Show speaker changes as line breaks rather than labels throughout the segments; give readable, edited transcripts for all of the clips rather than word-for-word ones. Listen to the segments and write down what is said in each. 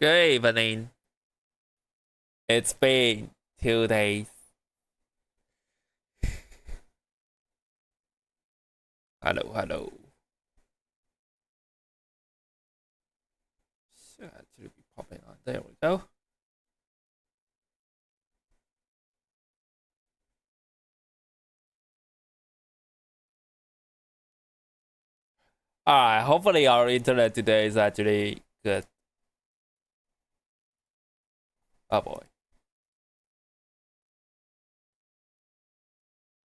Good evening. It's been 2 days. Hello. Should actually be popping on. There we go. Alright, hopefully our internet today is actually good. Oh boy.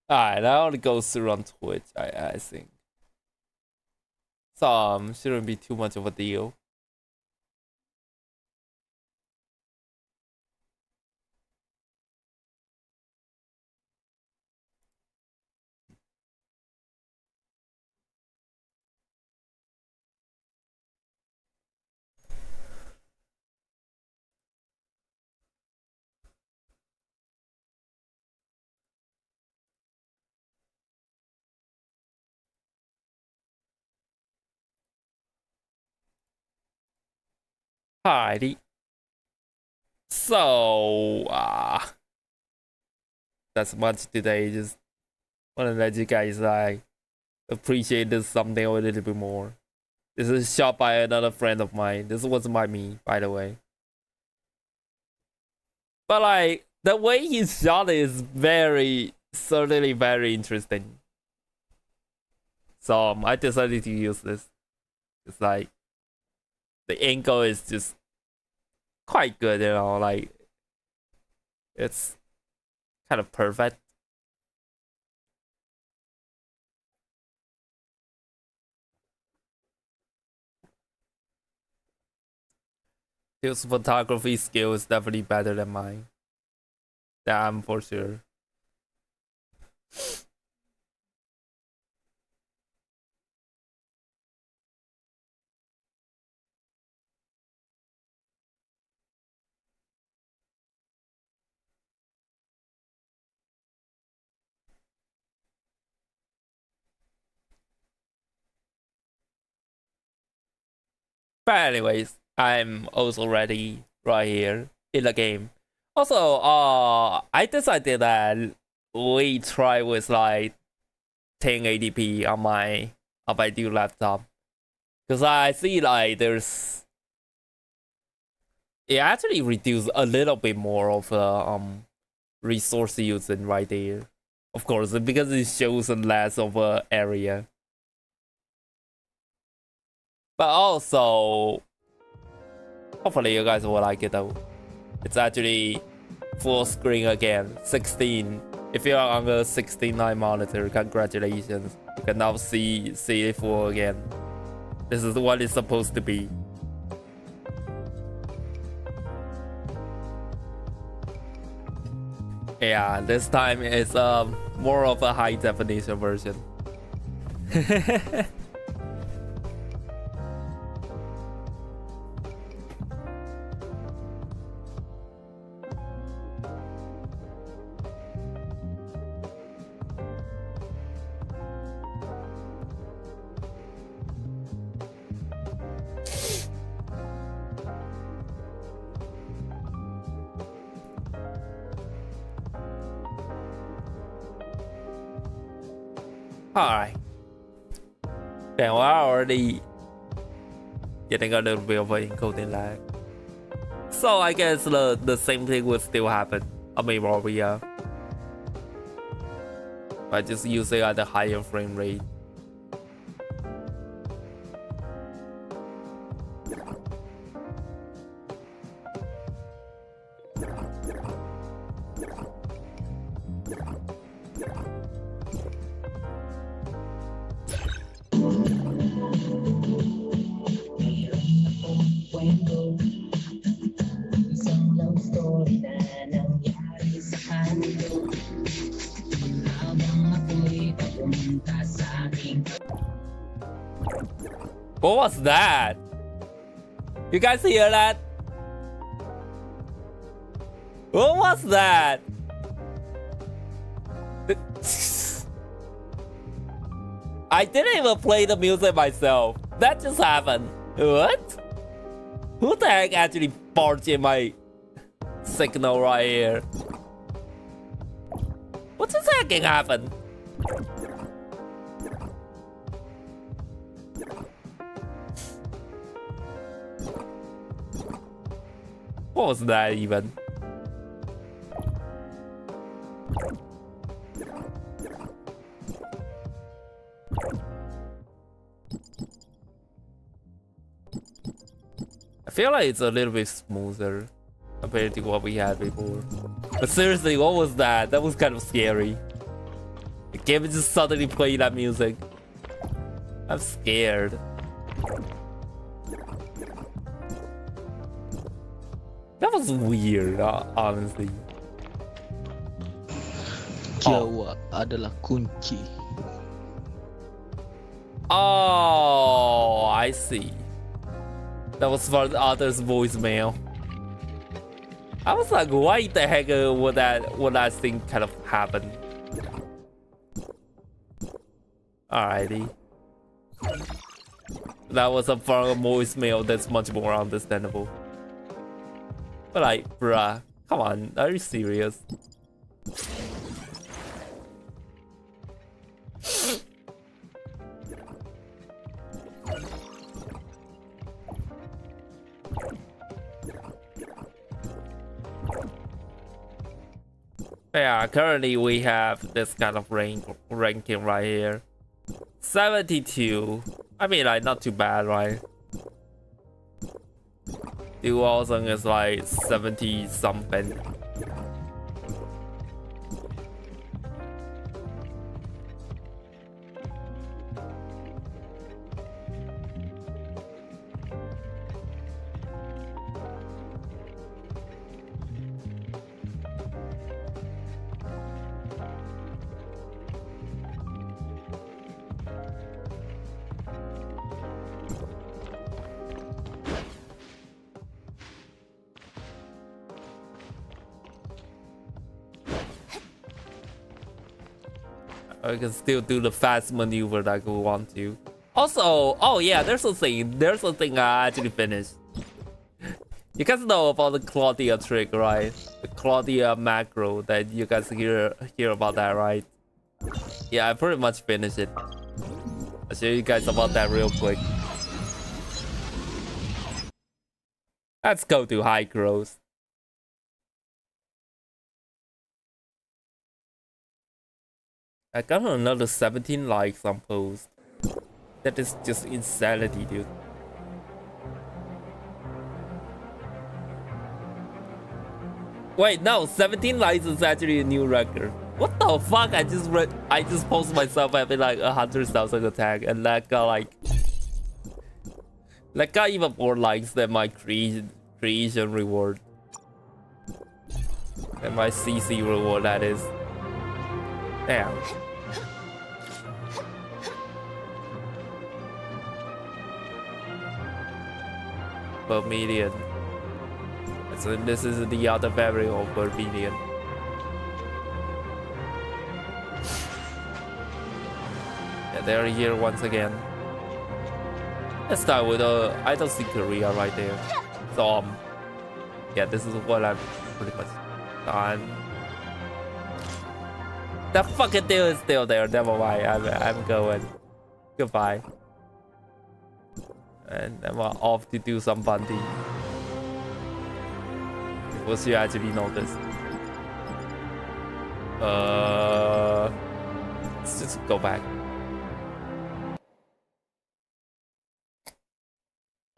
Alright, that only goes through on Twitch, I think. So shouldn't be too much of a deal. Alrighty. So that's much today. Just wanna let you guys appreciate this something a little bit more. This is shot by another friend of mine. This wasn't by me, by the way. But like the way he shot it is certainly very interesting. So I decided to use this. It's like the angle is just quite good, you know, like it's kind of perfect. His photography skill is definitely better than mine. Damn, for sure. But anyways, I'm also ready right here in the game. Also, I decided that we try with like 1080p on my new laptop, because I see like it actually reduced a little bit more of resource using right there. Of course, because it shows less of a area. But also, hopefully you guys will like it though. It's actually full screen again, 16. If you're on a 16:9 monitor, congratulations. You can now see it full again. This is what it's supposed to be. Yeah, this time it's more of a high definition version. Alright. Then we're already getting a little bit of an encoding lag. So I guess the same thing will still happen on Memoria. By just using at a higher frame rate. What was that? You guys hear that? What was that? I didn't even play the music myself. That just happened. What? Who the heck actually barged in my signal right here? What just hacking happened? What was that even? I feel like it's a little bit smoother compared to what we had before. But seriously, what was that? That was kind of scary. The game just suddenly played that music. I'm scared. That was weird, honestly.
Jawa adalah kunci.
Oh, I see. That was for the other's voicemail. I was like, why the heck would that thing kind of happen? Alrighty. That was a for a voicemail that's much more understandable. But like, bruh, come on, are you serious? Yeah, currently we have this kind of ranking right here. 72. I mean, like, not too bad, right? Dualson is like 70 something. I can still do the fast maneuver like we want to. Also, oh yeah, there's a thing I actually finished. You guys know about the Claudia trick, right? The Claudia macro that you guys hear about that, right? Yeah, I pretty much finished it. I'll show you guys about that real quick. Let's go to high growth. I got another 17 likes on post. That is just insanity, dude. Wait, no, 17 likes is actually a new record. What the fuck? I just posted myself having like 100,000 attack, and that got even more likes than my creation reward. And my CC reward, that is. Damn. Vermilion. So this is the other variant of Vermilion. Yeah, they're here once again. Let's start with I don't see Korea right there. So yeah, this is what I'm pretty much done. That fucking deal is still there. Never mind. I'm going. Goodbye. And I'm off to do some bunting. Before you actually notice. Let's just go back.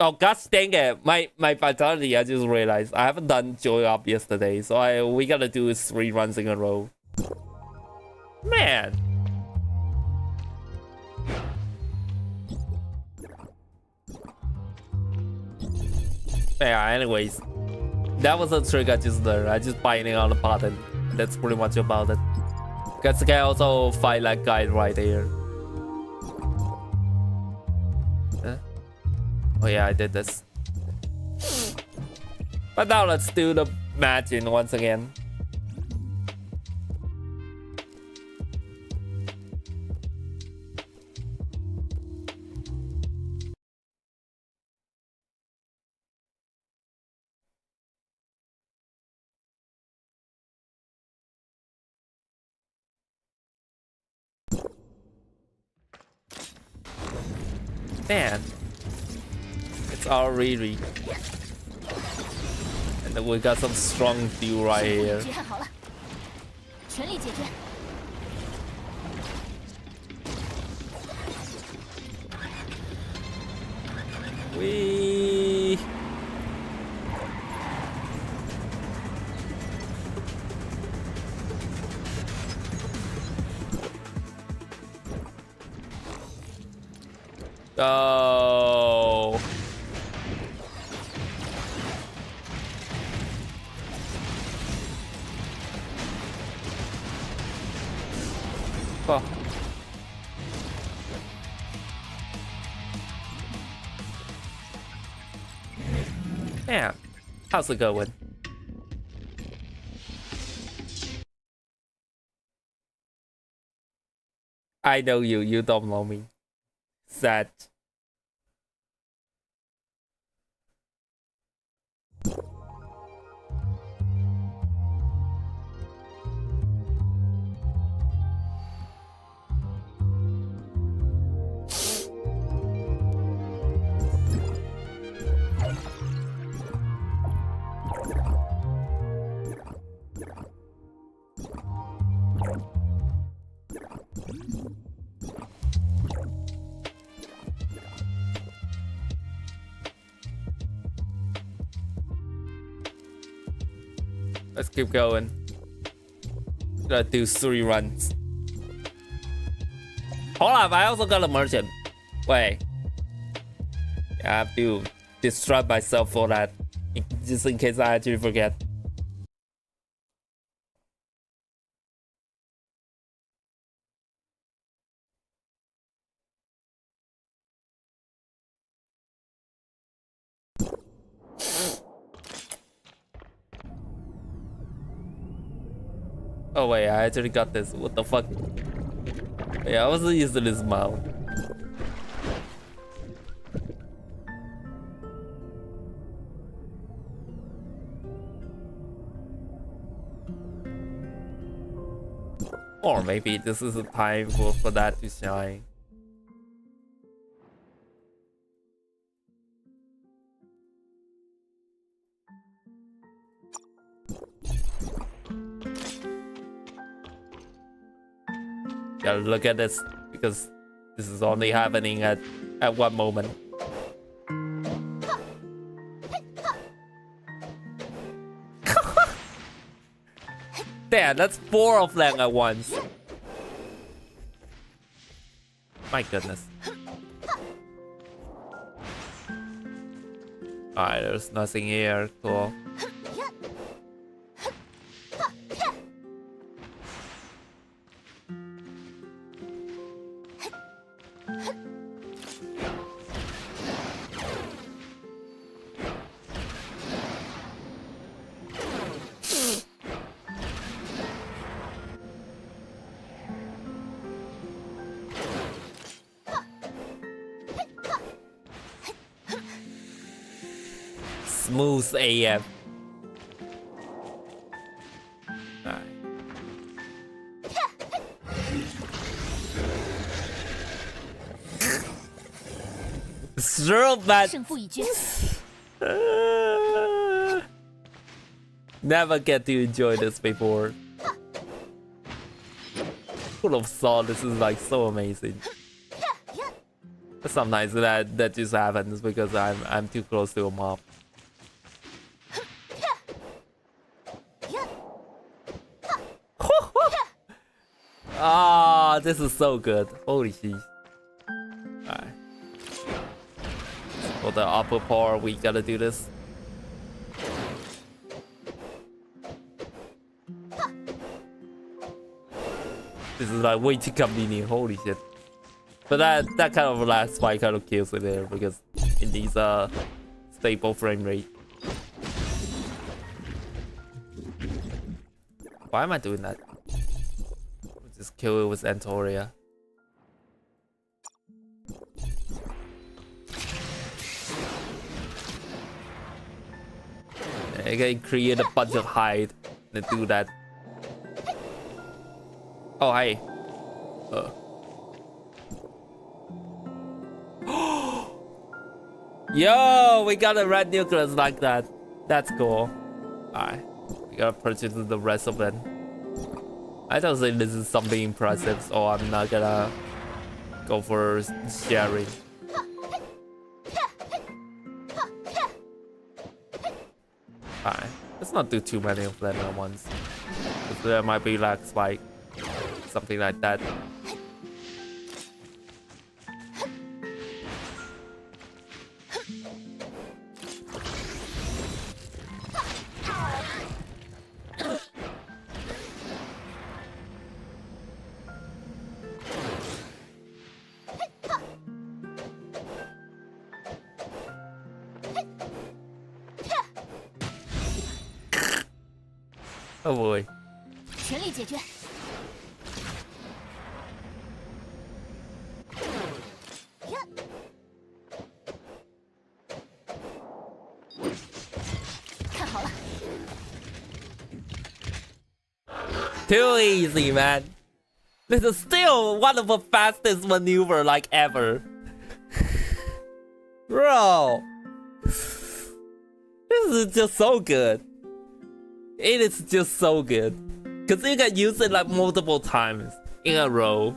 Oh gosh dang it! My vitality, I just realized I haven't done joy up yesterday, so we gotta do 3 runs in a row. Man. Yeah, anyways. That was a trick I just learned. I just binding on the button. That's pretty much about it. Guys can also fight that guy right there. Huh? Oh yeah, I did this. But now let's do the matching once again. Man, it's our Riri. And then we got some strong dude right here. Wee. Go. Oh. Damn. How's it going? I know you. You don't know me. Sad. Let's keep going. Gotta do 3 runs. Hold up, I also got a merchant. Wait. I have to distract myself for that. Just in case I actually forget. Oh wait, I actually got this. What the fuck? Yeah, I wasn't using this mount. Or maybe this is a time for that to shine. Gotta look at this because this is only happening at one moment. Damn, that's 4 of them at once. My goodness. Alright, there's nothing here. Cool. Smooth AF. Alright. Zero bad. Never get to enjoy this before. Who would have thought this is like so amazing? But sometimes that just happens because I'm too close to a mob. Ah, this is so good. Holy shit. Alright. For the upper part, we gotta do this. This is like way too convenient. Holy shit. But that kind of last fight kind of kills it there because it needs a stable frame rate. Why am I doing that? Just kill it with Antoria. I can create a bunch of hide and do that. Oh, hey. Yo, we got a red nucleus like that. That's cool. Alright, we gotta purchase the rest of it. I don't think this is something impressive, so I'm not gonna go for sharing. Alright, let's not do too many of them at once. There might be like spike, something like that. Oh boy.
全力解决。看好了。
Too easy, man. This is still one of the fastest maneuver like ever. Bro. This is just so good. It is just so good. Cause you can use it like multiple times in a row.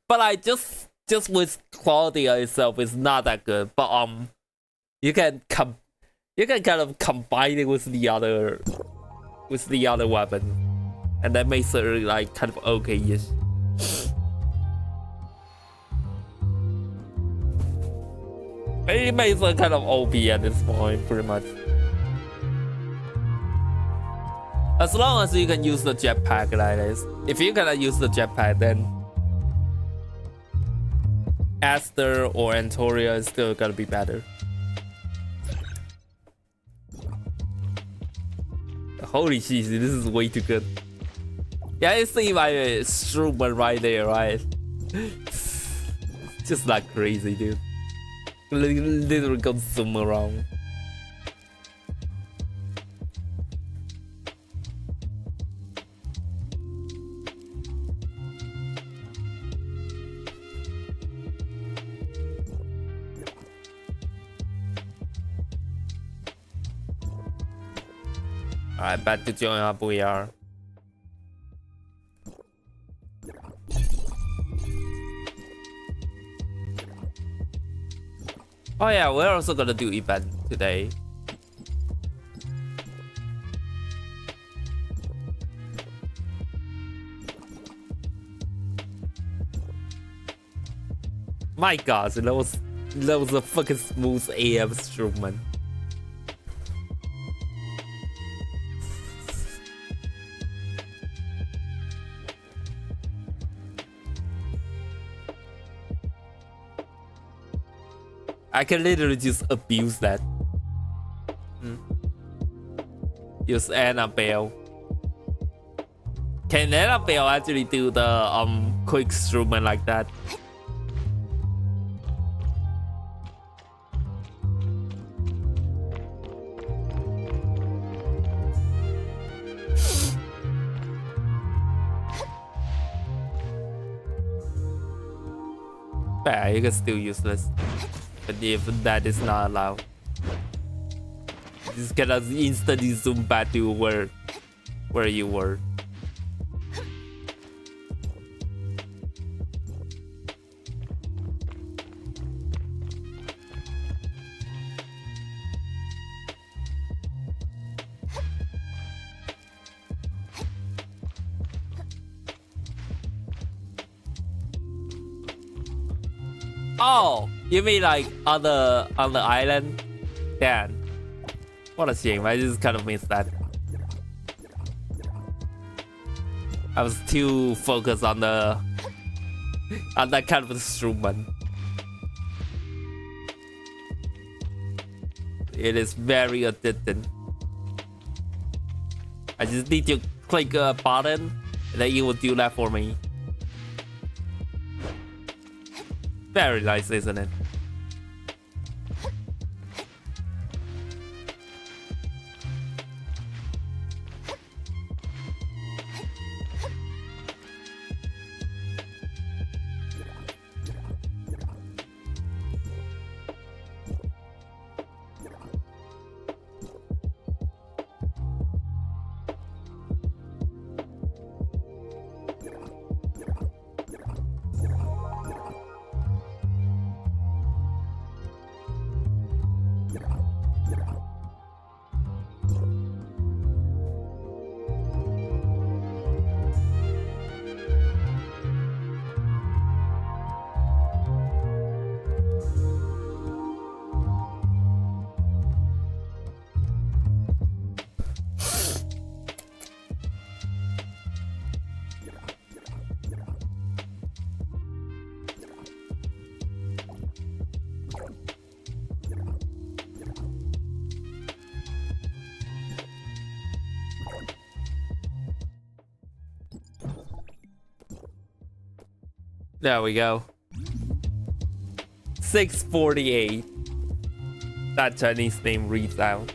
But like just with Claudia itself is not that good. But you can kind of combine it with the other weapon. And that makes it like kind of okay-ish. It makes it kind of OP at this point, pretty much. As long as you can use the jetpack like this. If you cannot use the jetpack, then Aster or Antoria is still gonna be better. Holy shit, this is way too good. Yeah, you see my Struman right there, right? Just like crazy, dude. Literally go zoom around. Alright, back to join up we are. Oh yeah, we're also gonna do event today. My gosh, that was a fucking smooth AM instrument. I can literally just abuse that. Use Annabelle. Can Annabelle actually do the quick instrument like that? Yeah, you can still use this. But if that is not allowed, just gonna instantly zoom back to where you were. Oh, you mean like on the island? Damn. What a shame. I just kind of missed that. I was too focused on that kind of instrument. It is very addicting. I just need to click a button and then it will do that for me. Very nice, isn't it? There we go. 648. That Chinese name reads out.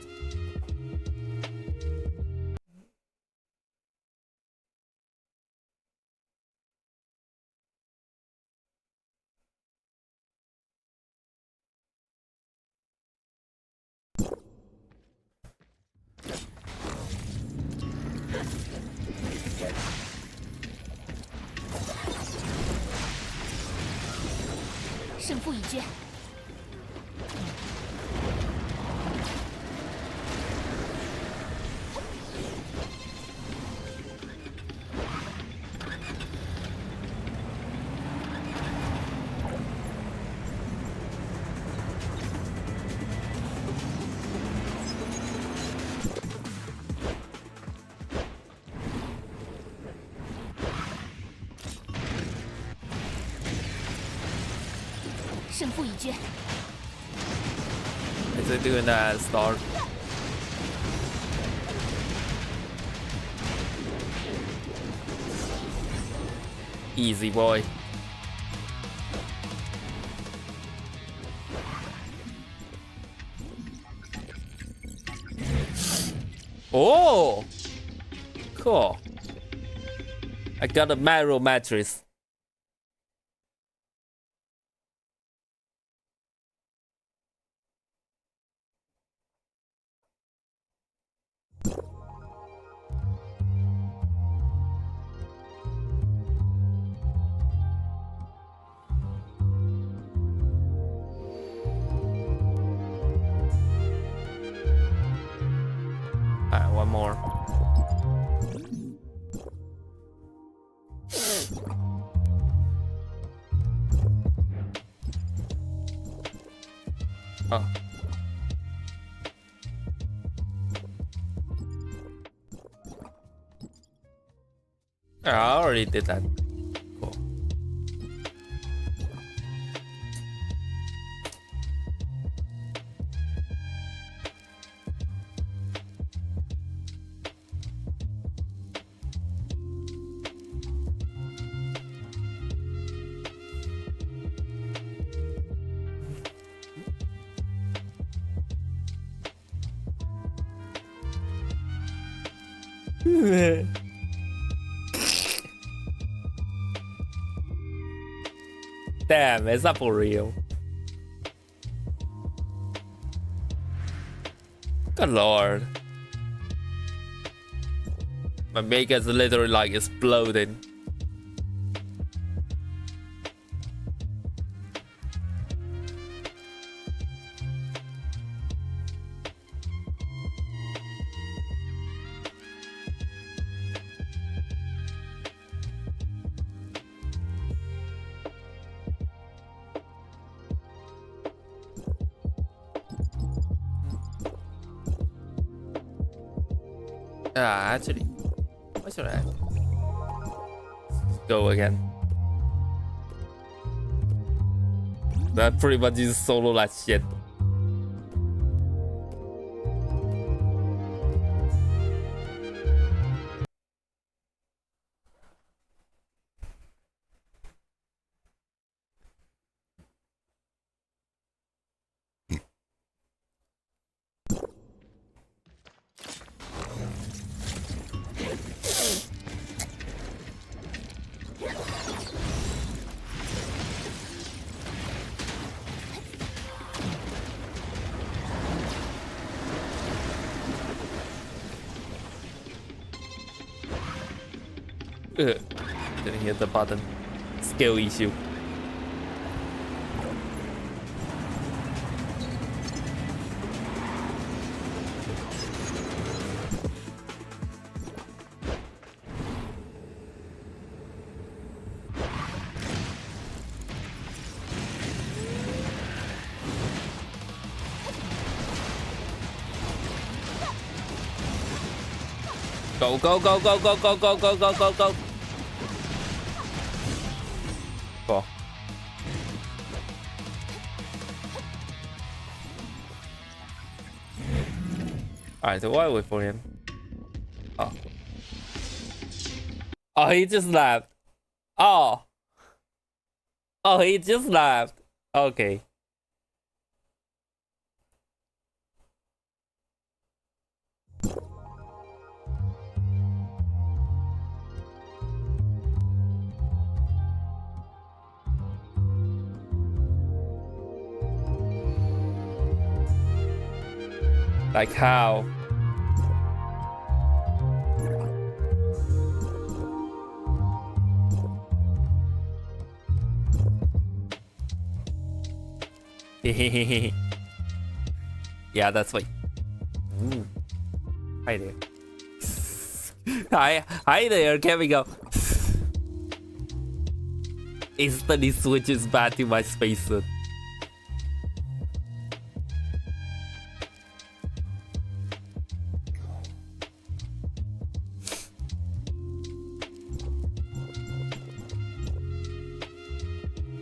Is it doing that start? Easy boy. Oh, cool. I got a marrow mattress. Alright, one more. Oh. I already did that. Cool. Damn, is that for real? Good lord. My maker's literally like exploding. Actually, what should I go again? That pretty much is solo like shit. Didn't hit the button. Skill issue. Go, go, go, go, go, go, go, go, go, go, go. Cool. Alright, so why wait for him? Oh. Oh, he just left. Oh. Oh, he just left. Okay. Like how? Yeah, that's why. Ooh. Hi there. Hi there, Kevin. Go. Instantly switches back to my spacesuit.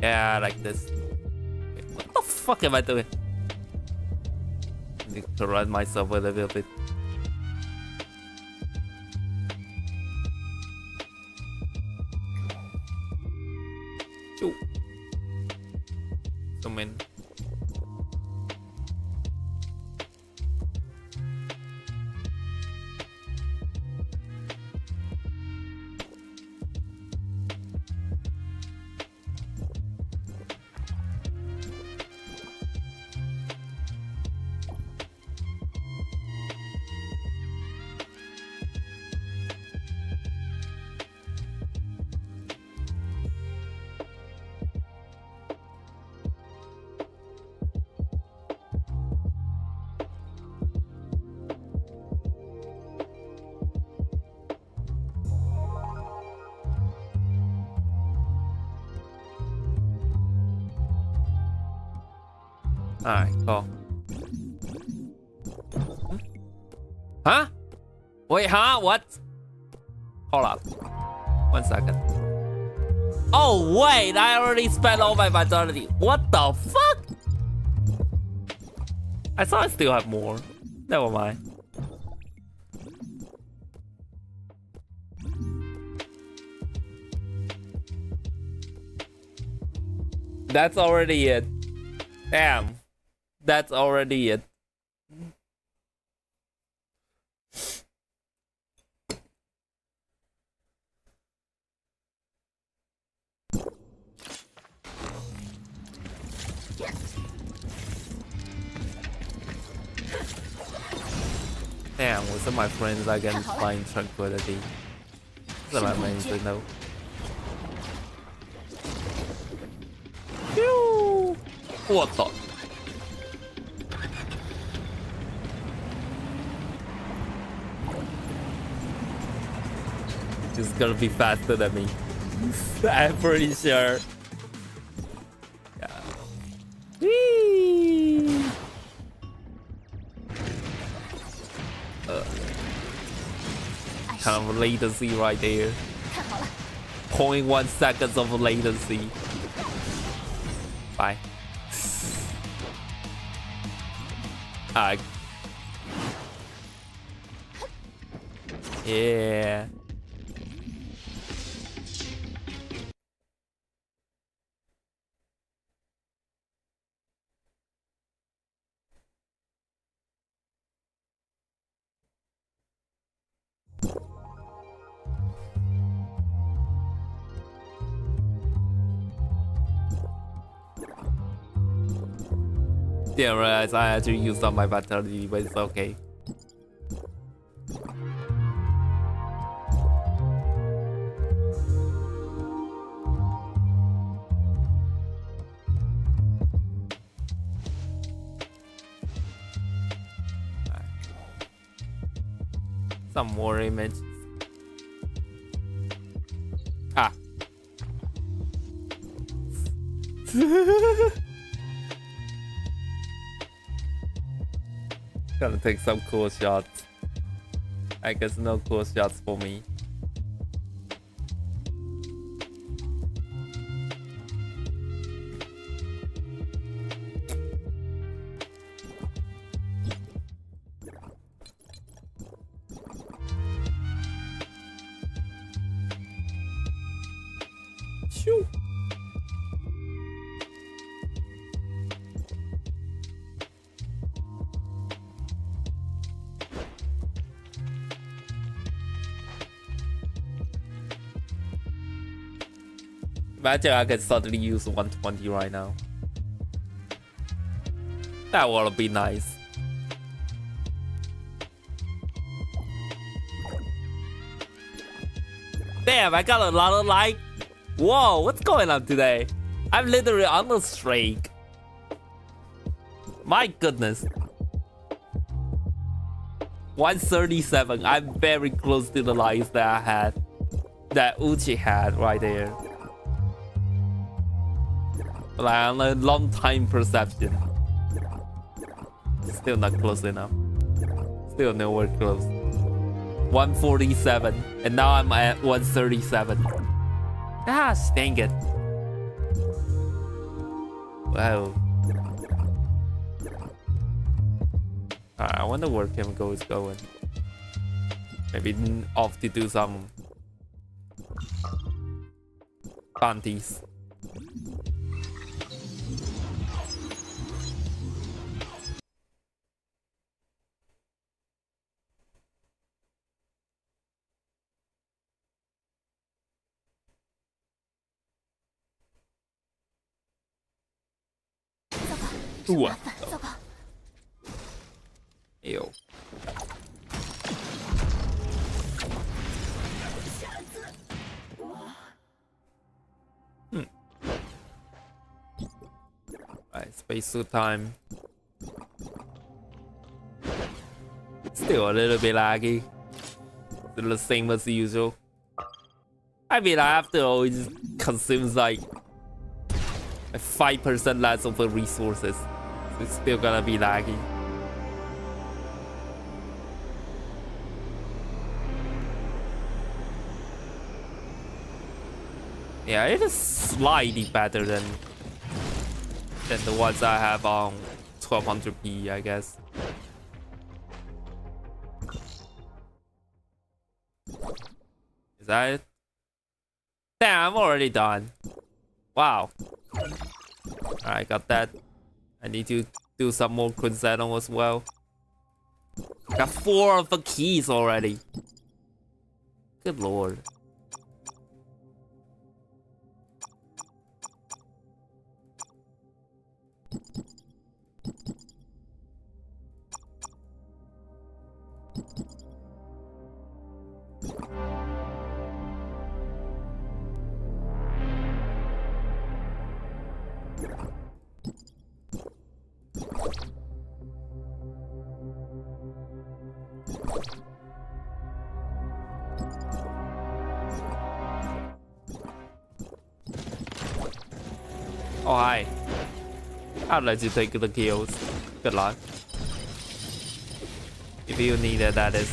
Yeah, like this. Wait, what the fuck am I doing? I need to run myself a little bit. Choo. Zoom in. Alright, cool. Huh? Wait, huh? What? Hold up. 1 second. Oh, wait! I already spent all my vitality. What the fuck? I thought I still have more. Never mind. That's already it. Damn. That's already it. Damn, with some of my friends I can find tranquility. That's amazing though. Phew. What the? Just gonna be faster than me. I'm pretty sure. Yeah. Whee! Kind of latency right there. 0.1 seconds of latency. Bye. Yeah. Didn't realize I actually used up my vitality, but it's okay. Some more images. Ah. Gotta take some cool shots. I guess no cool shots for me. Shoo. Imagine I can suddenly use 120 right now. That would be nice. Damn, I got a lot of like. Whoa, what's going on today? I'm literally on the streak. My goodness. 137. I'm very close to the likes that I had. That Uchi had right there. Like on a long time perception. Still not close enough. Still nowhere close. 147. And now I'm at 137. Gosh, dang it. Wow. I wonder where Chemical is going. Maybe off to do some bounties. Ooh. Ew. Alright, spacesuit time. Still a little bit laggy. Still the same as usual. I mean, I have to always consume like 5% less of the resources. So it's still gonna be laggy. Yeah, it is slightly better than the ones I have on 1200p, I guess. Is that it? Damn, I'm already done. Wow. Alright, got that. I need to do some more Quinzetto as well. Got 4 of the keys already. Good lord. Oh, hi. I'll let you take the kills. Good luck. If you need it, that is.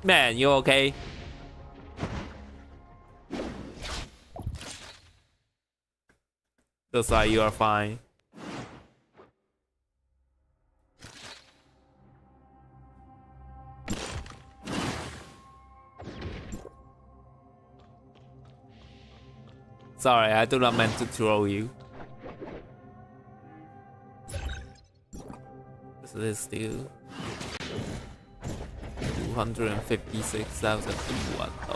Man, you okay? Looks like you are fine. Sorry, I do not meant to troll you. This is still 256,000. What? Oh.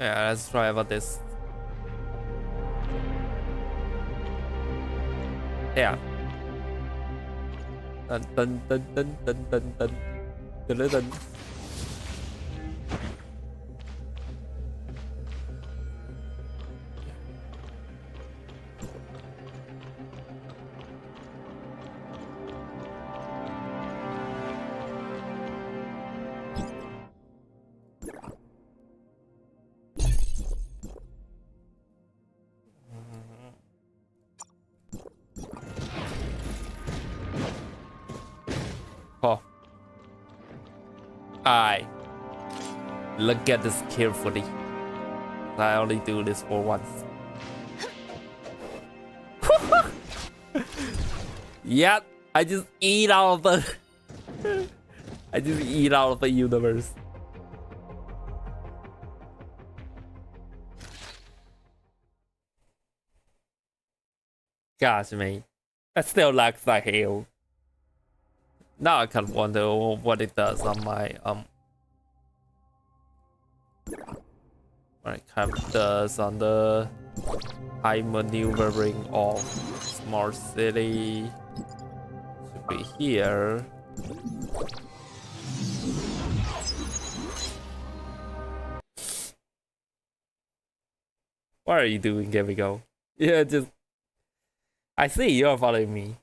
Yeah, let's try about this. Yeah. Dun dun dun dun dun dun dun dun dun dun. Oh. Alright. Look at this carefully. I only do this for once. Yep, I just eat out of the I just eat out of the universe. Gosh, man. That still lags like hell. Now I kind of wonder what it does on my what it kind of does on the high maneuvering of smart city. Should be here. What are you doing, Gavigo? Yeah, just I see you're following me.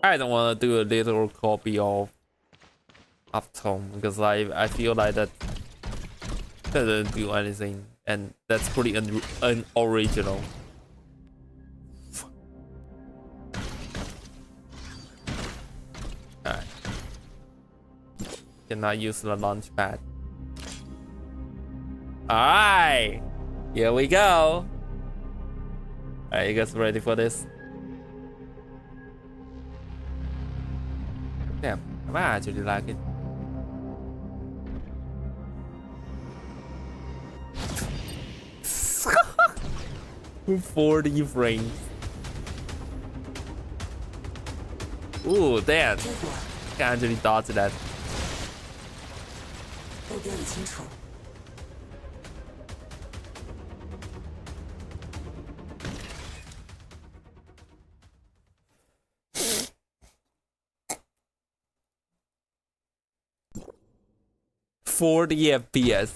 I don't want to do a little copy of Tone because I feel like that doesn't do anything, and that's pretty unoriginal. Alright. Cannot use the launch pad. Alright! Here we go! Alright, you guys ready for this? Damn, I might actually like it. With 40 frames. Ooh, damn. Can actually dodge that. FPS.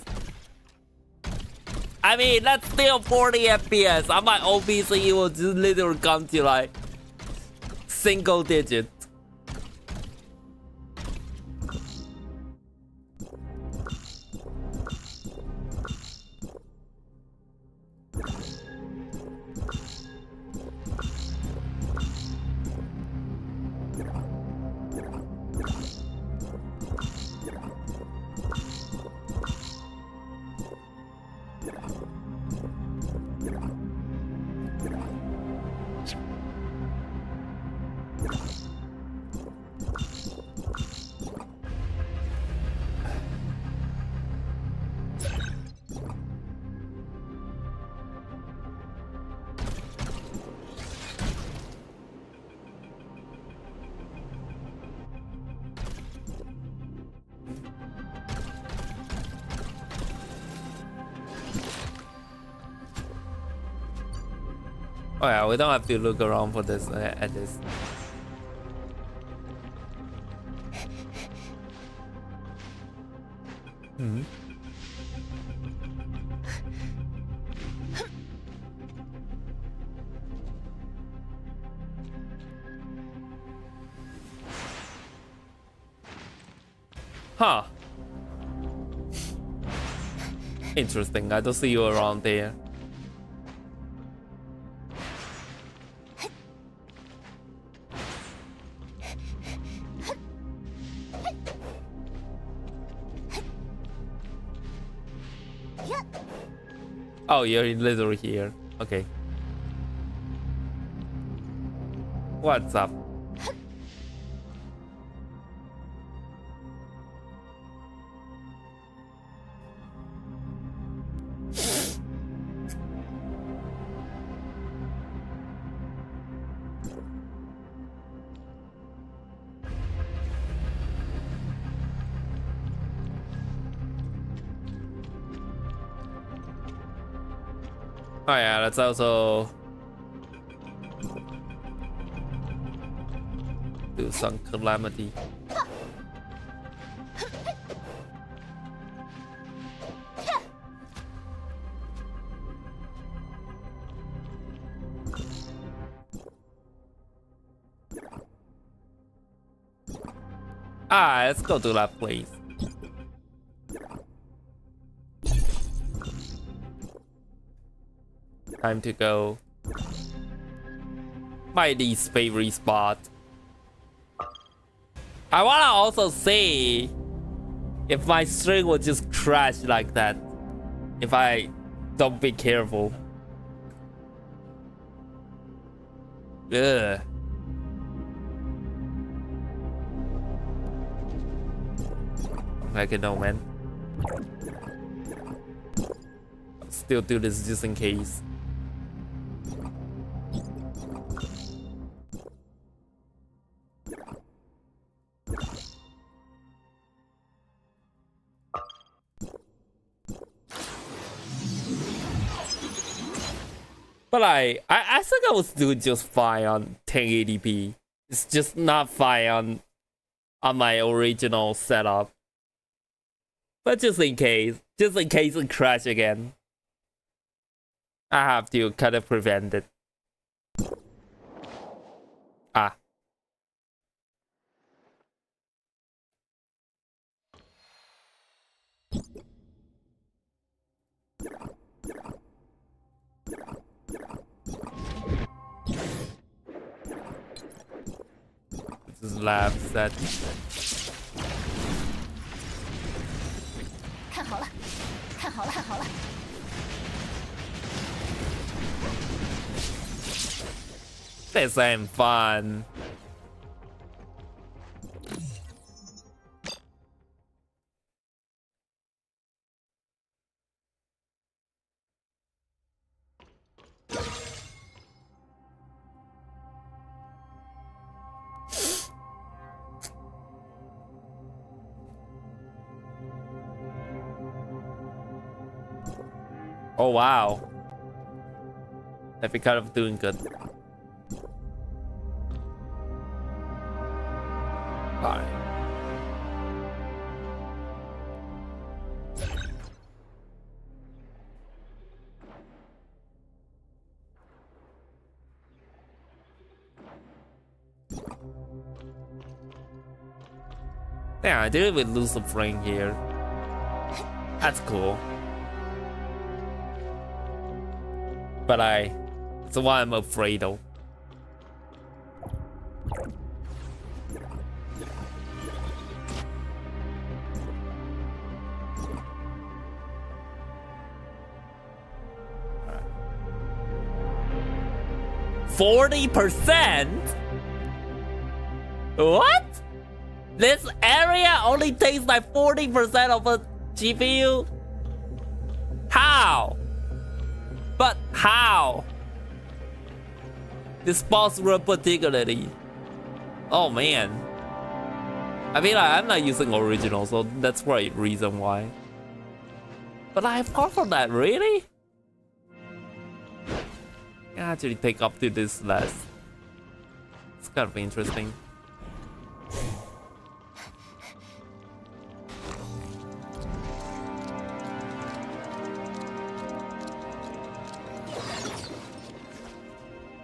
I mean, that's still 40 FPS. On my OBC, it will just literally come to like single digit. Oh yeah, we don't have to look around for this at this. Hmm. Huh. Interesting. I don't see you around there. Oh, you're literally here. Okay. What's up? Oh yeah, that's also do some calamity. Ah, let's go to that place. Time to go. My least favorite spot. I wanna also see if my string will just crash like that if I don't be careful. Ugh. I can know, man. Still do this just in case. But I think I was doing just fine on 1080p. It's just not fine on my original setup. But just in case it crash again, I have to kind of prevent it. Ah. This is lab set.
看好了，看好了，看好了。
This ain't fun. Oh wow. I've been kind of doing good. Alright. Yeah, I didn't even lose a frame here. That's cool. But that's why I'm afraid of. Alright. 40%? What? This area only takes like 40% of a GPU? How? But how? This boss run particularly. Oh man. I mean, I'm not using original, so that's probably the reason why. But I apart from that, really? I actually take up to this less. It's kind of interesting.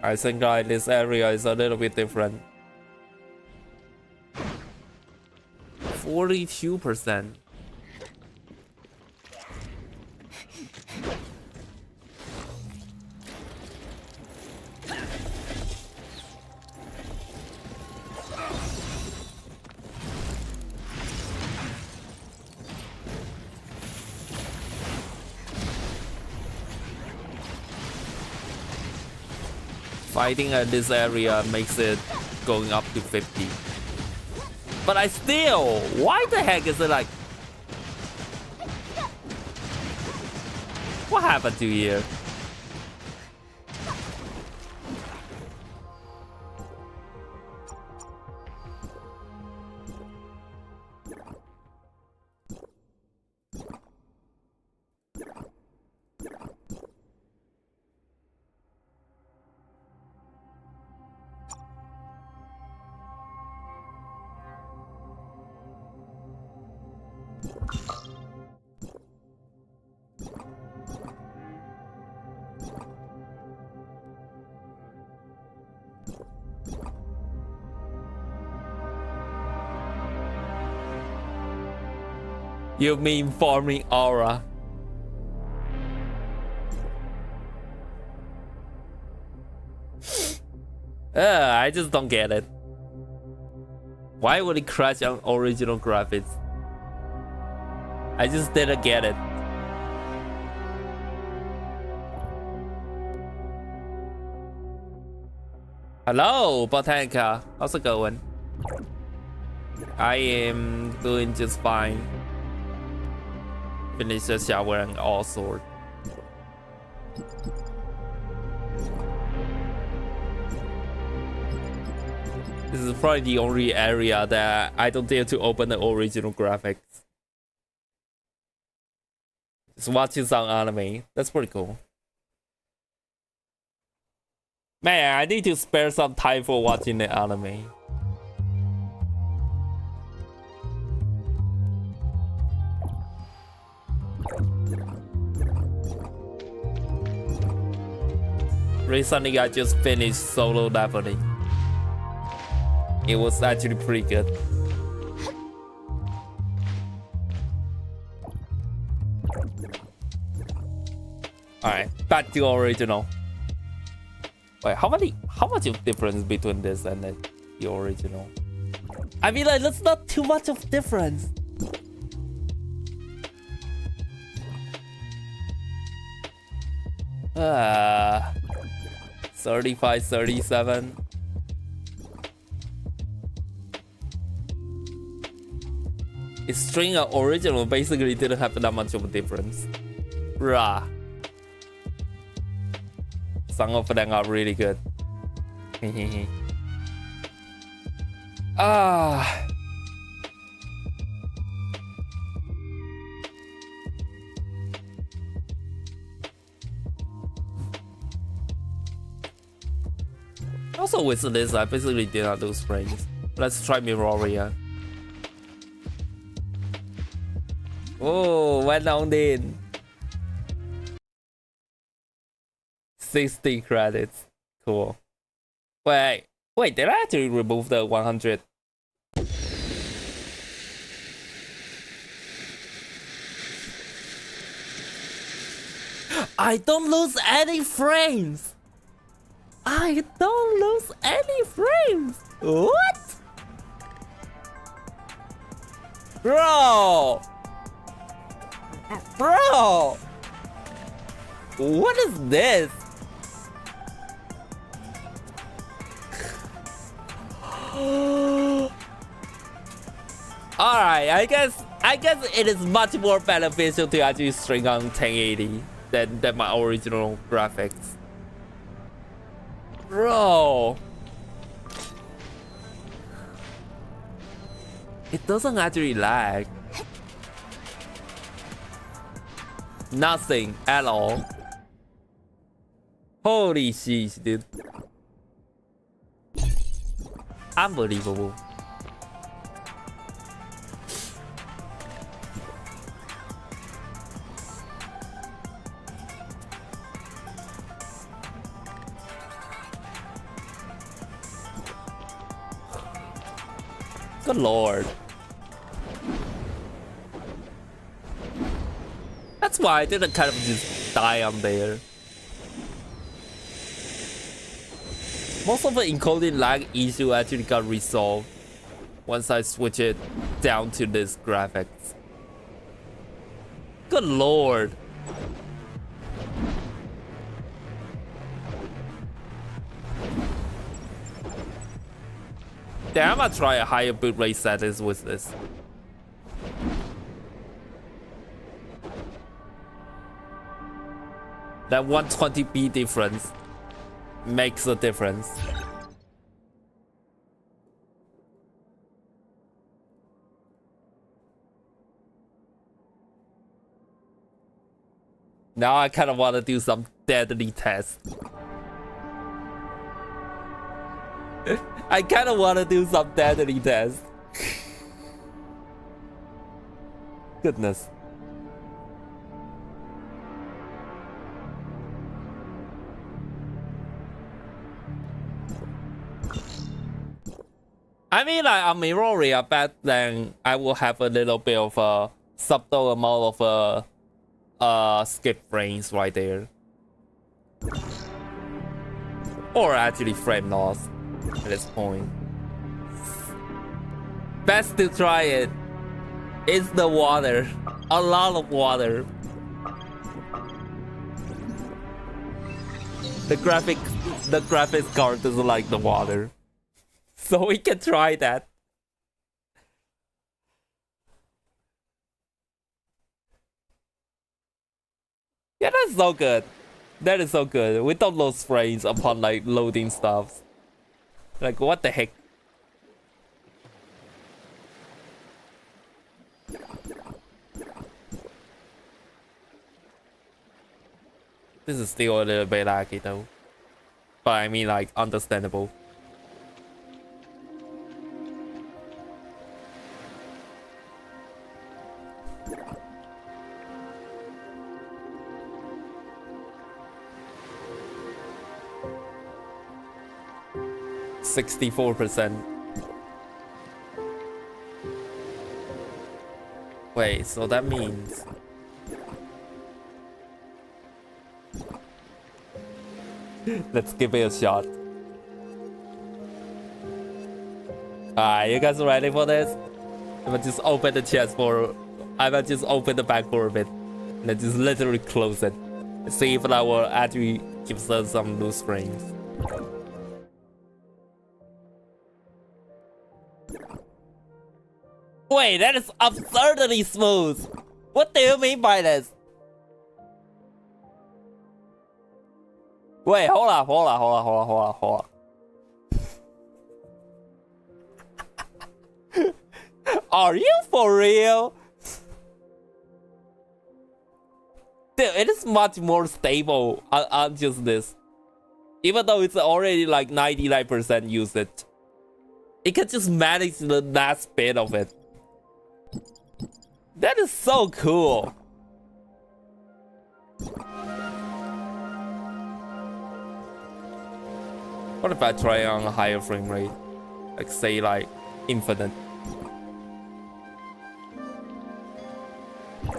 I think this area is a little bit different. 42%. Fighting at this area makes it going up to 50. But I still, why the heck is it like? What happened to here? You mean forming aura? I just don't get it. Why would it crash on original graphics? I just didn't get it. Hello, Botanica. How's it going? I am doing just fine. Finish the shower and all sorts. This is probably the only area that I don't dare to open the original graphics. Just watching some anime. That's pretty cool. Man, I need to spare some time for watching the anime. Recently, I just finished solo leveling. It was actually pretty good. Alright, back to original. Wait, how much of difference between this and the original? I mean, like, that's not too much of difference. Ah, 35, 37. Its string and original basically didn't have that much of a difference. Rah. Some of them are really good. Ah. Also with this, I basically did not lose frames. Let's try Mirroria. Oh, went on in. 60 credits. Cool. Wait, did I actually remove the 100? I don't lose any frames. I don't lose any frames. What? Bro. What is this? Alright, I guess it is much more beneficial to actually string on 1080 than my original graphics. Bro. It doesn't actually lag. Nothing at all. Holy shit, dude. Unbelievable. Good lord. That's why I didn't kind of just die on there. Most of the encoding lag issue actually got resolved once I switch it down to this graphics. Good lord. Damn, I'm gonna try a higher bitrate settings with this. That 120p difference makes a difference. Now I kind of want to do some deadly tests. I kind of want to do some deadly tests. Goodness. I mean, like on Mirroria, back then I will have a little bit of a subtle amount of skip frames right there, or actually frame loss. at this point. Best to try it is the water. A lot of water. The graphics card doesn't like the water. So we can try that. Yeah, that's so good. That is so good. We don't lose frames upon like loading stuff. Like what the heck? This is still a little bit laggy though. But I mean like understandable. %64. Wait, so that means let's give it a shot. Alright, you guys ready for this? I'm gonna just open the chest for. I'm gonna just open the back for a bit. Let's just literally close it. See if that will actually give us some loose frames. Wait, that is absurdly smooth. What do you mean by this? Wait, hold up. Are you for real? Dude, it is much more stable on just this. Even though it's already like 99% usage. It can just manage the last bit of it. That is so cool. What if I try on a higher frame rate? Like say like infinite.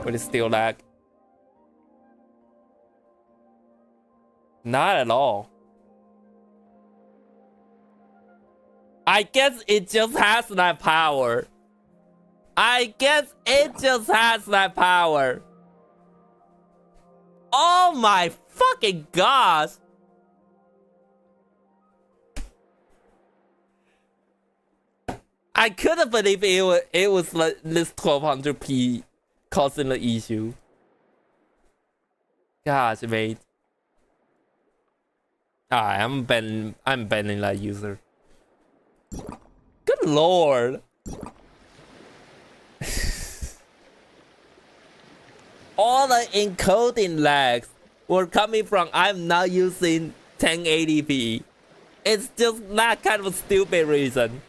But it still lag? Not at all. I guess it just has that power. Oh my fucking gosh. I couldn't believe it was like this 1200p causing the issue. Gosh, mate. Alright, I'm banning that user. Good lord. All the encoding lags were coming from I'm not using 1080p. It's just that kind of a stupid reason.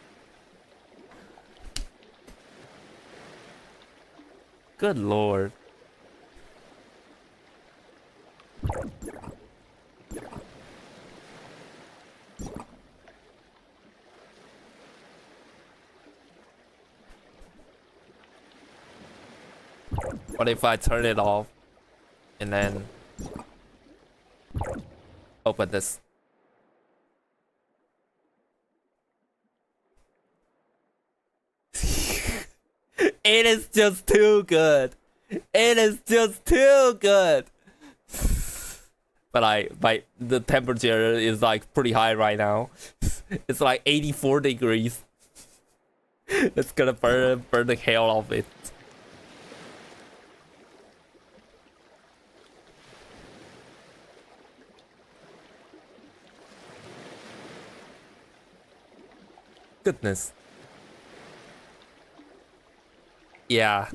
Good lord. What if I turn it off and then open this? It is just too good. It is just too good. But the temperature is like pretty high right now. It's like 84 degrees. It's gonna burn the hell off it. Goodness. Yeah.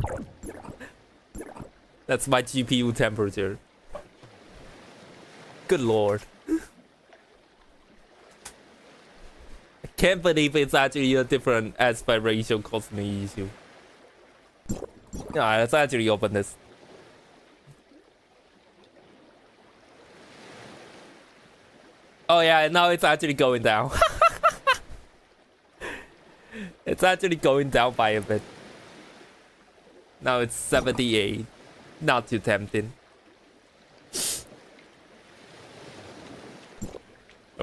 That's my GPU temperature. Good lord. I can't believe it's actually a different aspect ratio causing the issue. Yeah, let's actually open this. Oh yeah, now it's actually going down. It's actually going down by a bit. Now it's 78. Not too tempting.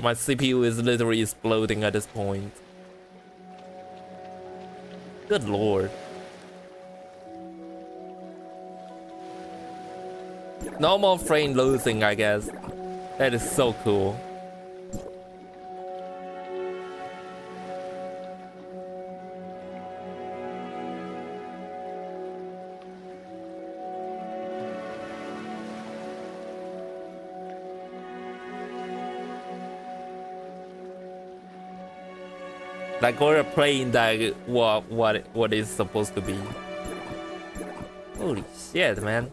My CPU is literally exploding at this point. Good lord. No more frame losing, I guess. That is so cool. Like we're playing that what is supposed to be. Holy shit, man.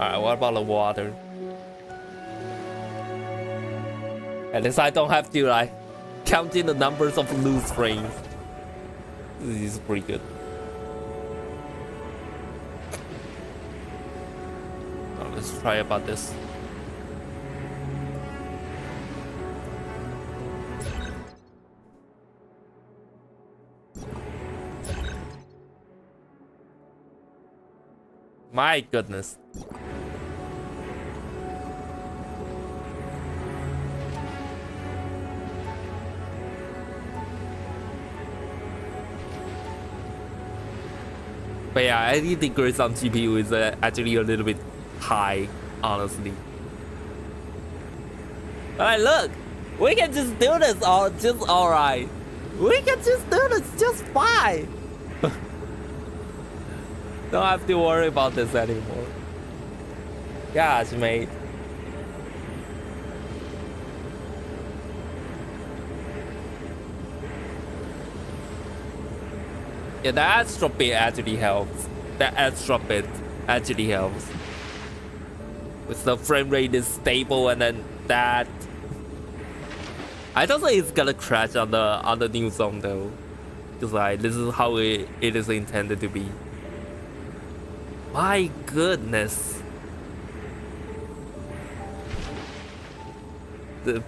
Alright, what about the water? At least I don't have to like counting the numbers of loose frames. This is pretty good. Now let's try about this. My goodness. But yeah, 80 degrees on GPU is actually a little bit high, honestly. Alright, look! We can just do this alright. We can just do this just fine. Don't have to worry about this anymore. Gosh, mate. Yeah, the extra bit actually helps. The extra bit actually helps. With the frame rate is stable and then that. I don't think it's gonna crash on the new zone though. Cause like this is how it is intended to be. My goodness.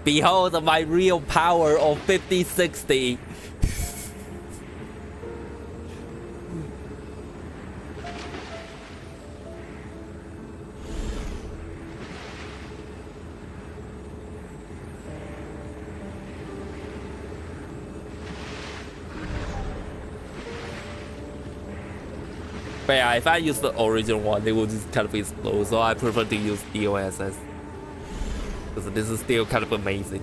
Behold my real power of 5060. But yeah, if I use the original one, it will just kind of explode. So I prefer to use DOSS. Because this is still kind of amazing.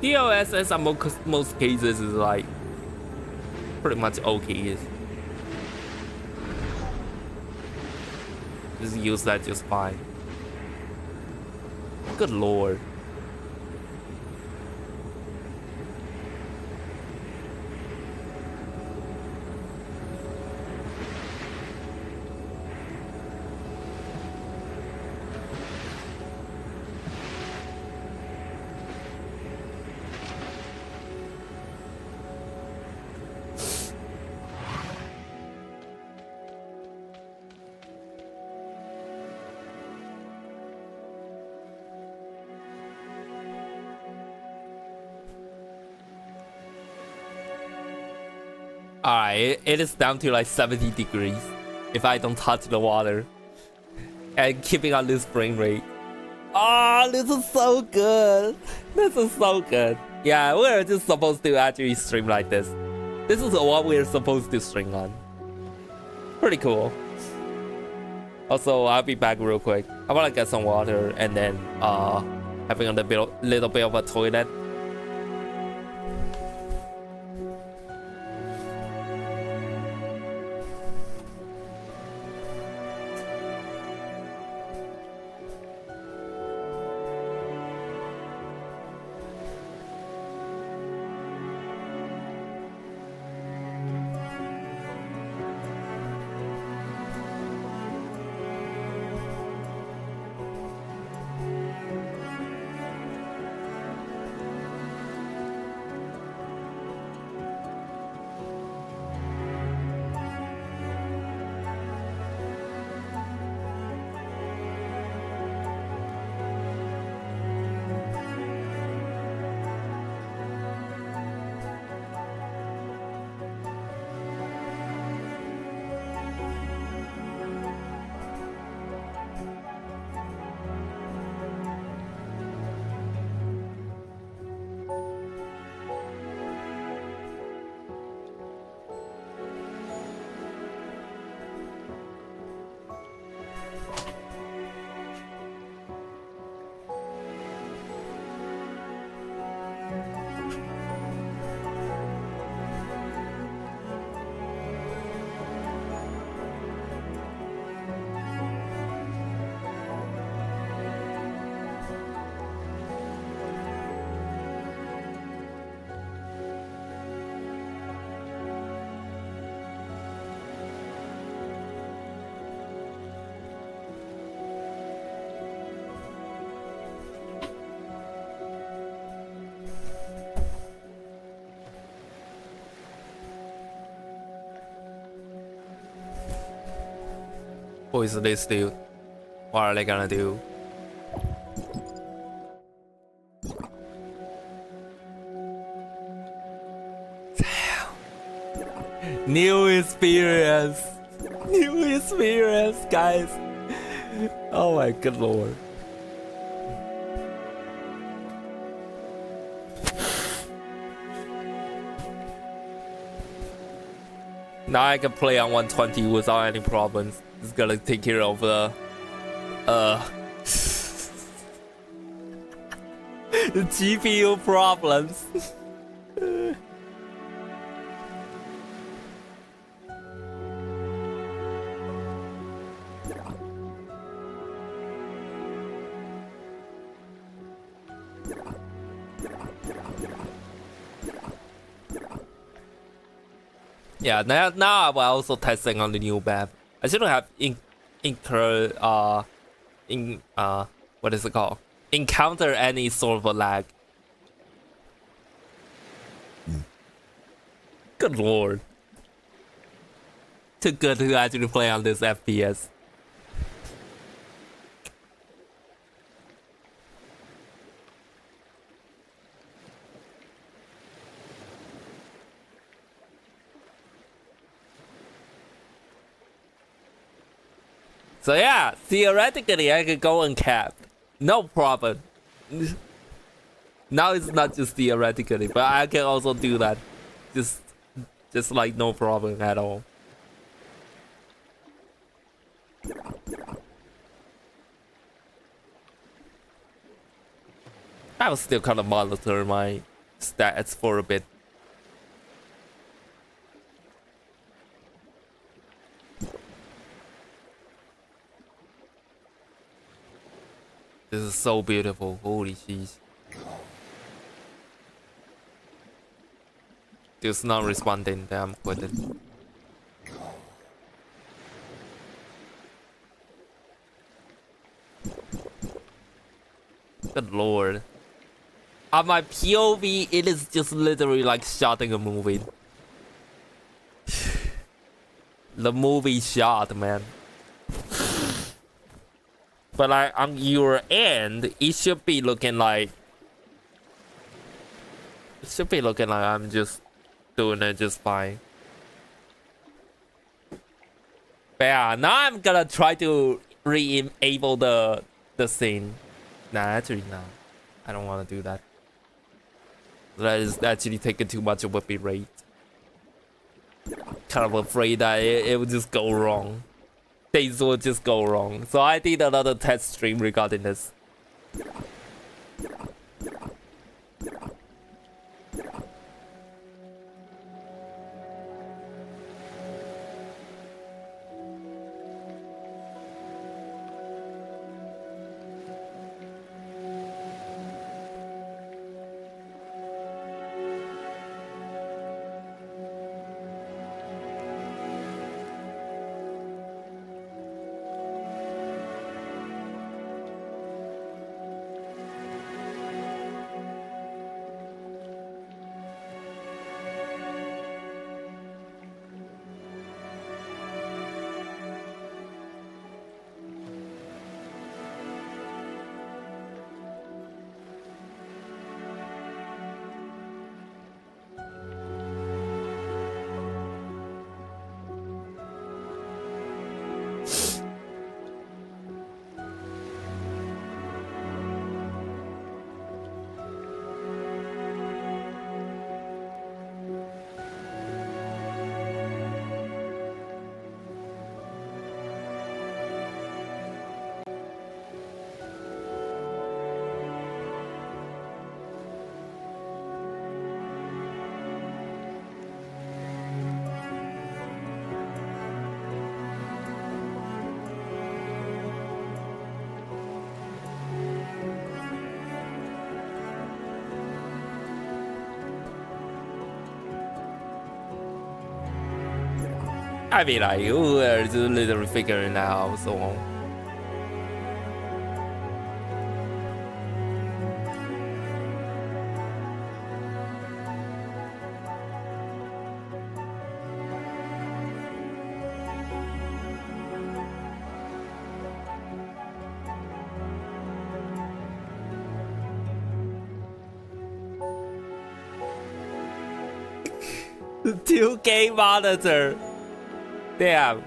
DOSS in most cases is like pretty much okay. Just use that just fine. Good lord. Alright, it is down to like 70 degrees if I don't touch the water. And keeping on this frame rate. Oh, this is so good. This is so good. Yeah, we're just supposed to actually stream like this. This is what we're supposed to stream on. Pretty cool. Also, I'll be back real quick. I wanna get some water and then having a little bit of a toilet. Who is this dude? What are they gonna do? Damn. New experience. New experience, guys. Oh my good lord. Now I can play on 120 without any problems. It's gonna take care of the the GPU problems. Yeah, now I'm also testing on the new map. I shouldn't have what is it called? Encounter any sort of a lag. Good lord. Too good to actually play on this FPS. So yeah, theoretically I could go uncapped. No problem. Now it's not just theoretically, but I can also do that. Just like no problem at all. I will still kind of monitor my stats for a bit. This is so beautiful. Holy jeez. Dude's not responding. Damn, quitting. Good lord. On my POV, it is just literally like shooting a movie. The movie shot, man. But like on your end, it should be looking like I'm just doing it just fine. But yeah, now I'm gonna try to re-enable the scene. Nah, actually no. I don't wanna do that. That is actually taking too much of a bit rate. Kind of afraid that it would just go wrong. Things will just go wrong. So I did another test stream regarding this. I mean, like, we're just literally figuring out, so. 2K monitor. Damn.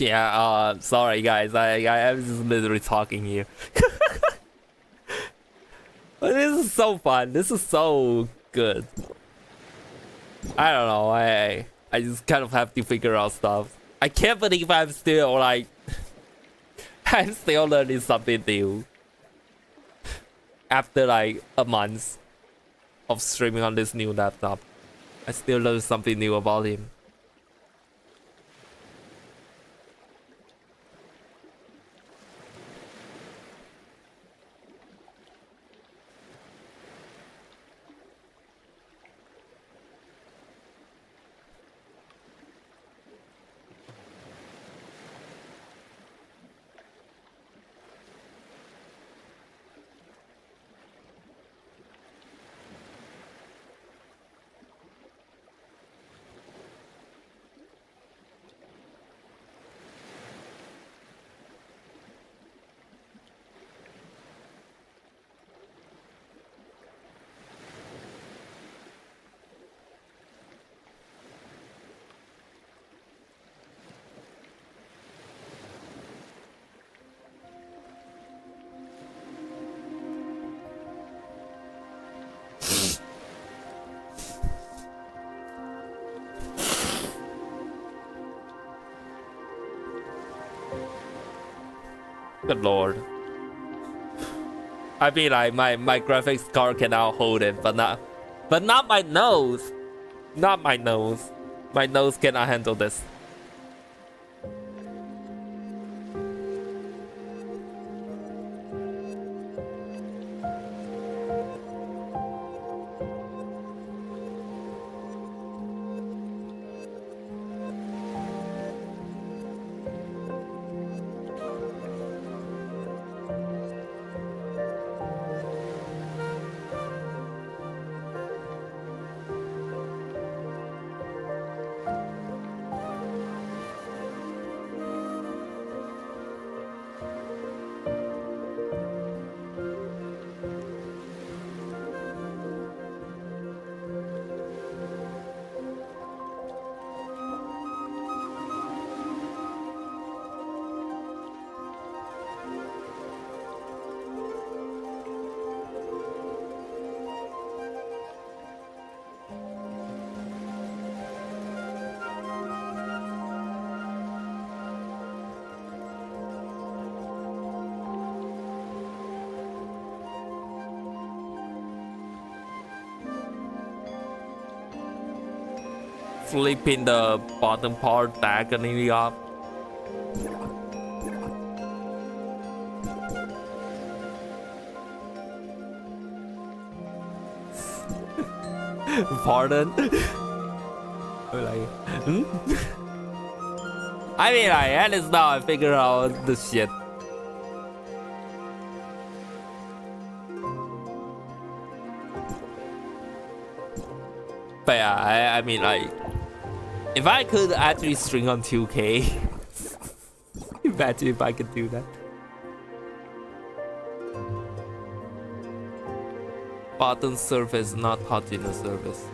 Yeah, sorry guys, I'm just literally talking here. But this is so fun. This is so good. I don't know. I just kind of have to figure out stuff. I can't believe I'm still like I'm still learning something new after like a month of streaming on this new laptop. I still learn something new about him. Good lord. I mean like my graphics card cannot hold it, but not my nose. Not my nose. My nose cannot handle this. flipping the bottom part diagonally up. Pardon? Like, hmm? I mean, like, at least now I figure out the shit. But yeah, I mean, like, if I could actually string on 2K, imagine if I could do that. Bottom surface not touching the surface.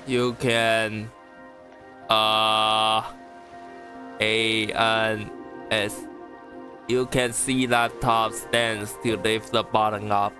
You can A and S. You can see that top stands to lift the bottom up.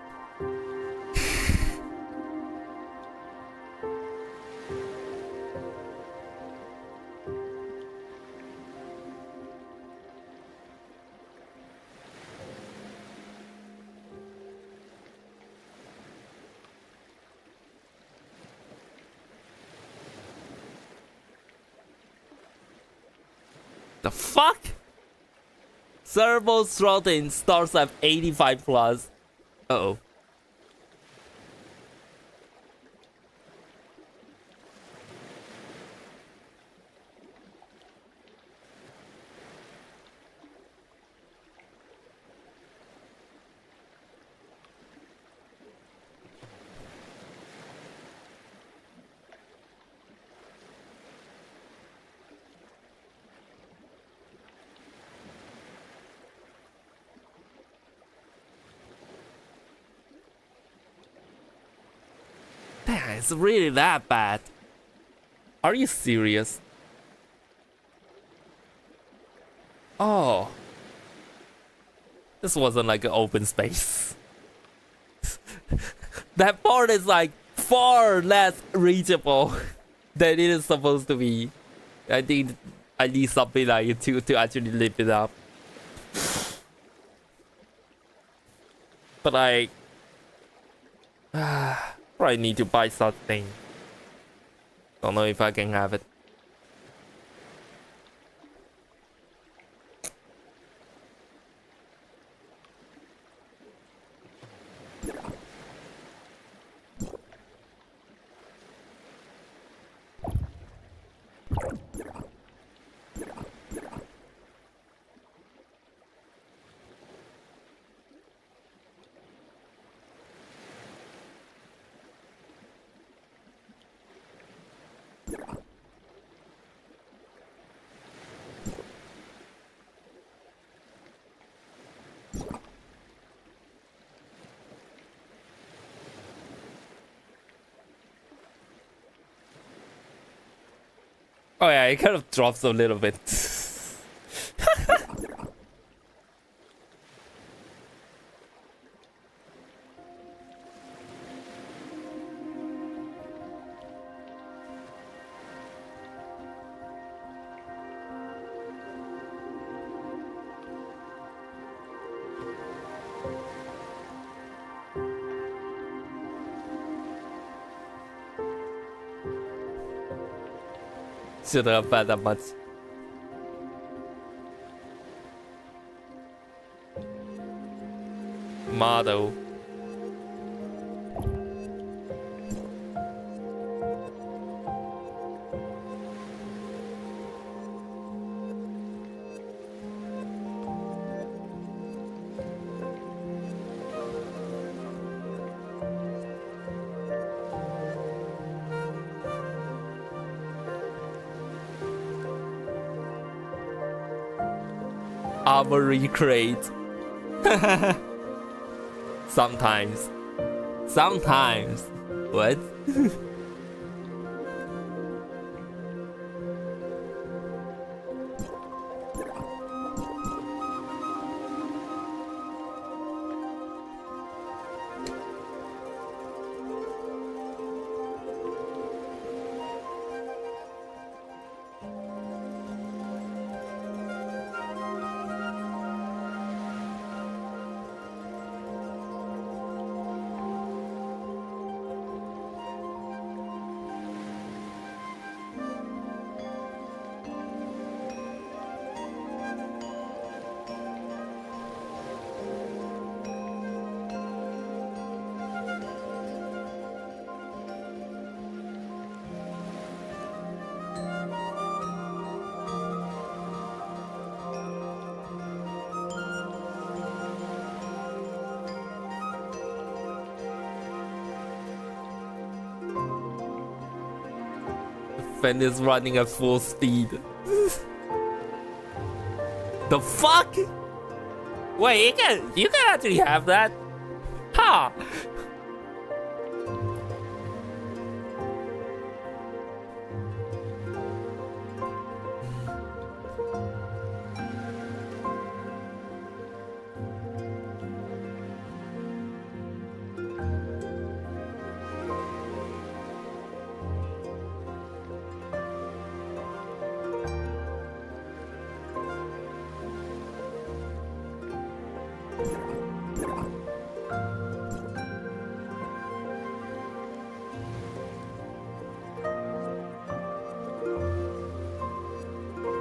The fuck? Servo throttling starts at 85 plus. Uh-oh. Damn, it's really that bad. Are you serious? Oh. This wasn't like an open space. That part is like far less reachable than it is supposed to be. I think I need something like it to actually lift it up. But like, probably need to buy something. Don't know if I can have it. Oh yeah, it kind of drops a little bit. Shouldn't have had that much. Model. Armory crate. Sometimes. Sometimes. What? Fan is running at full speed. The fuck? Wait, you can actually have that? Huh?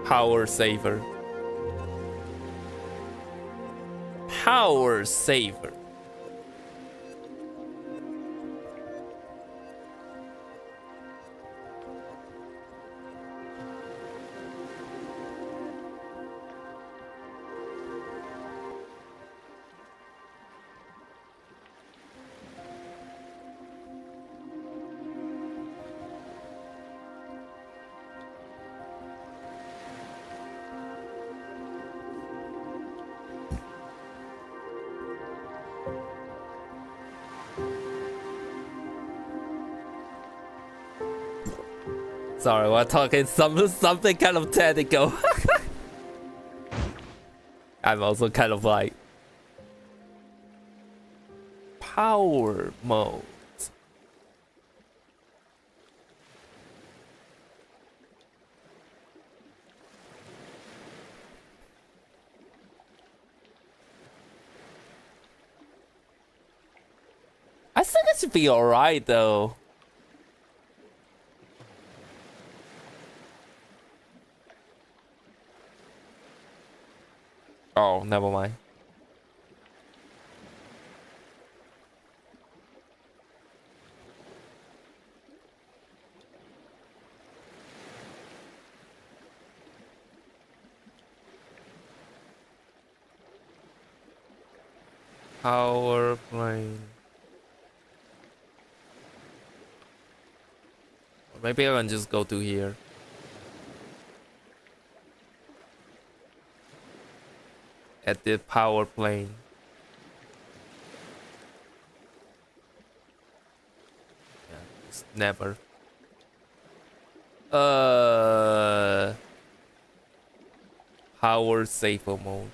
Power saver. Power saver. Sorry, we're talking something kind of technical. I'm also kind of like power mode. I think it should be alright though. Oh, never mind. Power plane. Maybe I can just go to here. At the power plane. Yeah, it's never. Power saver mode.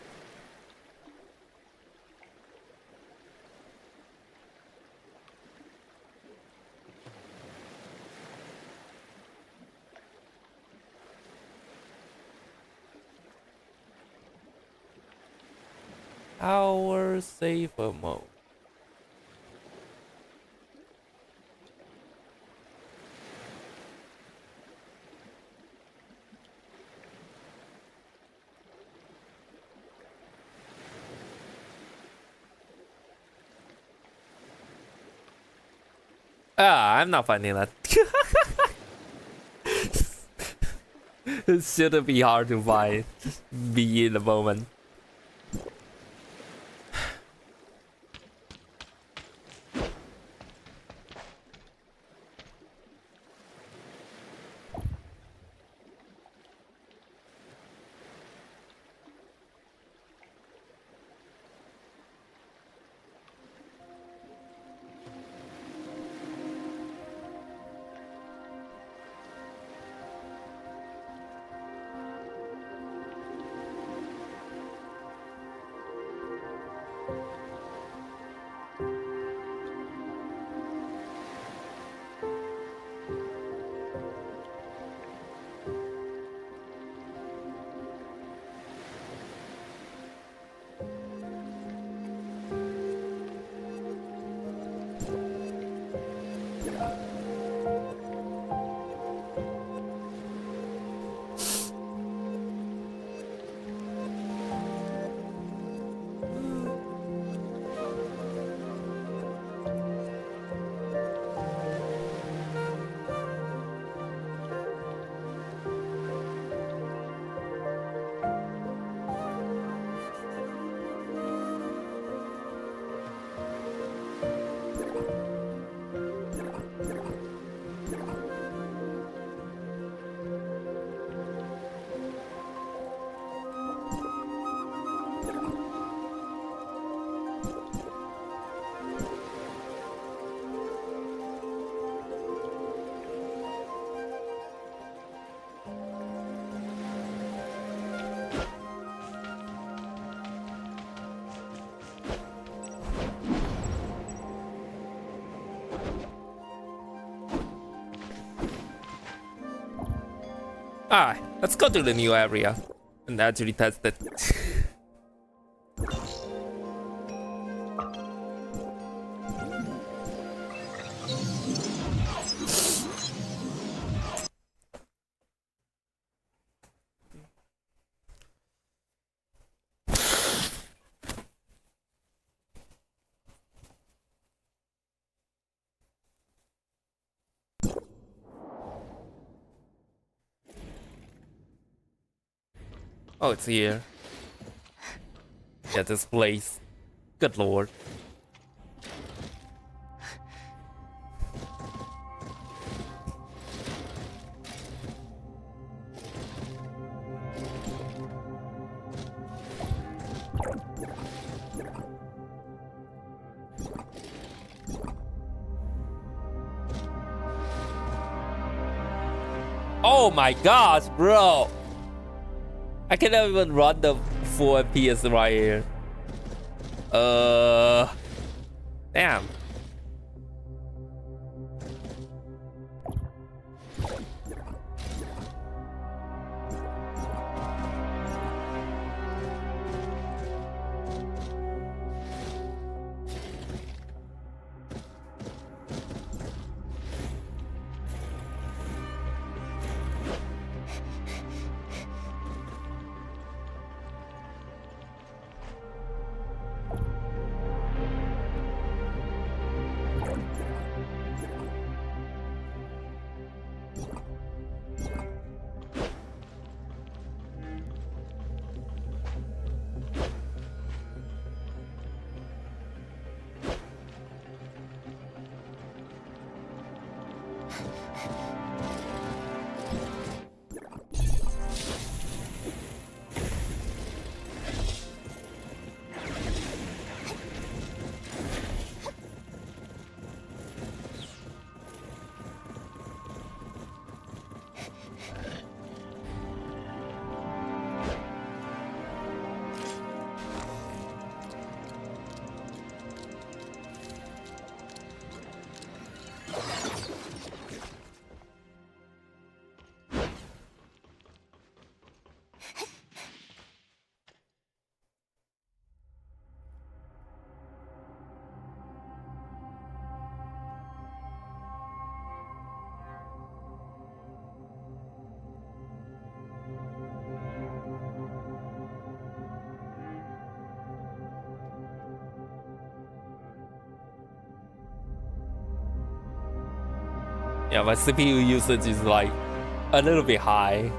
Power saver mode. Ah, I'm not finding that. It shouldn't be hard to find. Be in the moment. Alright, let's go to the new area and actually test it. Oh, it's here. Yeah, this place. Good lord. Oh my gosh, bro! I cannot even run the full FPS right here. Damn. Yeah, my CPU usage is like a little bit high.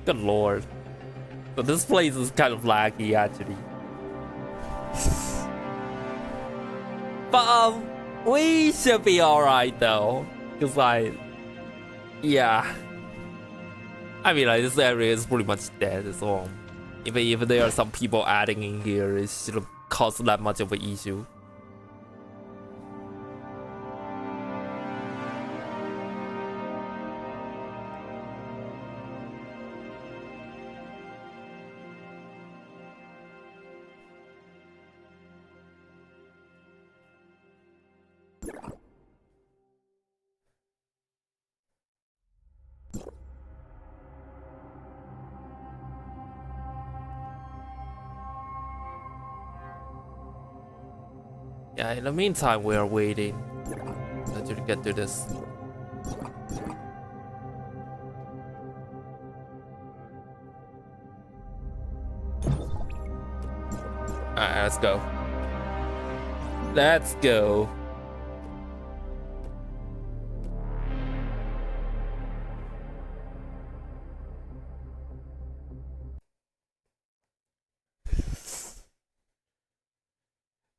Good lord. So this place is kind of laggy actually. But we should be alright though. Cause like, yeah. I mean like this area is pretty much dead, so even if there are some people adding in here, it shouldn't cause that much of an issue. Yeah, in the meantime, we are waiting until we get to this. Alright, let's go. Let's go.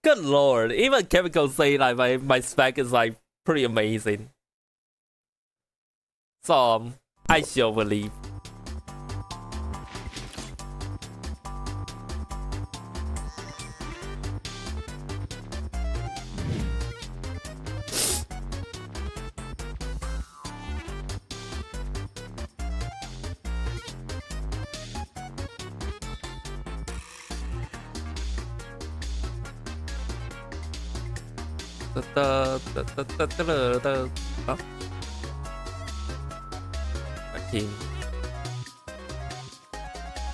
Good lord, even Chemical say like my spec is like pretty amazing. So I shall believe. Huh? A king.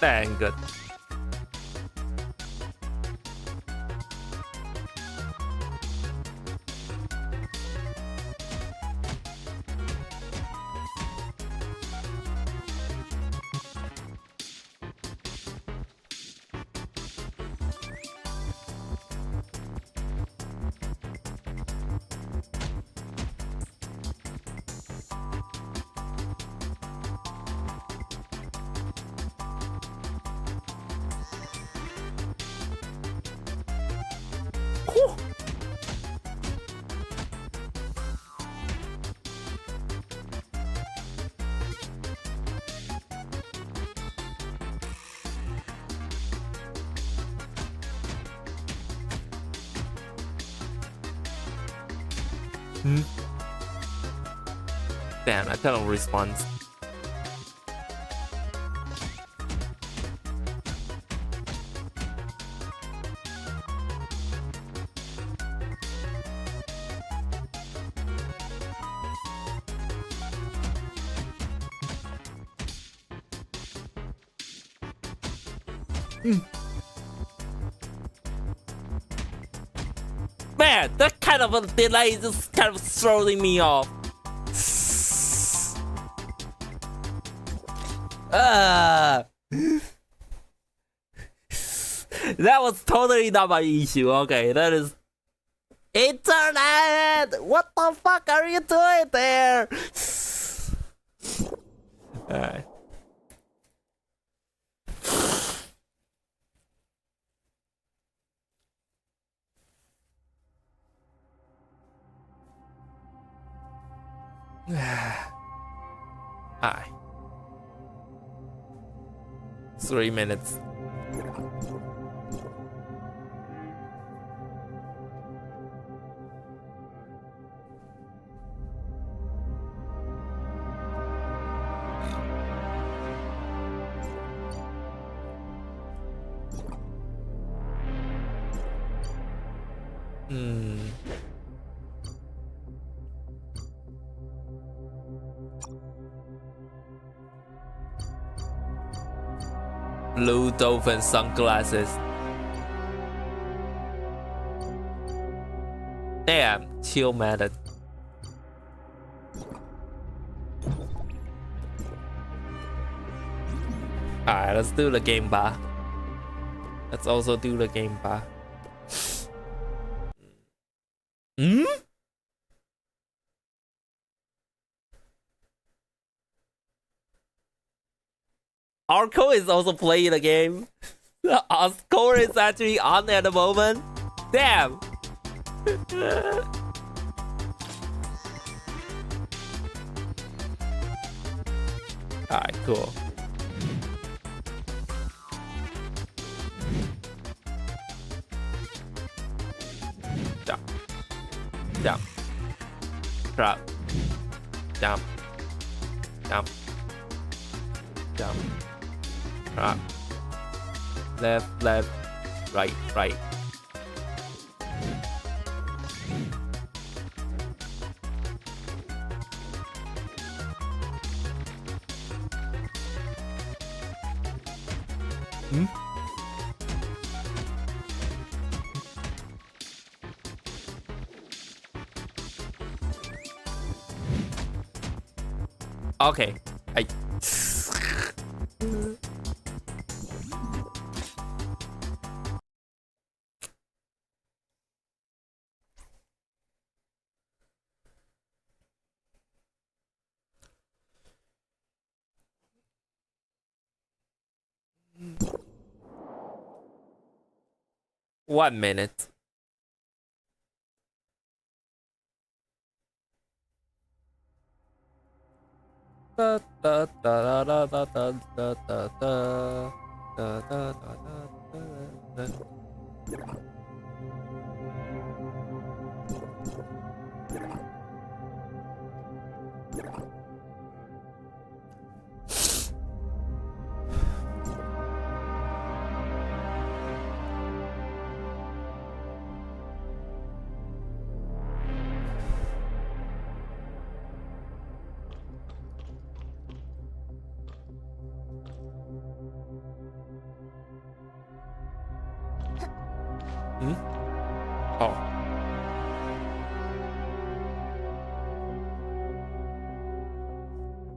Dang good. Damn, I cannot respond. Man, that kind of a delay is just kind of throwing me off. That was totally not my issue. Okay, that is internet. What the fuck are you doing there? Alright. Alright. 3 minutes. Blue dolphin sunglasses. Damn, chill method. Alright, let's do the game bar. Let's also do the game bar. Arco is also playing the game. Our score is actually on at the moment. Damn. Alright, cool. Jump. Jump. Drop. Jump. Jump. Jump. Drop. Left, left, right, right. Okay. 1 minute. Da da da da da da da da da da da da da. Oh.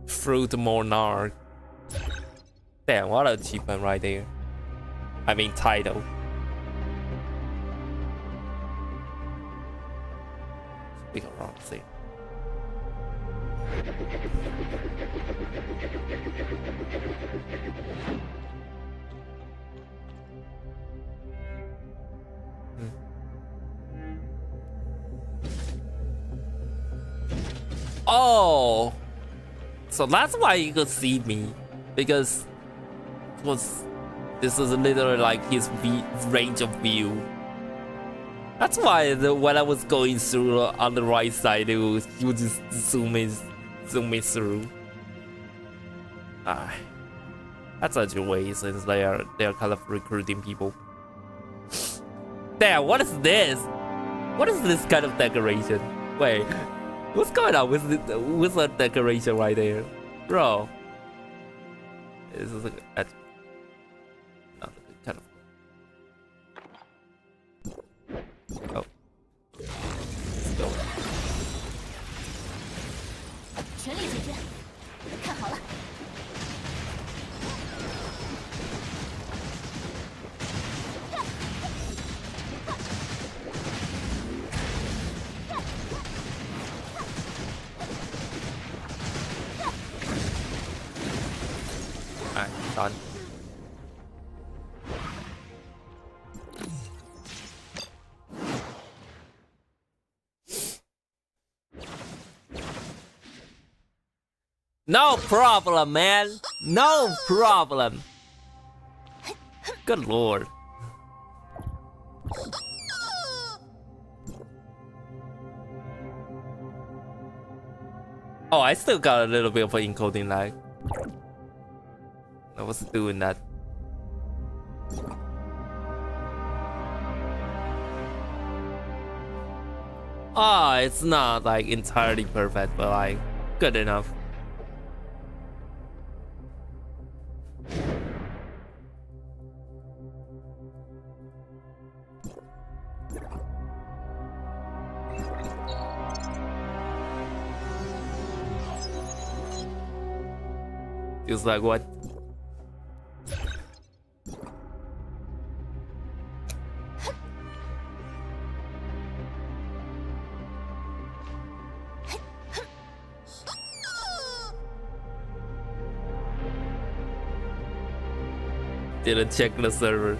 Fruit Monarch. Damn, what an achievement right there. I mean, title. Speak wrong thing. Oh, so that's why you could see me, because this is literally like his range of view. That's why when I was going through on the right side, it would just zoom me through. That's such a way, since they are kind of recruiting people. Damn, what is this? What is this kind of decoration? Wait. What's going on with that decoration right there? Bro. This is not a good kind of... Oh. Let's go.
全力解决，看好了。
Done. No problem, man. No problem. Good lord. Oh, I still got a little bit of an encoding lag. I was doing that. Ah, it's not like entirely perfect, but like good enough. Feels like what? Didn't check the server.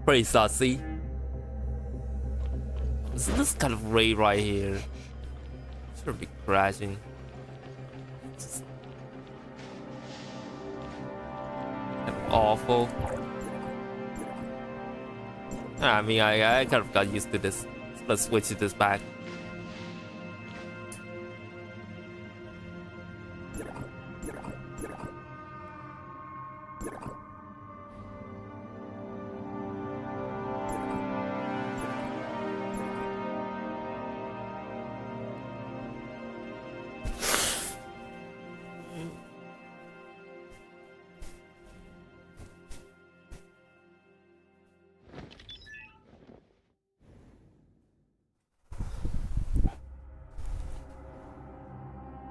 Pretty saucy. So this kind of raid right here should be crashing. Kind of awful. I mean, I kind of got used to this. Let's switch this back.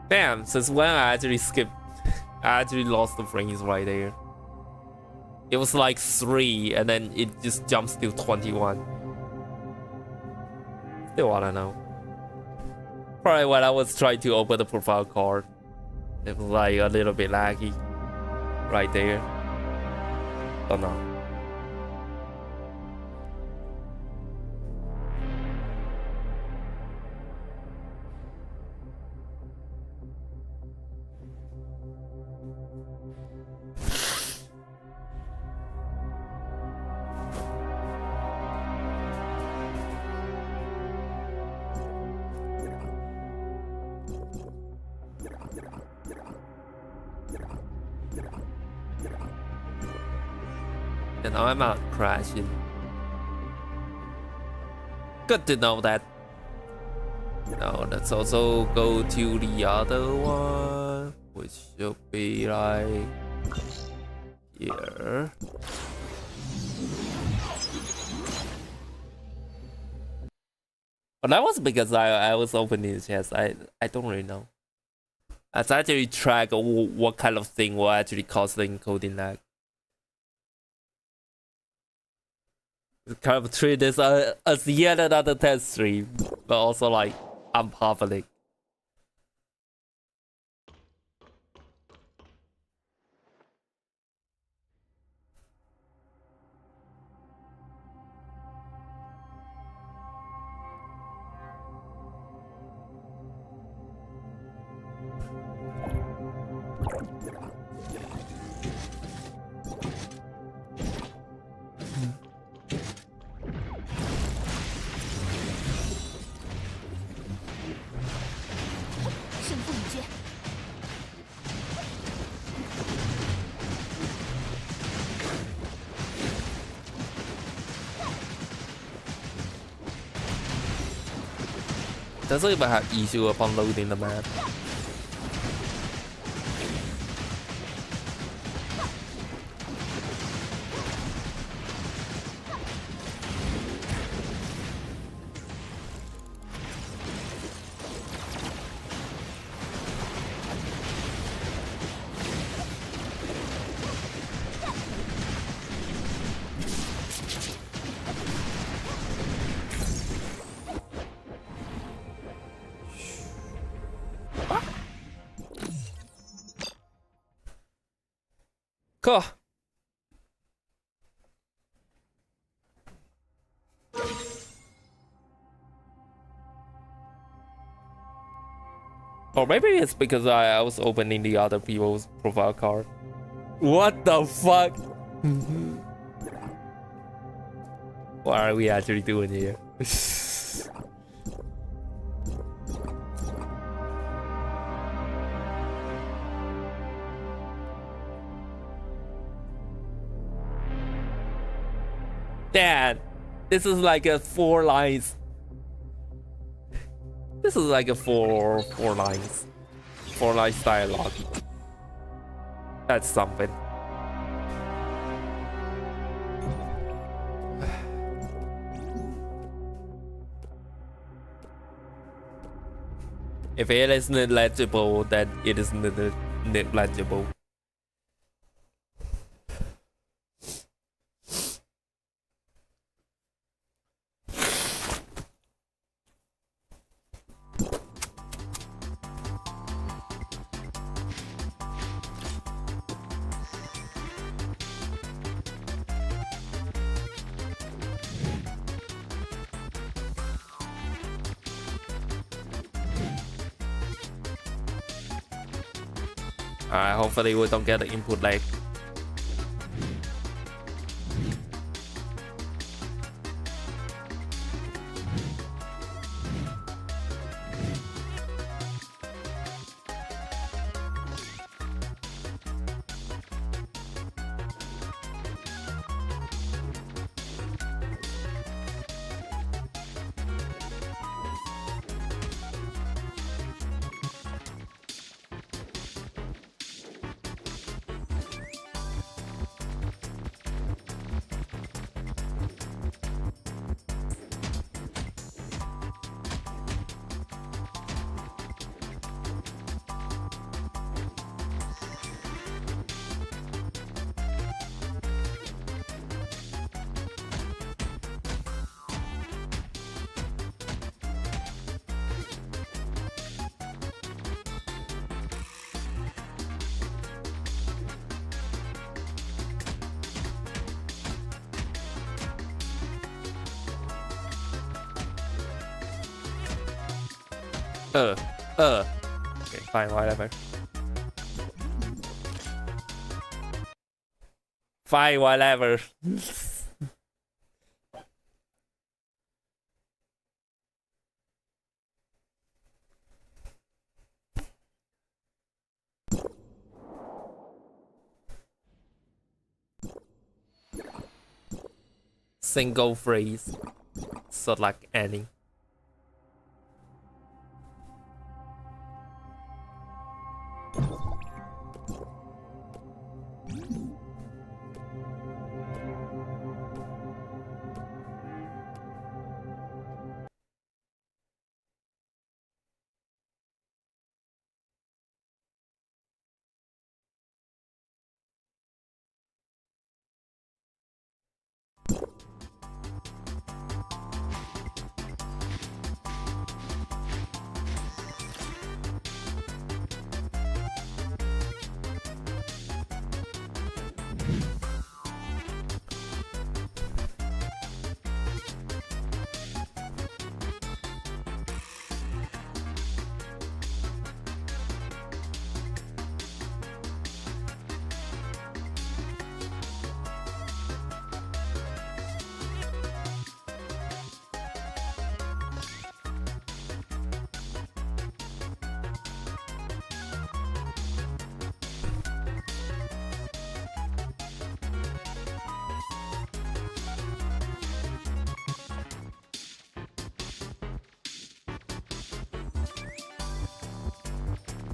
Damn, since when I actually skipped, I actually lost the frames right there. It was like 3 and then it just jumps to 21. Still wanna know. Probably when I was trying to open the profile card, it was like a little bit laggy right there. Don't know. And now I'm not crashing. Good to know that. Now let's also go to the other one, which should be like here. But that was because I was opening the chest. I don't really know. Let's actually track what kind of thing will actually cause the encoding lag. Kind of treat this as yet another test stream, but also like unpublic. Does it even have issue upon loading the map? Cool. Or maybe it's because I was opening the other people's profile card. What the fuck? What are we actually doing here? Dad, this is like a 4 lines. This is like a four lines. 4 lines dialogue. That's something. If it is negligible, then it is negligible. Alright, hopefully we don't get the input lag. Okay, fine, whatever. Fine, whatever. Single phrase. Select any.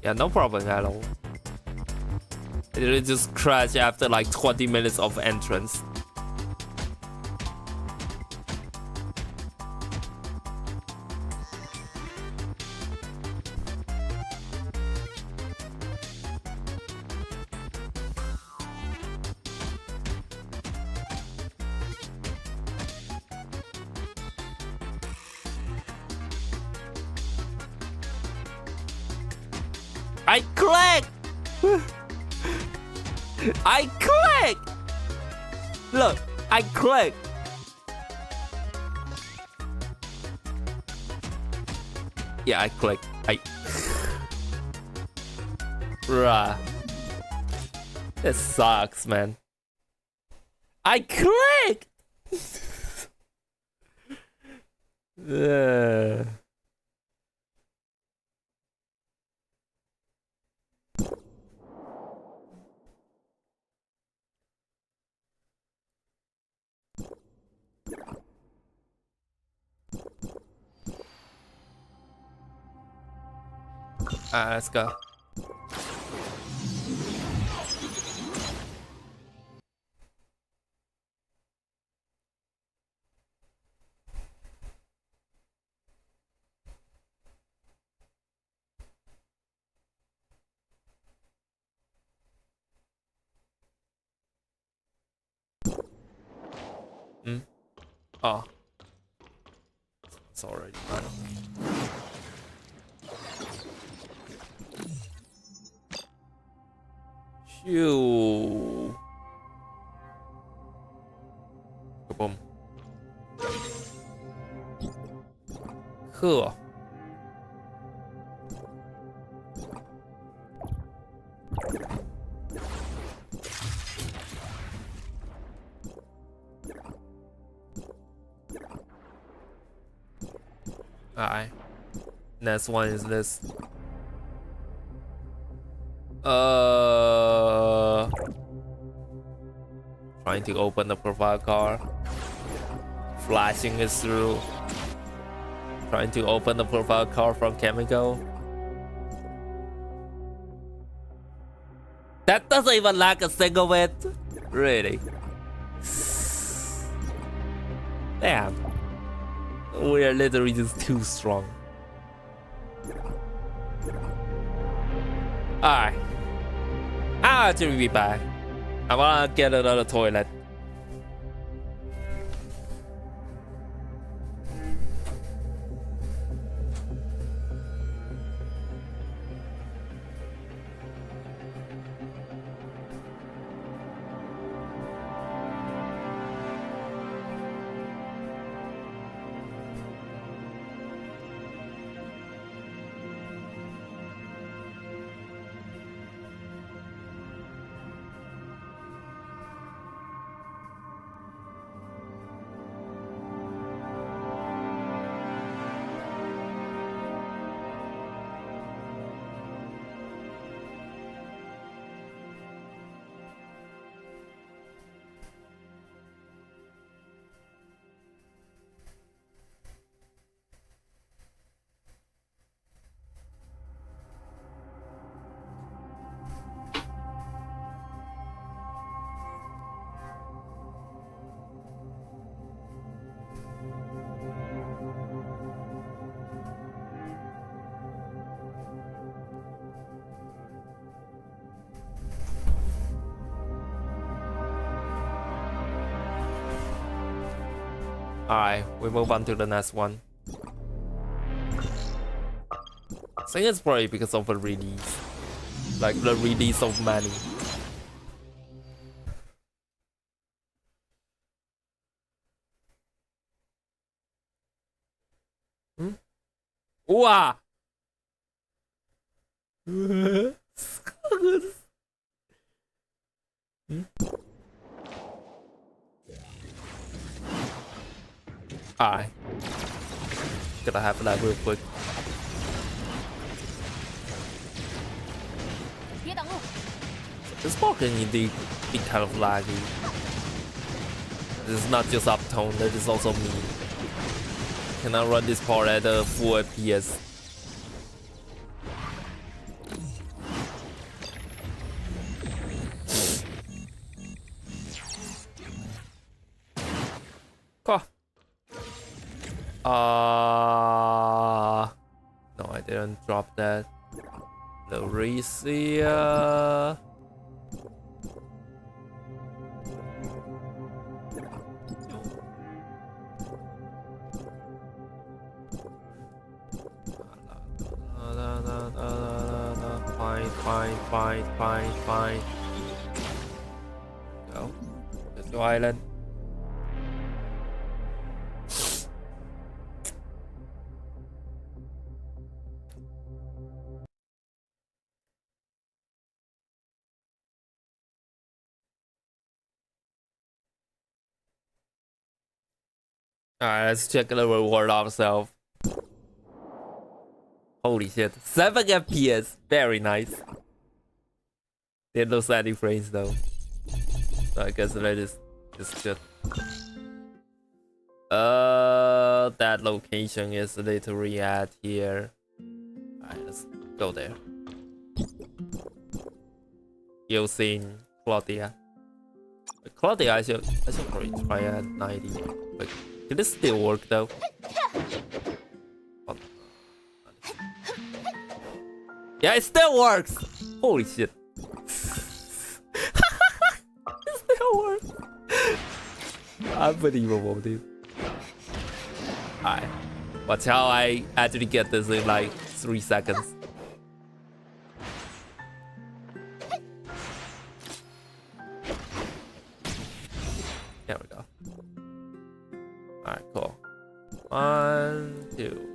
Yeah, no problem at all. It just crashed after like 20 minutes of entrance. I click! I click! Look, I click! Yeah, I click. Bruh. This sucks, man. I clicked! Let's go. Oh. It's already done. Phew. Boom. Cool. Alright. Next one is this. Trying to open the profile card. Flashing it through. Trying to open the profile card from Chemical. That doesn't even lack a single bit. Really. Damn. We are literally just too strong. Alright. I'll actually be back. I wanna get another toilet. Alright, we move on to the next one. I think it's probably because of the release. Like the release of many. Wow! Alright. Gotta have that real quick. This part can indeed be kind of laggy. This is not just uptone, that is also me. Cannot run this part at a full FPS. Cool. No, I didn't drop that. No Recia. Fine. Go. Let's go island. Alright, let's check the reward ourselves. Holy shit. 7 FPS. Very nice. Didn't lose any frames though. So I guess that is good. That location is literally at here. Alright, let's go there. Using Claudia. Claudia, I should probably try at 90. But can this still work though? Oh. Yeah, it still works! Holy shit. It still works! Unbelievable, dude. Alright. Watch how I actually get this in like 3 seconds. There we go. Alright, cool. 1, 2.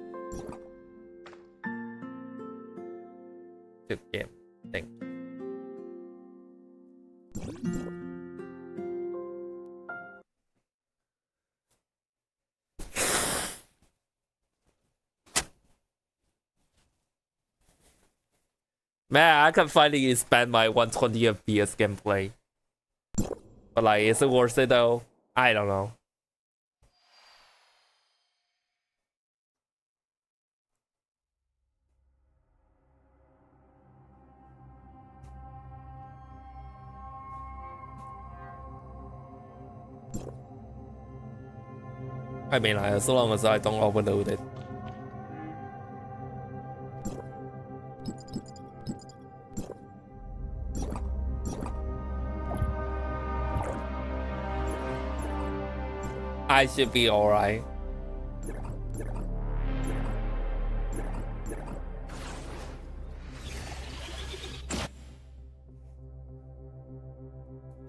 Good game. Thank you. Man, I can finally expand my 120 FPS gameplay. But like, is it worth it though? I don't know. I mean, like, as long as I don't overload it. I should be alright.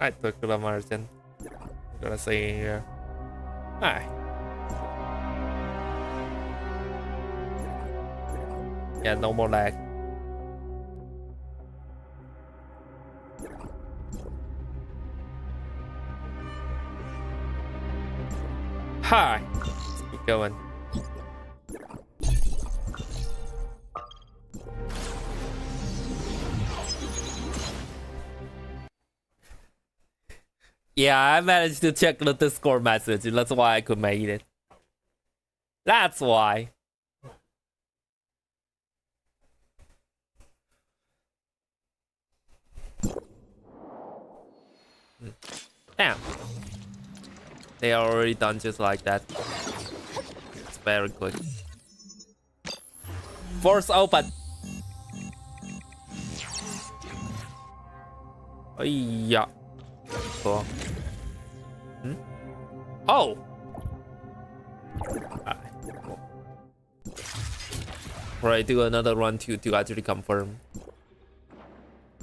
I took the margin. I'm gonna say here. Alright. Yeah, no more lag. Hi. Let's keep going. Yeah, I managed to check the Discord message. That's why I could make it. That's why. Damn. They are already done just like that. It's very quick. Force open. Oh, yeah. Cool. Oh. Right, do another run to actually confirm.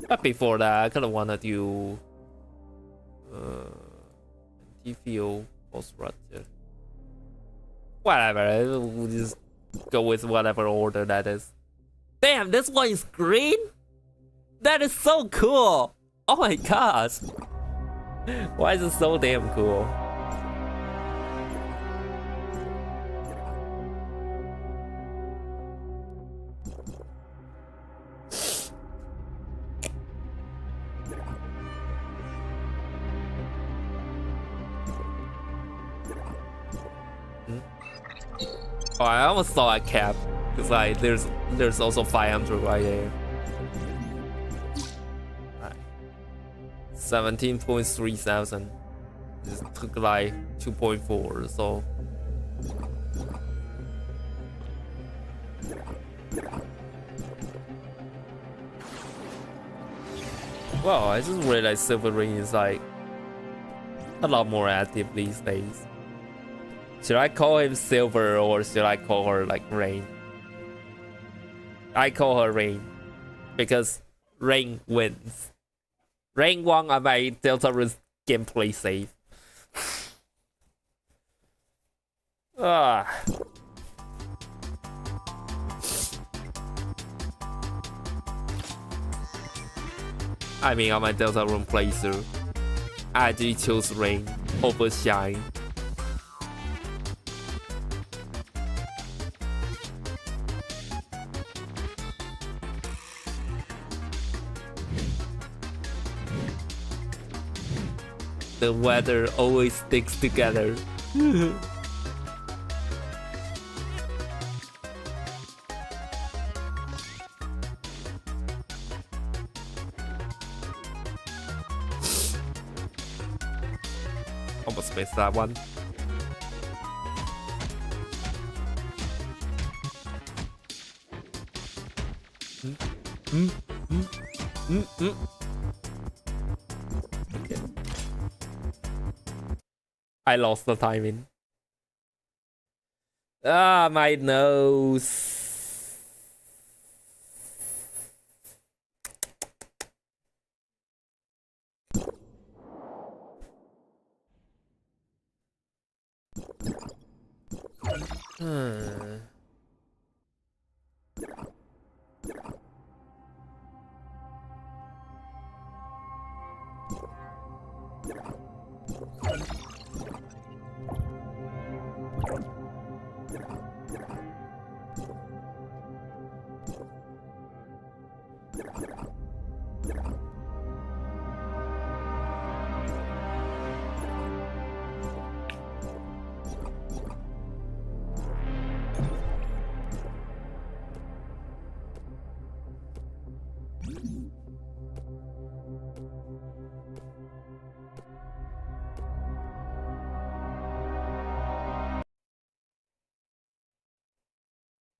But before that, I kind of wanna do TFO post structure. Whatever, we'll just go with whatever order that is. Damn, this one is green? That is so cool! Oh my gosh! Why is it so damn cool? Oh, I almost saw a cap. Cause like there's also 500 right there. Right. 17.3 thousand. Just took like 2.4, so. Well, I just realized Silver Ring is like a lot more active these days. Should I call him Silver or should I call her like Rain? I call her Rain because Rain wins. Rain won on my Delta Rune gameplay save. Ah. I mean, on my Delta Rune playthrough, I actually chose Rain over Shine. The weather always sticks together. Almost missed that one. Okay. I lost the timing. Ah, my nose.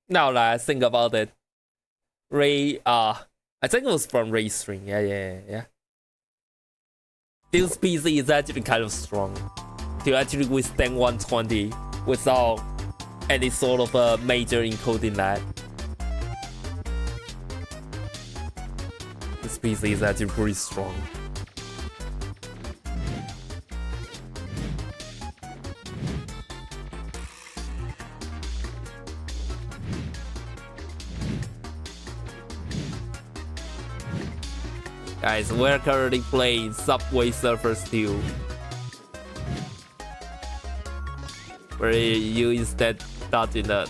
Now that I think about it, Ray, I think it was from Ray String. Yeah. This PC is actually kind of strong to actually withstand 120 without any sort of a major encoding lag. This PC is actually pretty strong. Guys, we're currently playing Subway Surfers 2, where you instead dodging the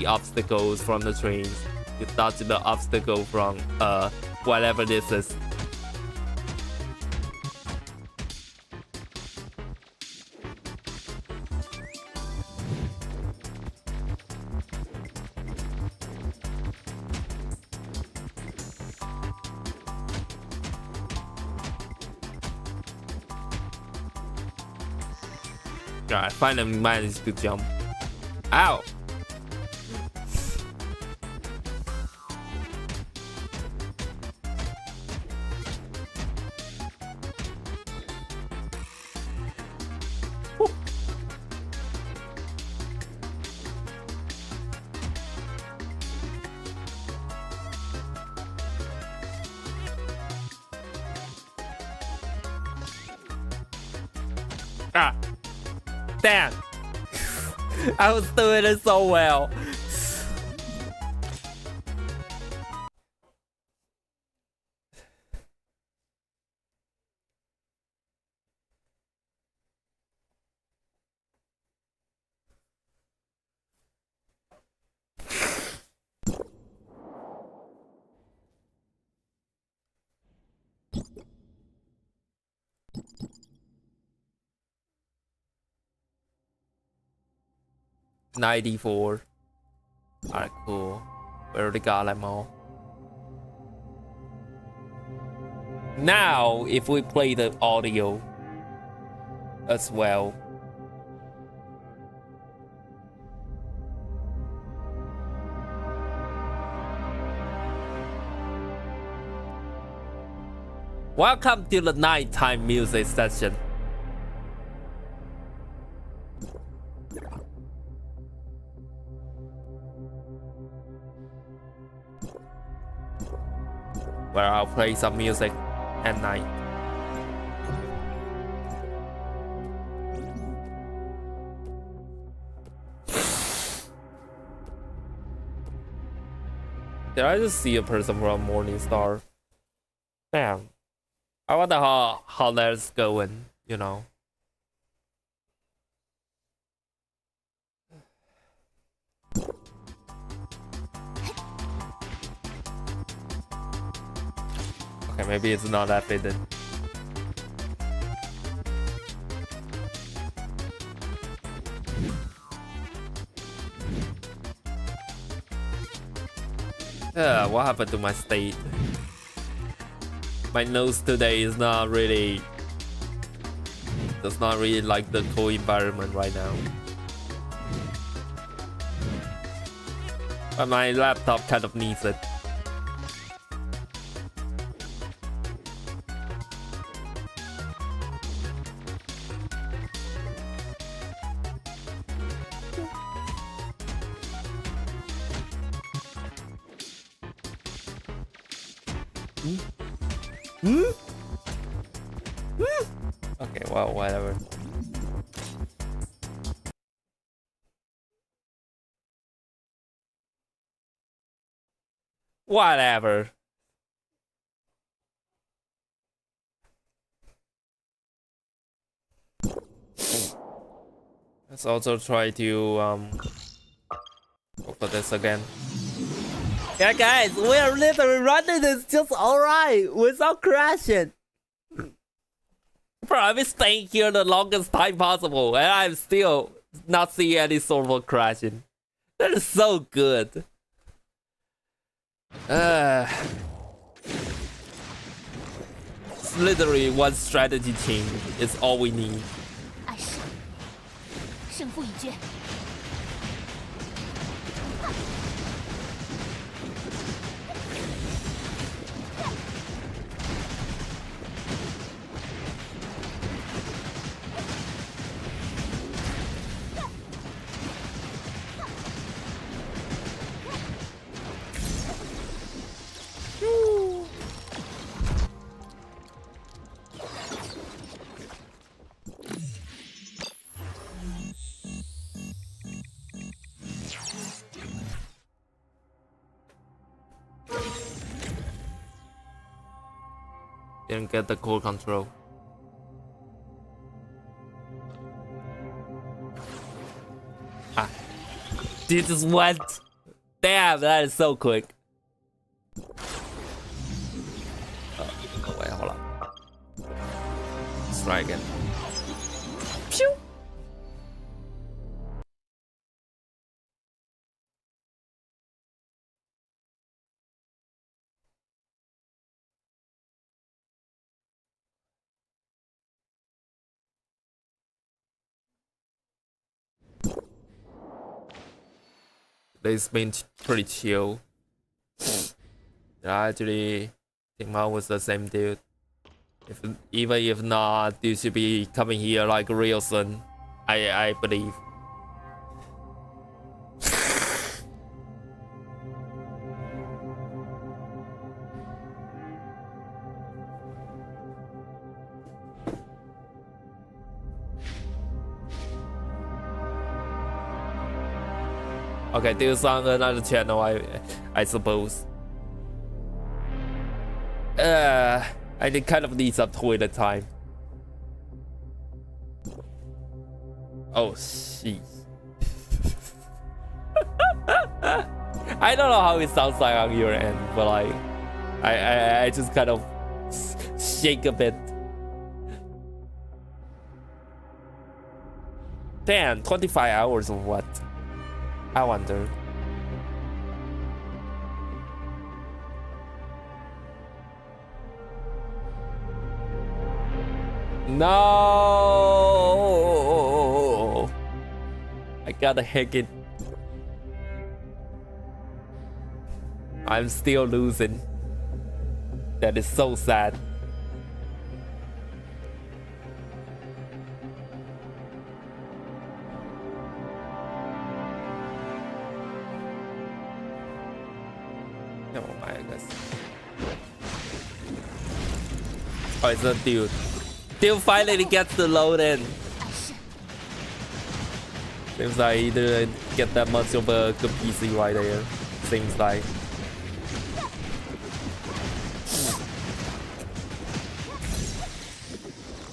obstacles from the trains. You dodge the obstacle from whatever this is. I finally managed to jump. Ow! Damn. I was doing it so well. $94. Alright, cool. We already got them all. Now, if we play the audio as well. Welcome to the nighttime music session. Where I'll play some music at night. Did I just see a person from Morningstar? Damn. I wonder how that's going, you know. Okay, maybe it's not that fitted. What happened to my state? My nose today is not really... does not really like the cool environment right now. But my laptop kind of needs it. Okay, well, whatever. Whatever. Let's also try to go for this again. Yeah, guys, we are literally running this just alright without crashing. Bro, I've been staying here the longest time possible, and I'm still not seeing any sort of crashing. That is so good. It's literally one strategy change. It's all we need.
暗示，胜负已决。
Didn't get the core control. Ah. Dude just went. Damn, that is so quick. Oh, wait, hold on. Let's try again. Pew! They've been pretty chill. I actually think I was the same dude. Even if not, you should be coming here like real soon. I believe. Okay, this is on another channel, I suppose. I think kind of need some toilet time. Oh, jeez. I don't know how it sounds like on your end, but like, I just kind of shake a bit. Damn, 25 hours of what? I wonder. No, I gotta hack it. I'm still losing. That is so sad. Oh my goodness. Oh, it's a dude. Dude finally gets the load in. Seems like he didn't get that much of a good PC right there. Seems like.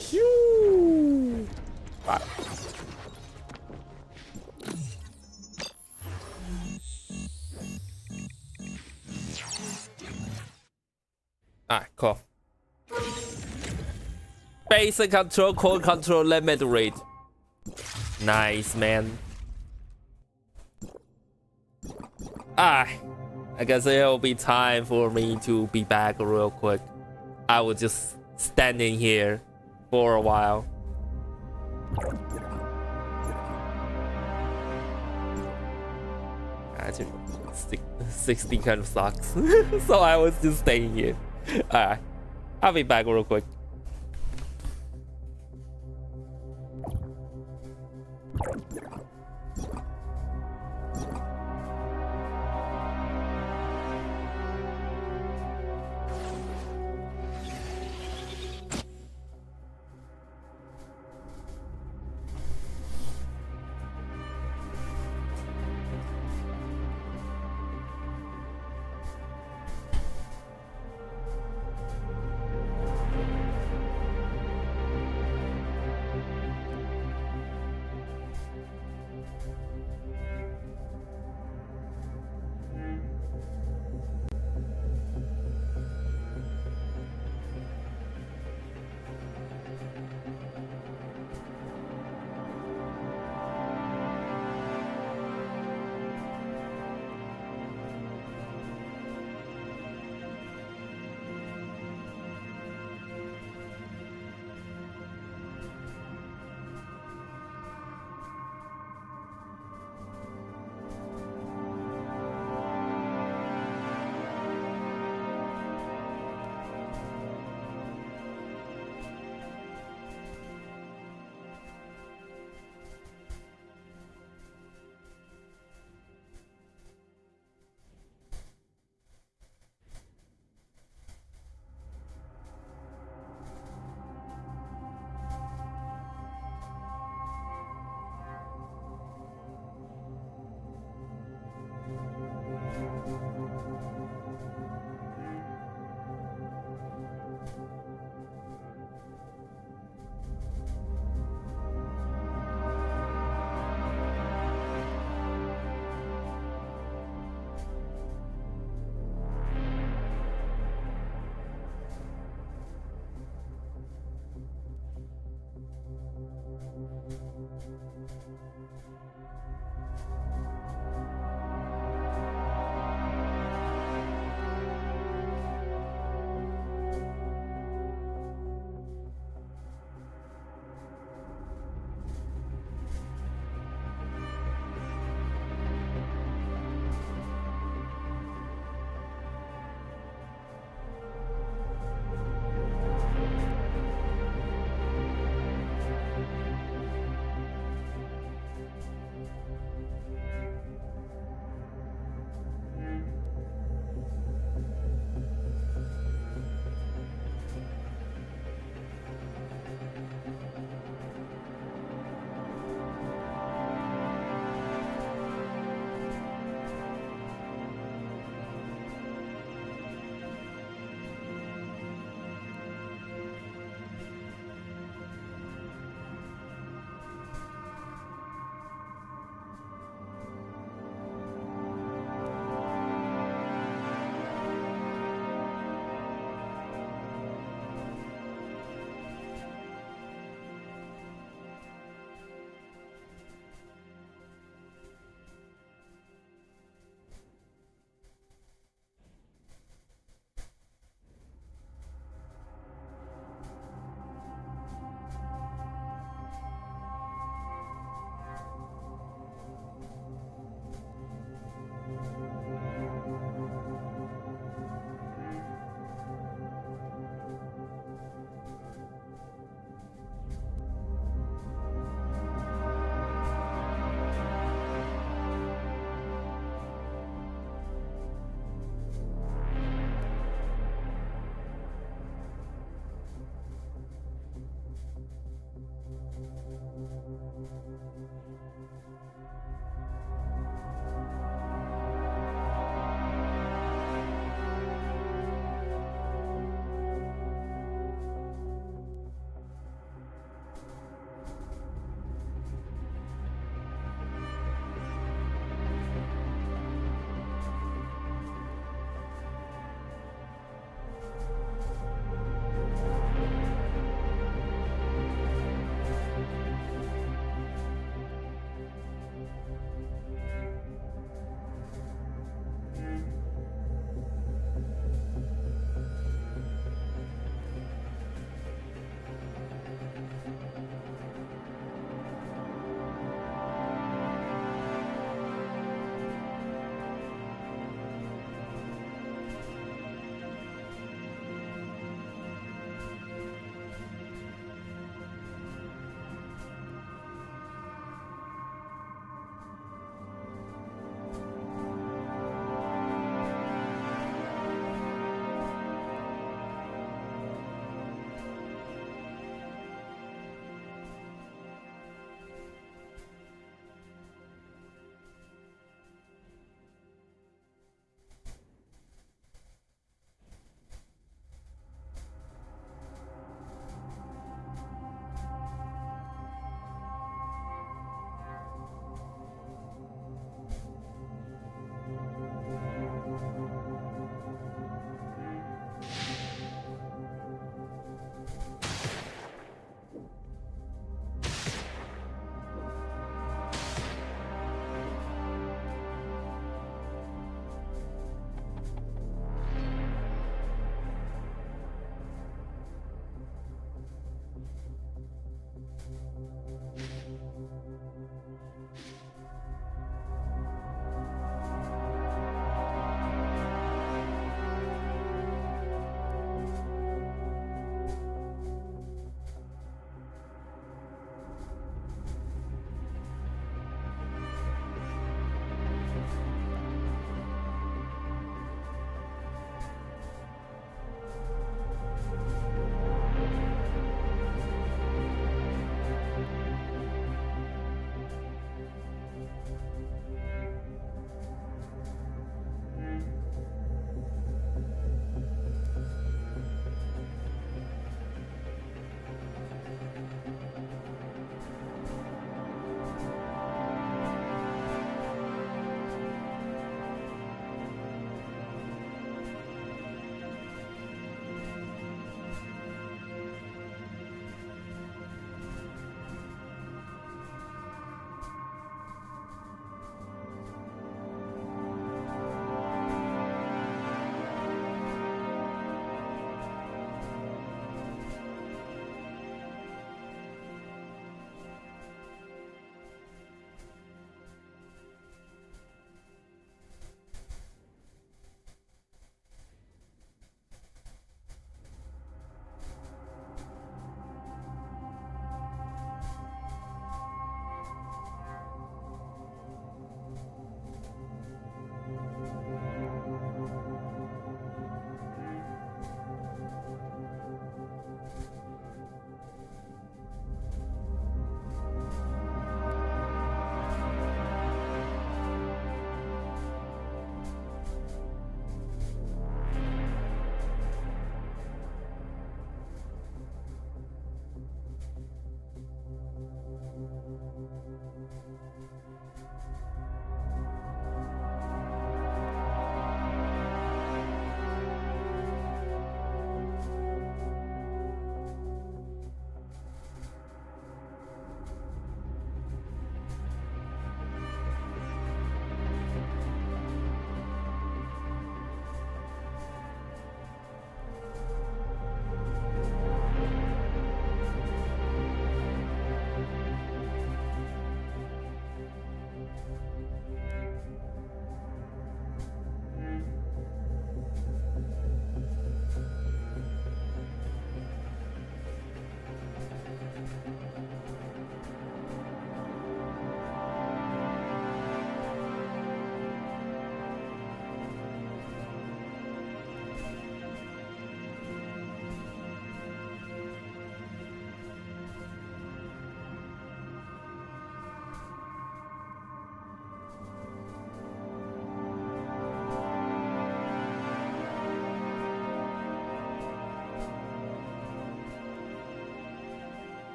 Phew. Wow. Ah, cool. Basic control, core control, limit rate. Nice, man. Ah, I guess it'll be time for me to be back real quick. I was just standing here for a while. Actually, 60 kind of sucks. So I was just staying here. Alright, I'll be back real quick.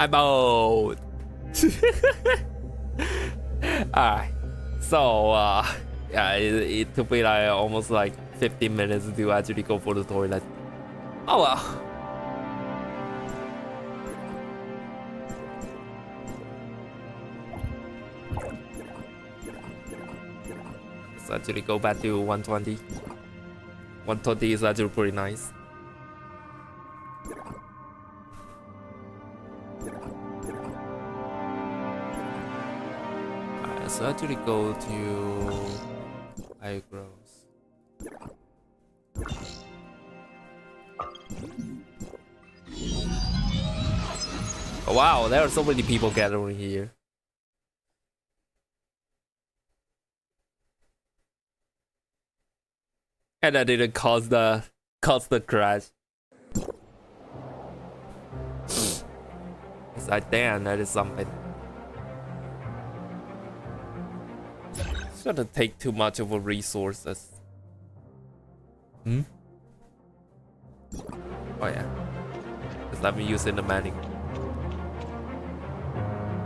I'm old. Alright. So yeah, it took me like almost like 15 minutes to actually go for the toilet. Oh well. Let's actually go back to 120. 120 is actually pretty nice. Alright, so actually go to high growth. Oh, wow, there are so many people gathering here. And I didn't cause the crash. It's like, damn, that is something. It's gonna take too much of a resources. Hmm? Oh yeah. Just let me use in the menu.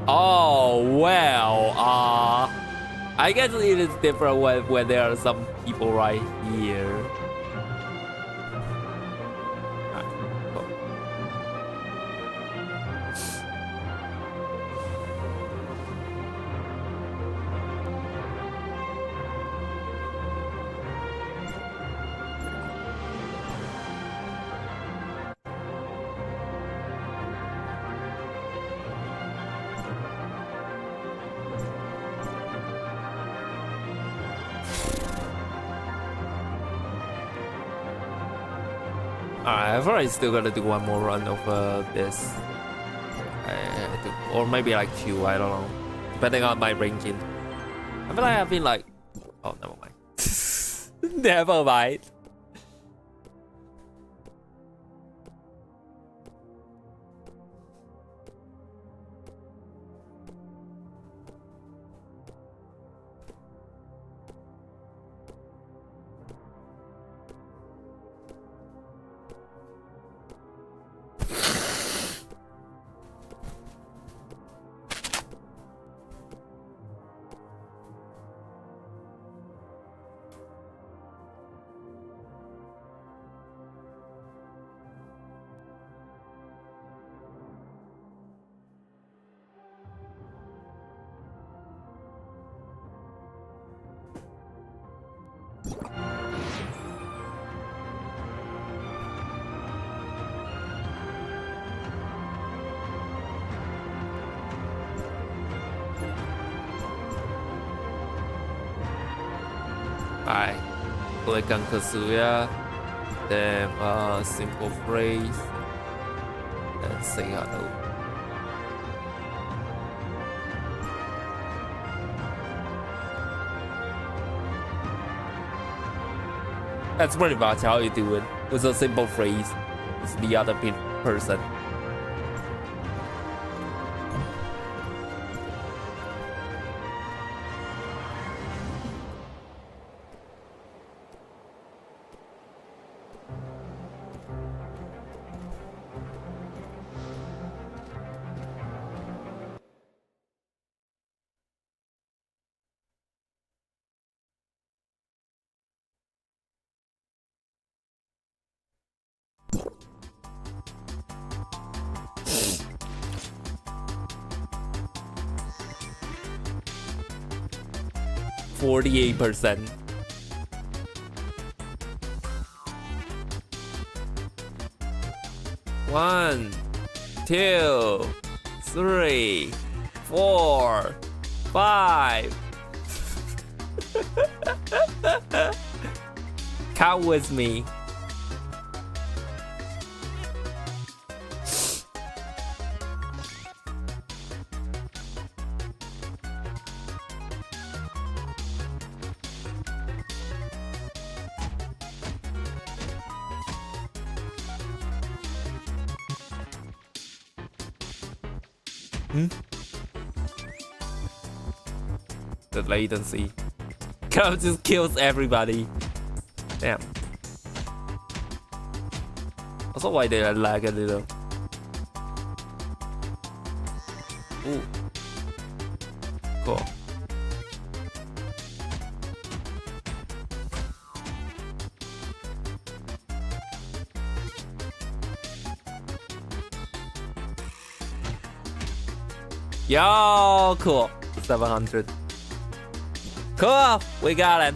Oh well, I guess it is different when there are some people right here. I'm probably still gonna do one more run of this. Or maybe like 2, I don't know. Depending on my ranking. I feel like I've been like... Oh, never mind. Never mind. Alright, click on Kazuya, then simple phrase, then say hello. That's pretty much how you do it, with a simple phrase, with the other person. %48. One, 2, 3, 4, 5. Count with me. The latency kind of just kills everybody. Damn. Also, why did I lag a little? Ooh. Cool. Yo, cool. 700. Cool. We got it.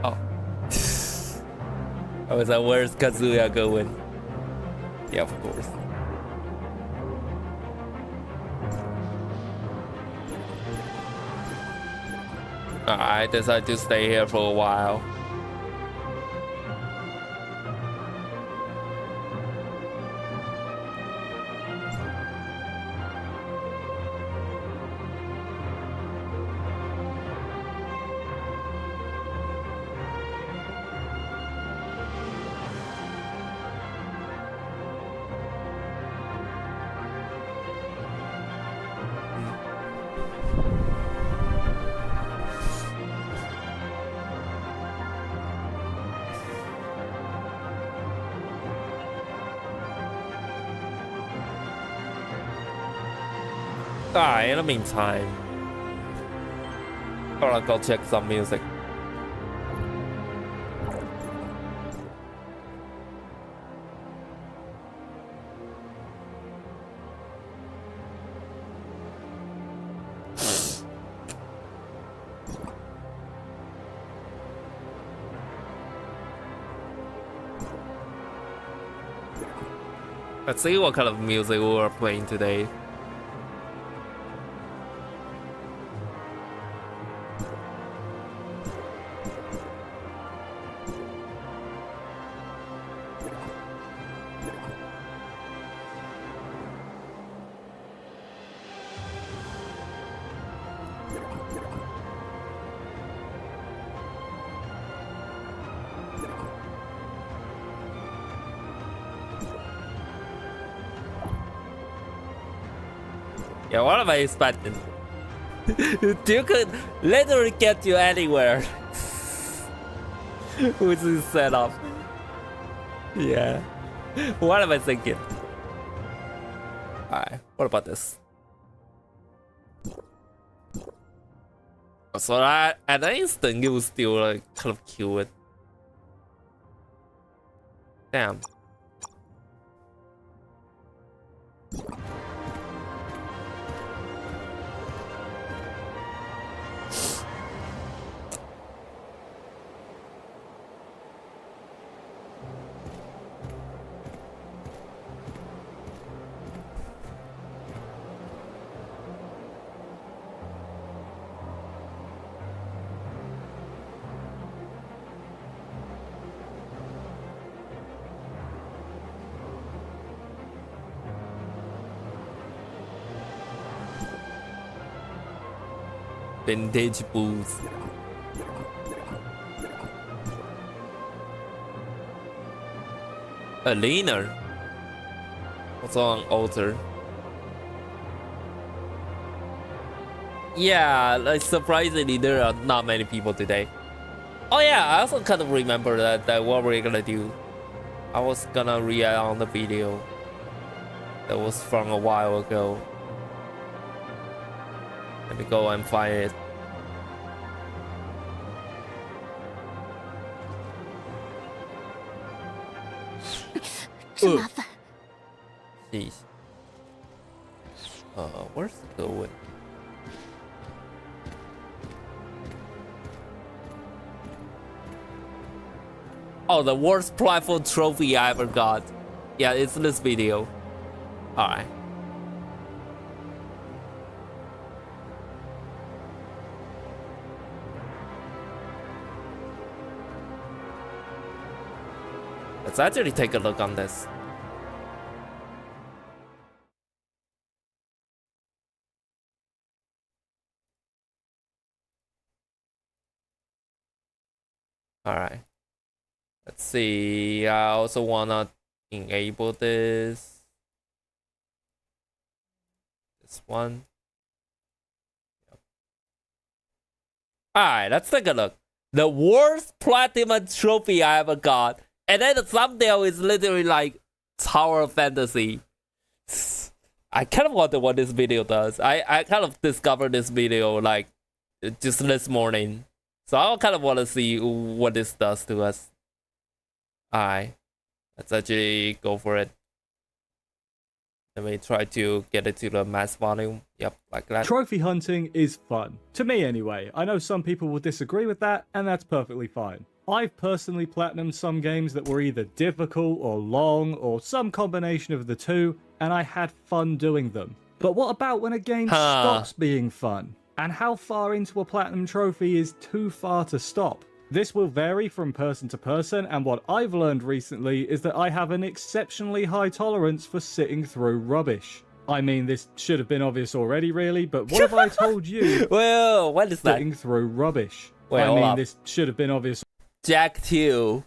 Oh. I was like, where's Kazuya going? Yeah, of course. I decided to stay here for a while. Alright, in the meantime, I'll go check some music. Let's see what kind of music we're playing today. Yeah, what am I expecting? You could literally get you anywhere with this setup. Yeah. What am I thinking? Alright, what about this? So that at the instant, it was still like kind of cute. Damn. Vintage boots. A leaner. What's on altar? Yeah, like surprisingly, there are not many people today. Oh yeah, I also kind of remember that what we're gonna do. I was gonna react on the video that was from a while ago. Let me go and find it. Jeez. Where's it going? Oh, the worst platform trophy I ever got. Yeah, it's this video. Alright. Let's actually take a look on this. Alright. Let's see. I also wanna enable this. This one. Alright, let's take a look. The worst platinum trophy I ever got. And then the thumbnail is literally like Tower of Fantasy. I kind of wonder what this video does. I kind of discovered this video like just this morning. So I kind of want to see what this does to us. Alright. Let's actually go for it. Let me try to get it to the max volume. Yep, like that.
Trophy hunting is fun. To me anyway. I know some people will disagree with that, and that's perfectly fine. I've personally platinumed some games that were either difficult or long or some combination of the two, and I had fun doing them. But what about when a game stops being fun? And how far into a platinum trophy is too far to stop? This will vary from person to person, and what I've learned recently is that I have an exceptionally high tolerance for sitting through rubbish. I mean, this should have been obvious already, really, but what have I told you?
Well, what is that?
Sitting through rubbish.
Wait,
I mean, this should have been obvious
Jack 2.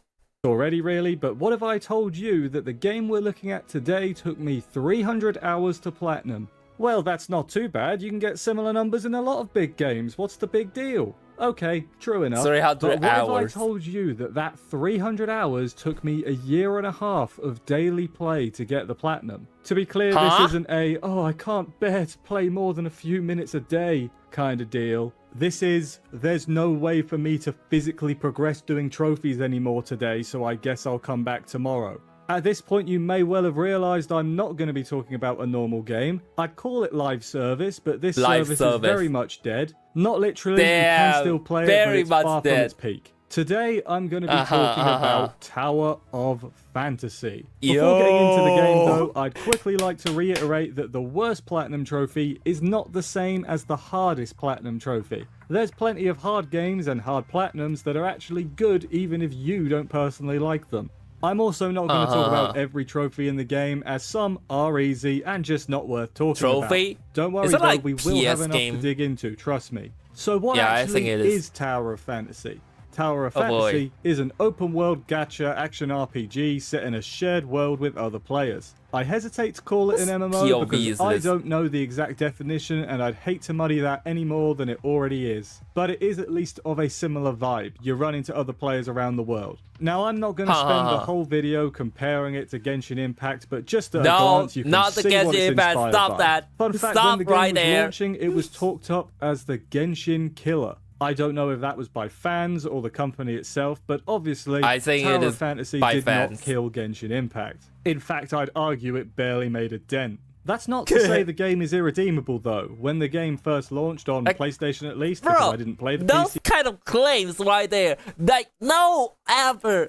already, really, but what have I told you that the game we're looking at today took me 300 hours to platinum? Well, that's not too bad. You can get similar numbers in a lot of big games. What's the big deal? Okay, true enough.
300
but what
hours.
if I told you that 300 hours took me a year and a half of daily play to get the platinum? To be clear, this isn't a, oh, I can't bear to play more than a few minutes a day kind of deal. This is, there's no way for me to physically progress doing trophies anymore today, so I guess I'll come back tomorrow. At this point, you may well have realised I'm not going to be talking about a normal game. I'd call it live service, but this service is very much dead. Not literally, you can still play it, but it's far from its peak. Today, I'm going to be talking about Tower of Fantasy. Before getting into the game, though, I'd quickly like to reiterate that the worst platinum trophy is not the same as the hardest platinum trophy. There's plenty of hard games and hard platinums that are actually good even if you don't personally like them. I'm also not going to talk about every trophy in the game, as some are easy and just not worth talking about. Don't worry though, we will have enough to dig into, trust me. So what actually is Tower of Fantasy? Tower of Fantasy is an open-world gacha action RPG set in a shared world with other players. I hesitate to call it an MMO because I don't know the exact definition, and I'd hate to muddy that any more than it already is. But it is at least of a similar vibe. You run into other players around the world. Now, I'm not going to spend the whole video comparing it to Genshin Impact, but just at a glance, you can see what it's inspired by. Fun fact, when the game was launching, it was talked up as the Genshin Killer. I don't know if that was by fans or the company itself, but obviously Tower of Fantasy did not kill Genshin Impact. In fact, I'd argue it barely made a dent. That's not to say the game is irredeemable, though. When the game first launched on PlayStation, at least, because I didn't play the PC.
Those kind of claims right there, like nothing,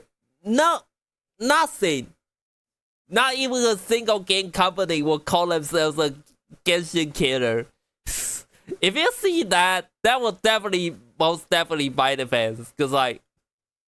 not even a single game company will call themselves a Genshin killer. If you see that, that will most definitely bite the fans, because like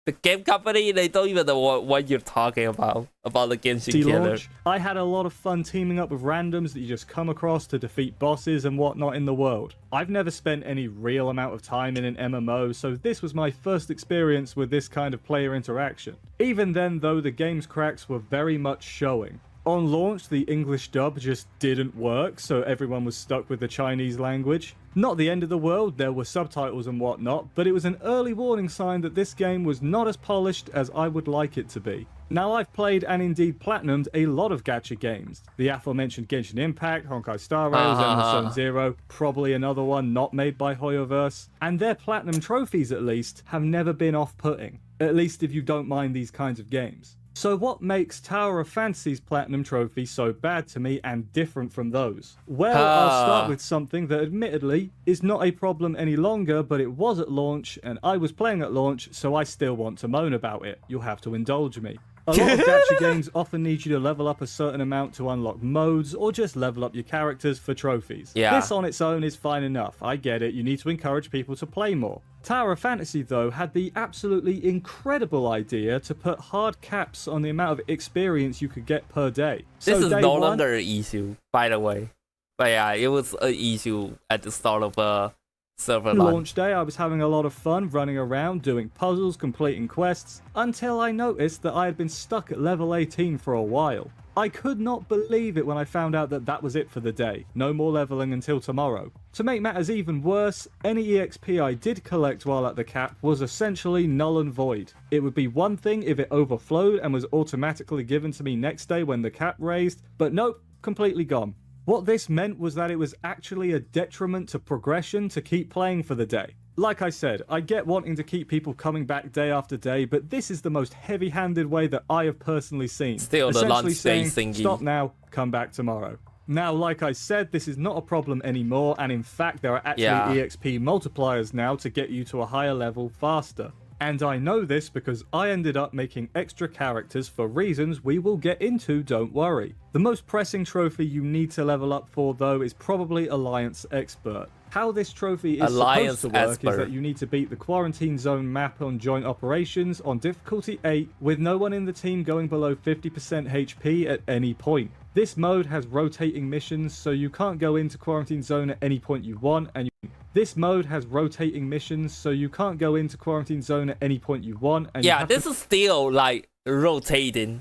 the game company, they don't even know what you're talking about the Genshin killer.
I had a lot of fun teaming up with randoms that you just come across to defeat bosses and whatnot in the world. I've never spent any real amount of time in an MMO, so this was my first experience with this kind of player interaction. Even then, though, the game's cracks were very much showing. On launch, the English dub just didn't work, so everyone was stuck with the Chinese language. Not the end of the world, there were subtitles and whatnot, but it was an early warning sign that this game was not as polished as I would like it to be. Now, I've played and indeed platinumed a lot of gacha games. The aforementioned Genshin Impact, Honkai Star Rail, Zenless Zone Zero, probably another one not made by Hoyoverse, and their platinum trophies at least have never been off-putting, at least if you don't mind these kinds of games. So what makes Tower of Fantasy's platinum trophy so bad to me and different from those? Well, I'll start with something that admittedly is not a problem any longer, but it was at launch, and I was playing at launch, so I still want to moan about it. You'll have to indulge me. A lot of gacha games often need you to level up a certain amount to unlock modes, or just level up your characters for trophies. This on its own is fine enough, I get it, you need to encourage people to play more. Tower of Fantasy, though, had the absolutely incredible idea to put hard caps on the amount of experience you could get per day.
This is no longer an issue, by the way. But yeah, it was an issue at the start of server LAN.
Launch day, I was having a lot of fun running around, doing puzzles, completing quests, until I noticed that I had been stuck at level 18 for a while. I could not believe it when I found out that that was it for the day. No more leveling until tomorrow. To make matters even worse, any EXP I did collect while at the cap was essentially null and void. It would be one thing if it overflowed and was automatically given to me next day when the cap raised, but nope, completely gone. What this meant was that it was actually a detriment to progression to keep playing for the day. Like I said, I get wanting to keep people coming back day after day, but this is the most heavy-handed way that I have personally seen.
Still the lunch day thingy.
Stop now, come back tomorrow. Now, like I said, this is not a problem anymore, and in fact, there are actually EXP multipliers now to get you to a higher level faster. And I know this because I ended up making extra characters for reasons we will get into, don't worry. The most pressing trophy you need to level up for, though, is probably Alliance Expert. How this trophy is supposed to work is that you need to beat the quarantine zone map on joint operations on difficulty 8 with no one in the team going below 50% HP at any point. This mode has rotating missions, so you can't go into quarantine zone at any point you want, and this mode has rotating missions, so you can't go into quarantine zone at any point you want. And
yeah, this is still like rotating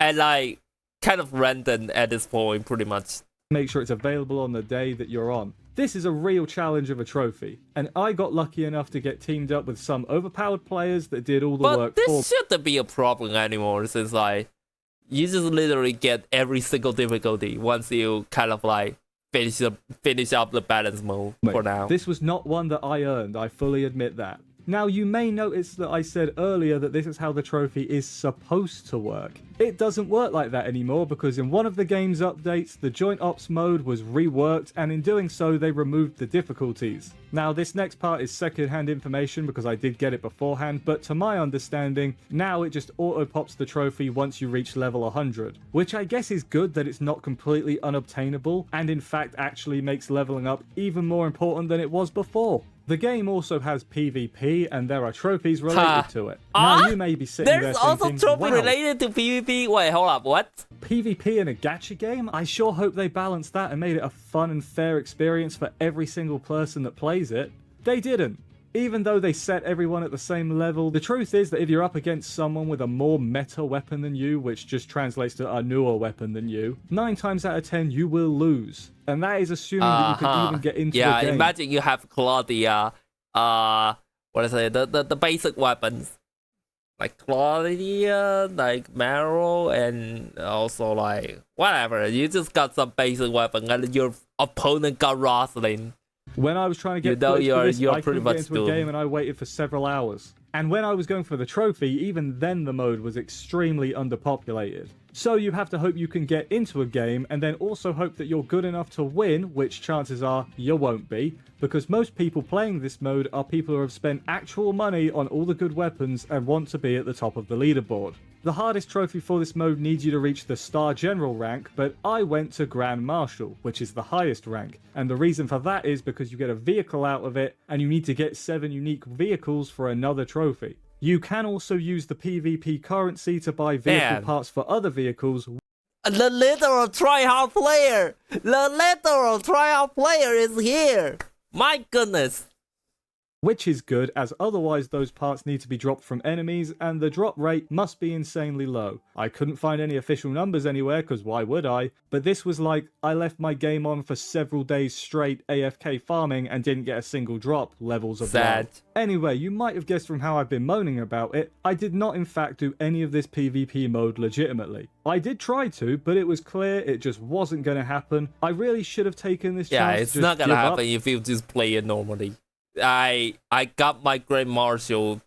and like kind of random at this point, pretty much.
Make sure it's available on the day that you're on. This is a real challenge of a trophy, and I got lucky enough to get teamed up with some overpowered players that did all the work for me.
But this shouldn't be a problem anymore, since like you just literally get every single difficulty once you kind of like finish up the balance mode for now.
This was not one that I earned, I fully admit that. Now, you may notice that I said earlier that this is how the trophy is supposed to work. It doesn't work like that anymore because in one of the game's updates, the joint ops mode was reworked, and in doing so, they removed the difficulties. Now, this next part is second-hand information because I did get it beforehand, but to my understanding, now it just auto-pops the trophy once you reach level 100, which I guess is good that it's not completely unobtainable, and in fact actually makes leveling up even more important than it was before. The game also has PvP, and there are trophies related to it. Now, you may be sitting there thinking,
there's also trophy related to PvP? Wait, hold up, what?
PvP in a gacha game? I sure hope they balanced that and made it a fun and fair experience for every single person that plays it. They didn't. Even though they set everyone at the same level, the truth is that if you're up against someone with a more meta weapon than you, which just translates to a newer weapon than you, 9 times out of 10 you will lose. And that is assuming that you can even get into the game.
Yeah, imagine you have Claudia, what is it, the basic weapons. Like Claudia, like Marrow, and also like, whatever. You just got some basic weapon and your opponent got Rosalind.
When I was trying to get I couldn't get into a game and I waited for several hours. And when I was going for the trophy, even then the mode was extremely underpopulated. So you have to hope you can get into a game and then also hope that you're good enough to win, which chances are you won't be, because most people playing this mode are people who have spent actual money on all the good weapons and want to be at the top of the leaderboard. The hardest trophy for this mode needs you to reach the Star General rank, but I went to Grand Marshal, which is the highest rank. And the reason for that is because you get a vehicle out of it, and you need to get 7 unique vehicles for another trophy. You can also use the PvP currency to buy vehicle parts for other vehicles.
The literal tryhard player! The literal tryhard player is here! My goodness!
Which is good, as otherwise those parts need to be dropped from enemies, and the drop rate must be insanely low. I couldn't find any official numbers anywhere, because why would I? But this was like, I left my game on for several days straight AFK farming and didn't get a single drop levels of
sad.
Low. Anyway, you might have guessed from how I've been moaning about it, I did not in fact do any of this PvP mode legitimately. I did try to, but it was clear it just wasn't going to happen. I really should have taken this chance.
Yeah, it's not going to happen if you just play it normally. I got my Grand Marshal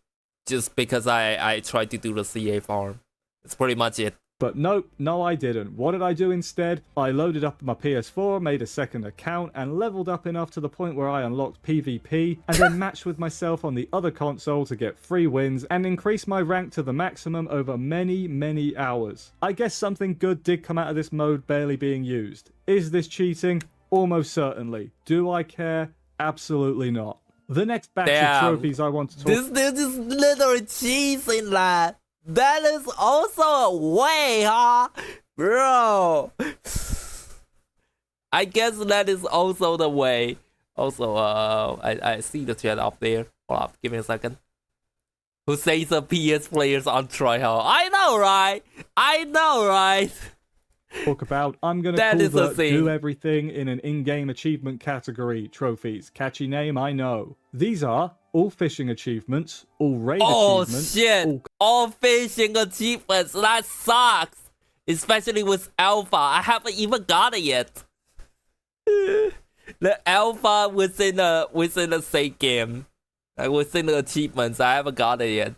just because I tried to do the CA farm. That's pretty much it.
But nope, no I didn't. What did I do instead? I loaded up my PS4, made a second account, and leveled up enough to the point where I unlocked PvP, and then matched with myself on the other console to get free wins, and increase my rank to the maximum over many, many hours. I guess something good did come out of this mode barely being used. Is this cheating? Almost certainly. Do I care? Absolutely not. The next batch of trophies I want to talk
about. This is literally cheesing, lad. That is also a way, huh? Bro. I guess that is also the way. Also, I see the chat up there. Hold up, give me a second. Who says the PS players on tryhard? I know, right? I know, right?
Talk about, I'm gonna
That
call
is the
the
thing.
do everything in an in-game achievement category trophies. Catchy name, I know. These are all fishing achievements, all raid
Oh
achievements,
shit! All fishing achievements. That sucks. Especially with alpha. I haven't even got it yet. The alpha within the same game, within the achievements, I haven't got it yet.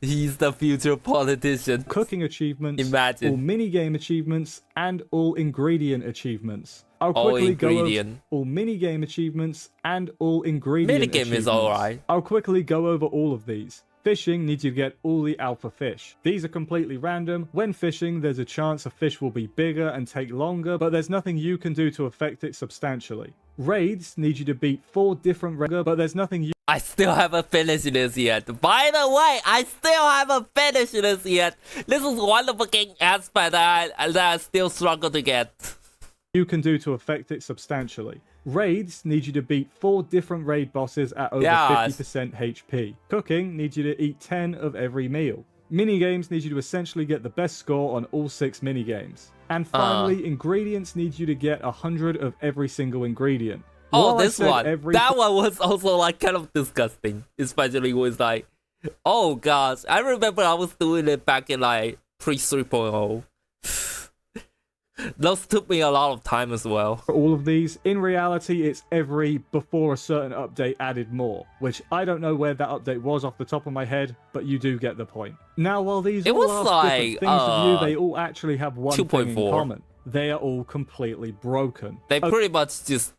He's the future politician.
cooking achievements,
Imagine.
all mini-game achievements, and all ingredient achievements. I'll
All
quickly go over
ingredient.
all mini-game achievements and all ingredient
Minigame
achievements.
is alright.
I'll quickly go over all of these. Fishing needs you to get all the alpha fish. These are completely random. When fishing, there's a chance a fish will be bigger and take longer, but there's nothing you can do to affect it substantially. Raids need you to beat 4 different raids, but there's nothing you
I still haven't finished this yet. By the way, I still haven't finished this yet. This is one of the game aspect that I still struggle to get.
can do to affect it substantially. Raids need you to beat 4 different raid bosses at over
Yes.
50% HP. Cooking needs you to eat 10 of every meal. Minigames need you to essentially get the best score on all 6 minigames. And finally, ingredients need you to get 100 of every single ingredient.
Oh,
While I
this
said
one.
every-
That one was also like kind of disgusting. Especially with like, oh gosh. I remember I was doing it back in like pre 3.0. Those took me a lot of time as well.
For all of these, in reality, it's every before a certain update added more, which I don't know where that update was off the top of my head, but you do get the point. Now, while these
It
all
was
ask
like,
different things of you, they all actually have one thing in
2.4.
common. They are all completely broken.
They pretty much just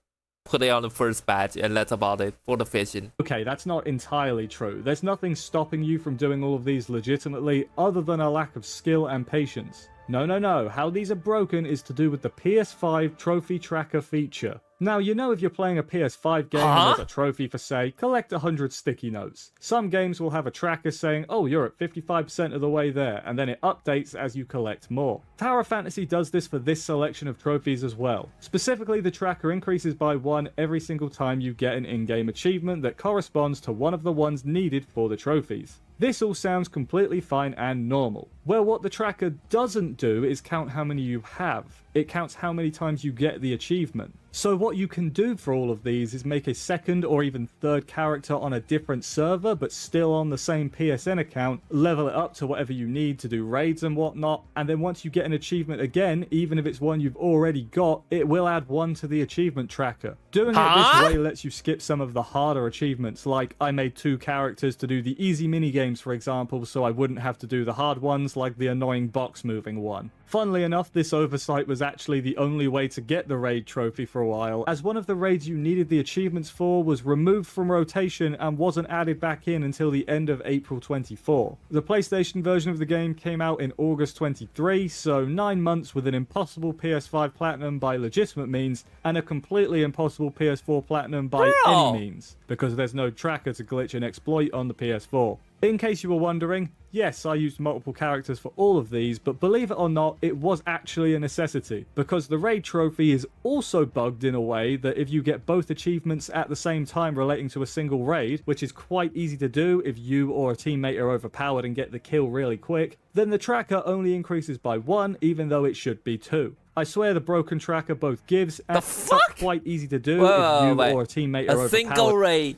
put it on the first batch and that's about it for the fishing.
Okay, that's not entirely true. There's nothing stopping you from doing all of these legitimately other than a lack of skill and patience. No. How these are broken is to do with the PS5 trophy tracker feature. Now, you know if you're playing a PS5 game and there's a trophy for, say, collect 100 sticky notes. Some games will have a tracker saying, oh, you're at 55% of the way there, and then it updates as you collect more. Tower Fantasy does this for this selection of trophies as well. Specifically, the tracker increases by 1 every single time you get an in-game achievement that corresponds to one of the ones needed for the trophies. This all sounds completely fine and normal. Well, what the tracker doesn't do is count how many you have. It counts how many times you get the achievement. So what you can do for all of these is make a second or even third character on a different server, but still on the same PSN account, level it up to whatever you need to do raids and whatnot, and then once you get an achievement again, even if it's one you've already got, it will add 1 to the achievement tracker. Doing it this way lets you skip some of the harder achievements, like I made 2 characters to do the easy minigames, for example, so I wouldn't have to do the hard ones like the annoying box moving one. Funnily enough, this oversight was actually the only way to get the raid trophy for a while, as one of the raids you needed the achievements for was removed from rotation and wasn't added back in until the end of April 24. The PlayStation version of the game came out in August 23, so 9 months with an impossible PS5 Platinum by legitimate means, and a completely impossible PS4 Platinum by any means, because there's no tracker to glitch and exploit on the PS4. In case you were wondering, yes, I used multiple characters for all of these, but believe it or not, it was actually a necessity, because the raid trophy is also bugged in a way that if you get both achievements at the same time relating to a single raid, which is quite easy to do if you or a teammate are overpowered and get the kill really quick, then the tracker only increases by 1, even though it should be 2. I swear the broken tracker both gives and it's quite easy to do if you or a teammate are overpowered.
Single raid.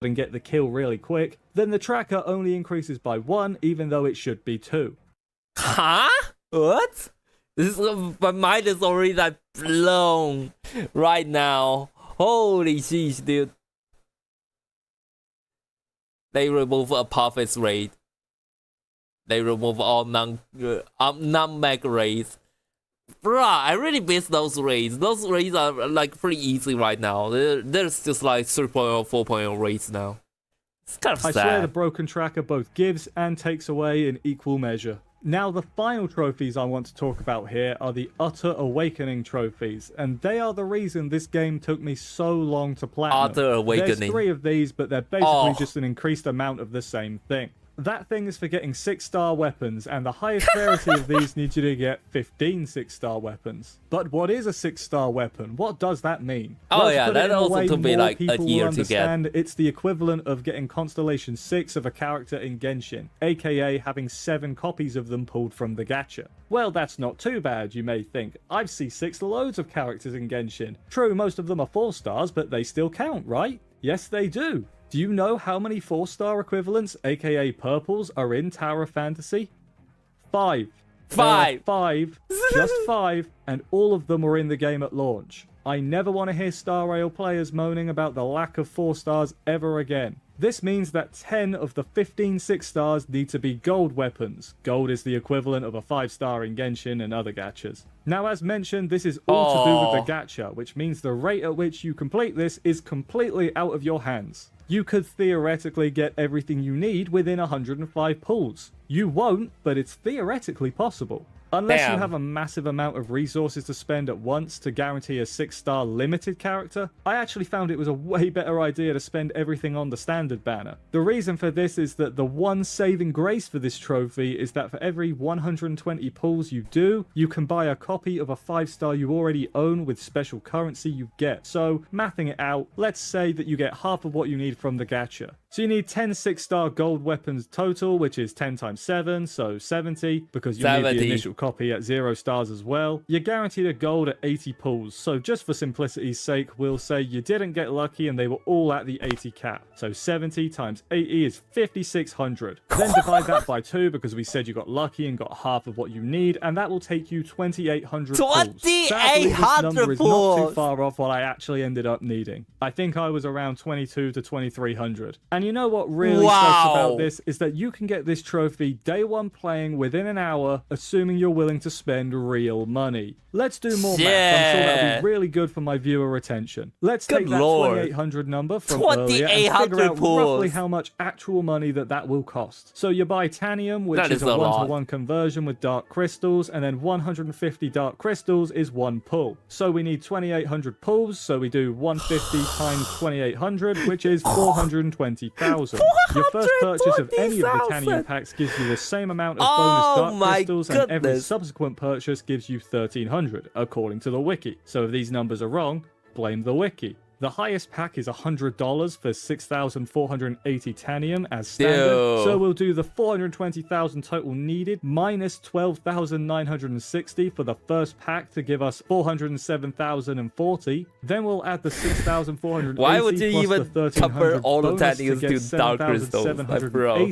And get the kill really quick, then the tracker only increases by 1, even though it should be 2.
Huh? What? This is, my mind is already like blown right now. Holy sheesh, dude. They remove a perfect raid. They remove all non-mag raids. Bruh, I really miss those raids. Those raids are like pretty easy right now. There's just like 3.0, 4.0 raids now. It's kind of sad.
I swear the broken tracker both gives and takes away in equal measure. Now the final trophies I want to talk about here are the Utter Awakening trophies, and they are the reason this game took me so long to platinum.
Utter Awakening.
There's 3 of these, but they're basically just an increased amount of the same thing. That thing is for getting 6-star weapons, and the highest rarity of these needs you to get 15 6-star weapons. But what is a 6-star weapon? What does that mean?
Oh
Well,
yeah,
put it
that
in a
also
way
took me
more
like a
people will
year to get.
understand, it's the equivalent of getting Constellation 6 of a character in Genshin, aka having 7 copies of them pulled from the gacha. Well, that's not too bad, you may think. I've C6 loads of characters in Genshin. True, most of them are 4 stars, but they still count, right? Yes, they do. Do you know how many 4-star equivalents, aka purples, are in Tower of Fantasy? 5.
5.
5. Just 5, and all of them were in the game at launch. I never want to hear Star Rail players moaning about the lack of 4 stars ever again. This means that 10 of the 15 6 stars need to be gold weapons. Gold is the equivalent of a 5-star in Genshin and other gachas. Now, as mentioned, this is all to do with the gacha, which means the rate at which you complete this is completely out of your hands. You could theoretically get everything you need within 105 pulls. You won't, but it's theoretically possible. Unless you have a massive amount of resources to spend at once to guarantee a 6-star limited character, I actually found it was a way better idea to spend everything on the standard banner. The reason for this is that the one saving grace for this trophy is that for every 120 pulls you do, you can buy a copy of a 5-star you already own with special currency you get. So, mathing it out, let's say that you get half of what you need from the gacha. So you need 10 6-star gold weapons total, which is 10 times 7, so 70, because you need the initial copy at 0 stars as well. You're guaranteed a gold at 80 pulls, so just for simplicity's sake, we'll say you didn't get lucky and they were all at the 80 cap. So 70 times 80 is 5,600. Then divide that by 2 because we said you got lucky and got half of what you need, and that will take you 2,800 pulls.
2,800
number
pulls!
is not too far off what I actually ended up needing. I think I was around 22 to 2,300. And you know what really sucks about this is that you can get this trophy day one playing within an hour, assuming you're willing to spend real money. Let's do more math. I'm sure that'll be really good for my viewer retention. Let's take that 2,800 number from earlier and figure out roughly how much actual money that will cost. So you buy Tanium, which is a 1-to-1 conversion with dark crystals, and then 150 dark crystals is 1 pull. So we need 2,800 pulls, so we do 150 times 2,800, which is 420,000. Your first purchase of any of the Tanium packs gives you the same amount of bonus dark crystals, and every subsequent purchase gives you 1,300, according to the wiki. So if these numbers are wrong, blame the wiki. The highest pack is $100 for 6,480 Tanium as standard, so we'll do the 420,000 total needed minus 12,960 for the first pack to give us 407,040. Then we'll add the 6,480
Why would you
plus
even
the
cover all the
bonus
Taniums
to get
to dark crystals, bro?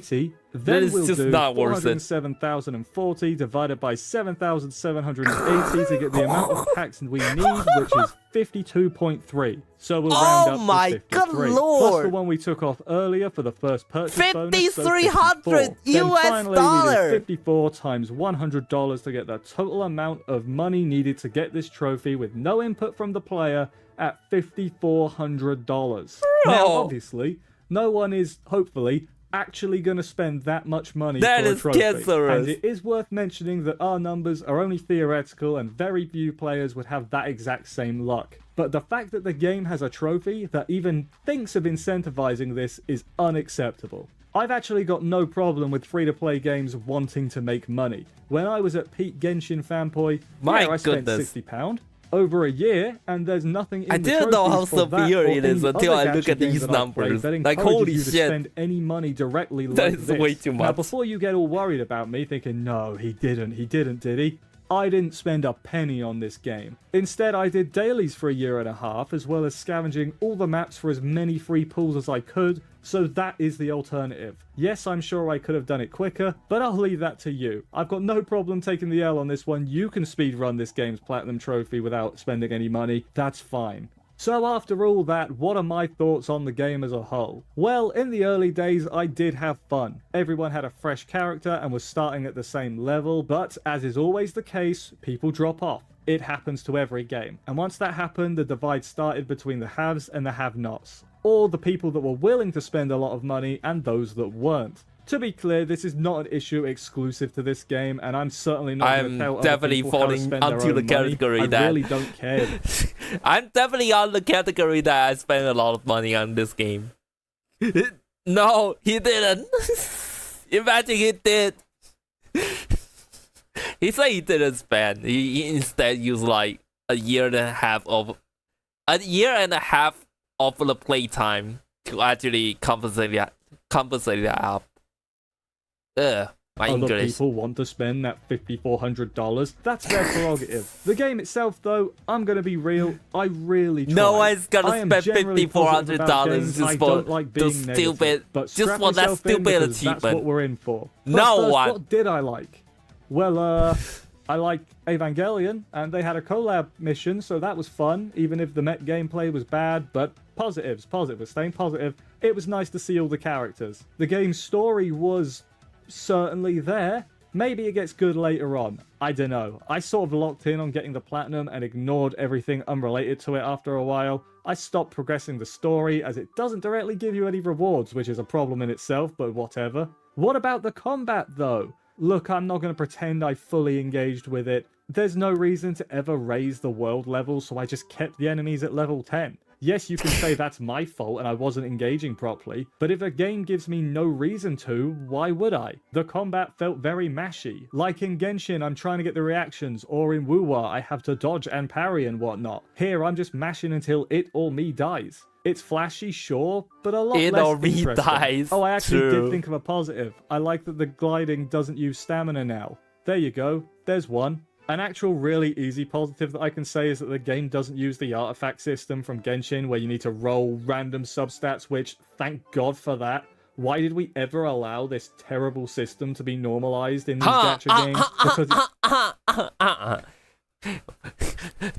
Then we'll
just
do
not worth it.
407,040 divided by 7,780 to get the amount of packs we need, which is 52.3. So we'll round up to 53.
Good lord!
Plus the one we took off earlier for the first purchase bonus, so
5,300 US
finally,
dollar!
we did 54 times $100 to get the total amount of money needed to get this trophy with no input from the player at $5,400. Now, obviously, no one is, hopefully, actually going to spend that much money for a trophy. And it is worth mentioning that our numbers are only theoretical and very few players would have that exact same luck. But the fact that the game has a trophy that even thinks of incentivizing this is unacceptable. I've actually got no problem with free-to-play games wanting to make money. When I was at peak Genshin fanboy, I spent £60 over a year, and there's nothing in
I didn't know how severe it is until I look at these numbers. Like, holy shit.
Spend any money directly
that is way too much.
Now, before you get all worried about me thinking, no, he didn't, did he? I didn't spend a penny on this game. Instead, I did dailies for a year and a half, as well as scavenging all the maps for as many free pulls as I could, so that is the alternative. Yes, I'm sure I could have done it quicker, but I'll leave that to you. I've got no problem taking the L on this one. You can speedrun this game's Platinum Trophy without spending any money. That's fine. So after all that, what are my thoughts on the game as a whole? Well, in the early days, I did have fun. Everyone had a fresh character and was starting at the same level, but as is always the case, people drop off. It happens to every game. And once that happened, the divide started between the haves and the have-nots, or the people that were willing to spend a lot of money and those that weren't. To be clear, this is not an issue exclusive to this game, and I'm certainly not going to tell other people how to spend their own money. I really don't care.
I'm definitely on the category that I spend a lot of money on this game. No, he didn't. Imagine he did. He said he didn't spend. He instead used like a year and a half of the playtime to actually compensate that up. Ugh. My
Other
English.
people want to spend that $5,400. That's their prerogative. The game itself, though, I'm gonna be real. I really tried.
No one's gonna
I am
spend
generally positive about
$5,400
games.
just
I
for
don't like being
the
negative,
stupid,
but
just
strap
for that
yourself in
stupid
because
achievement.
That's what we're in for. But
No
first,
one.
What did I like? Well, I liked Evangelion, and they had a collab mission, so that was fun. Even if the mech gameplay was bad, but positives, staying positive. It was nice to see all the characters. The game's story was certainly there. Maybe it gets good later on. I don't know. I sort of locked in on getting the platinum and ignored everything unrelated to it after a while. I stopped progressing the story as it doesn't directly give you any rewards, which is a problem in itself, but whatever. What about the combat though? Look, I'm not going to pretend I fully engaged with it. There's no reason to ever raise the world level, so I just kept the enemies at level 10. Yes, you can say that's my fault and I wasn't engaging properly, but if a game gives me no reason to, why would I? The combat felt very mashy. Like in Genshin, I'm trying to get the reactions, or in Wuwa, I have to dodge and parry and whatnot. Here, I'm just mashing until it or me dies. It's flashy, sure, but a lot
It
less
or me
interesting.
dies.
Oh, I actually
True.
did think of a positive. I like that the gliding doesn't use stamina now. There you go. There's one. An actual really easy positive that I can say is that the game doesn't use the artifact system from Genshin where you need to roll random substats, which, thank God for that. Why did we ever allow this terrible system to be normalized in these gacha games? Because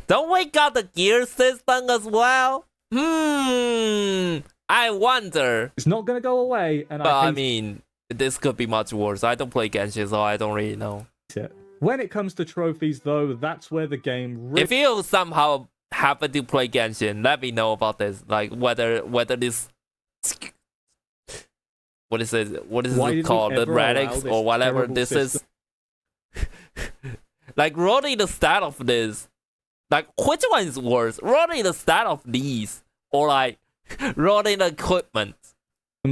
Don't we got the gear system as well? I wonder.
it's not going to go away, and
But
I
I
hate
mean, this could be much worse. I don't play Genshin, so I don't really know.
it. When it comes to trophies, though, that's where the game
If you somehow happen to play Genshin, let me know about this. Like whether this what is it called? The relics or whatever this is. Like rolling the stat of this. Like which one is worse? Rolling the stat of these or like rolling the equipment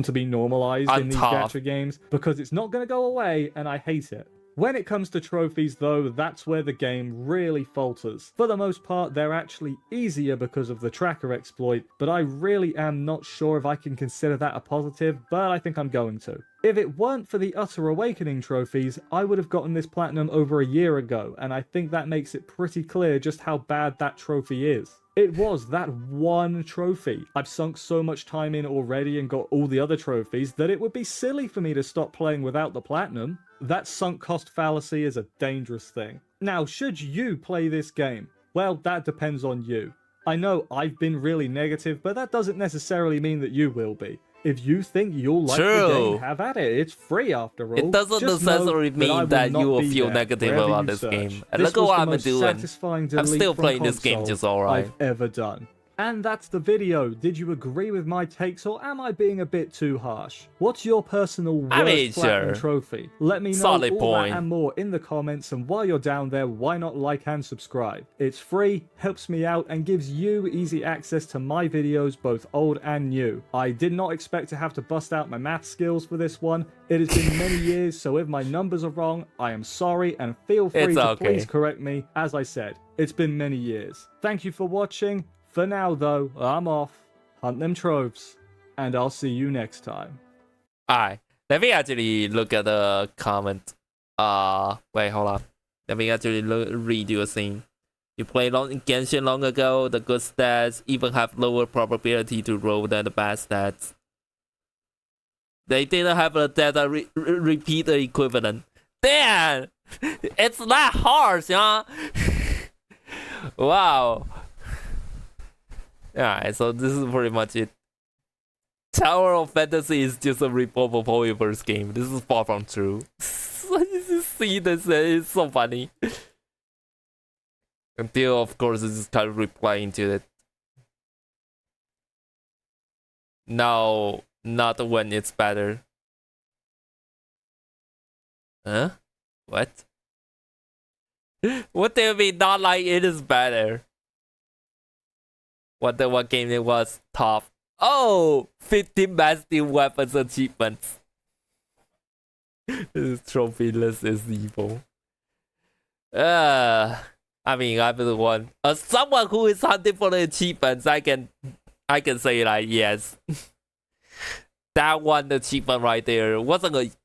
to be normalized
on
in these
top.
gacha games because it's not going to go away, and I hate it. When it comes to trophies, though, that's where the game really falters. For the most part, they're actually easier because of the tracker exploit, but I really am not sure if I can consider that a positive, but I think I'm going to. If it weren't for the Utter Awakening trophies, I would have gotten this platinum over a year ago, and I think that makes it pretty clear just how bad that trophy is. It was that one trophy. I've sunk so much time in already and got all the other trophies that it would be silly for me to stop playing without the platinum. That sunk cost fallacy is a dangerous thing. Now, should you play this game? Well, that depends on you. I know I've been really negative, but that doesn't necessarily mean that you will be. If you think you'll like the game, have at it. It's free after all.
It doesn't
Just
necessarily
know
mean that
not
you will
be
feel
there
negative
wherever
about
you
this
search.
game. And
This
look at
was
what
the
I've been
most
doing.
satisfying
I'm
delete
still
from
playing this game
console
just alright.
I've ever done. And that's the video. Did you agree with my takes, or am I being a bit too harsh? What's your personal worst platinum trophy? Let me know
Solid
all
point.
that and more in the comments, and while you're down there, why not like and subscribe? It's free, helps me out, and gives you easy access to my videos, both old and new. I did not expect to have to bust out my math skills for this one. It has been many years, so if my numbers are wrong, I am sorry, and feel free to please correct me. As I said, it's been many years. Thank you for watching. For now, though, I'm off. Hunt them troves. And I'll see you next time.
Alright, let me actually look at the comment. Wait, hold on. Let me actually read you a thing. You played Genshin long ago. The good stats even have lower probability to roll than the bad stats. They didn't have a data repeater equivalent. Damn! It's that harsh, huh? Wow. Alright, so this is pretty much it. Tower of Fantasy is just a rip-off of Hoiber's game. This is far from true. You see this, it's so funny. Until, of course, this is kind of replying to it. No, not when it's better. Huh? What? What do you mean not like it is better? What game it was top? Oh, 15 massive weapons achievements. This trophyless is evil. I mean, I'm the one. As someone who is hunting for the achievements, I can say like yes. That one achievement right there wasn't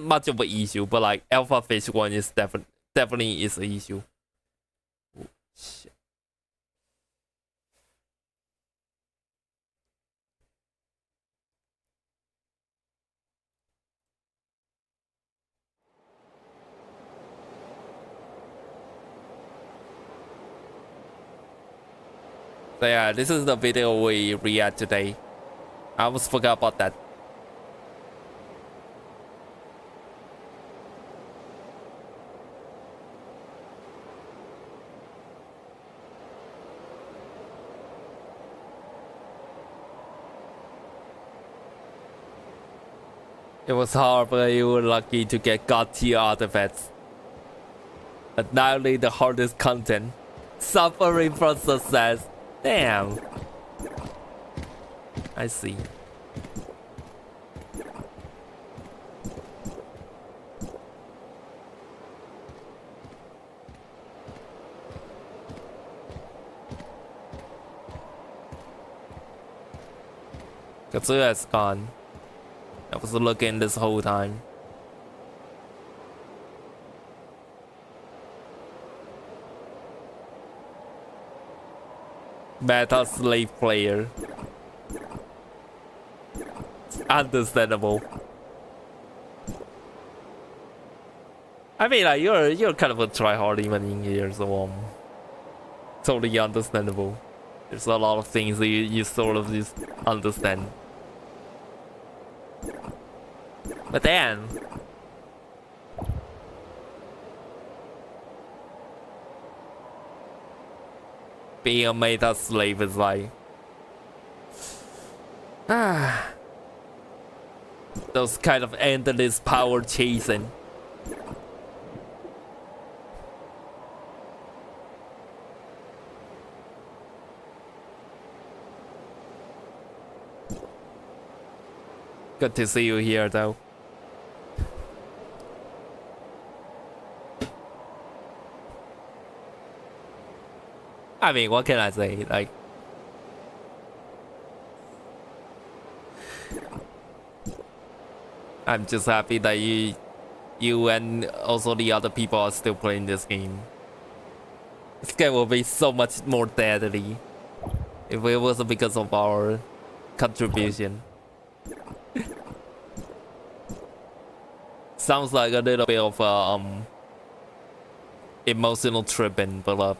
much of an issue, but like alpha fish one is definitely is an issue. Oh, shit. So yeah, this is the video we react today. I almost forgot about that. It was hard, but you were lucky to get god tier artifacts. Annihilate the hardest content. Suffering from success. Damn. I see. Katsuya is gone. I was looking this whole time. Meta slave player. Understandable. I mean, like you're kind of a tryhard even in here, so totally understandable. There's a lot of things that you sort of just understand. But then, being a meta slave is like, those kind of endless power chasing. Good to see you here, though. I mean, what can I say? Like, I'm just happy that you and also the other people are still playing this game. This game will be so much more deadly if it wasn't because of our contribution. Sounds like a little bit of emotional tripping, but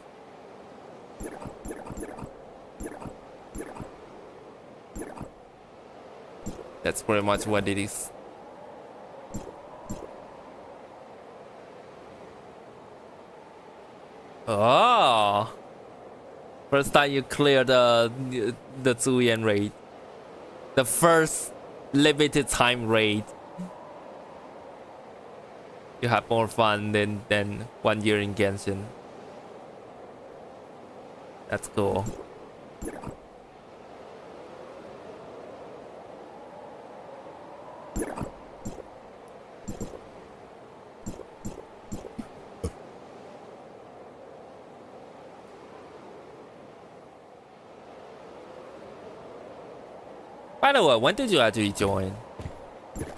that's pretty much what it is. Oh, first time you clear the Zuyan raid, the first limited time raid. You have more fun than 1 year in Genshin. That's cool. By the way, when did you actually join?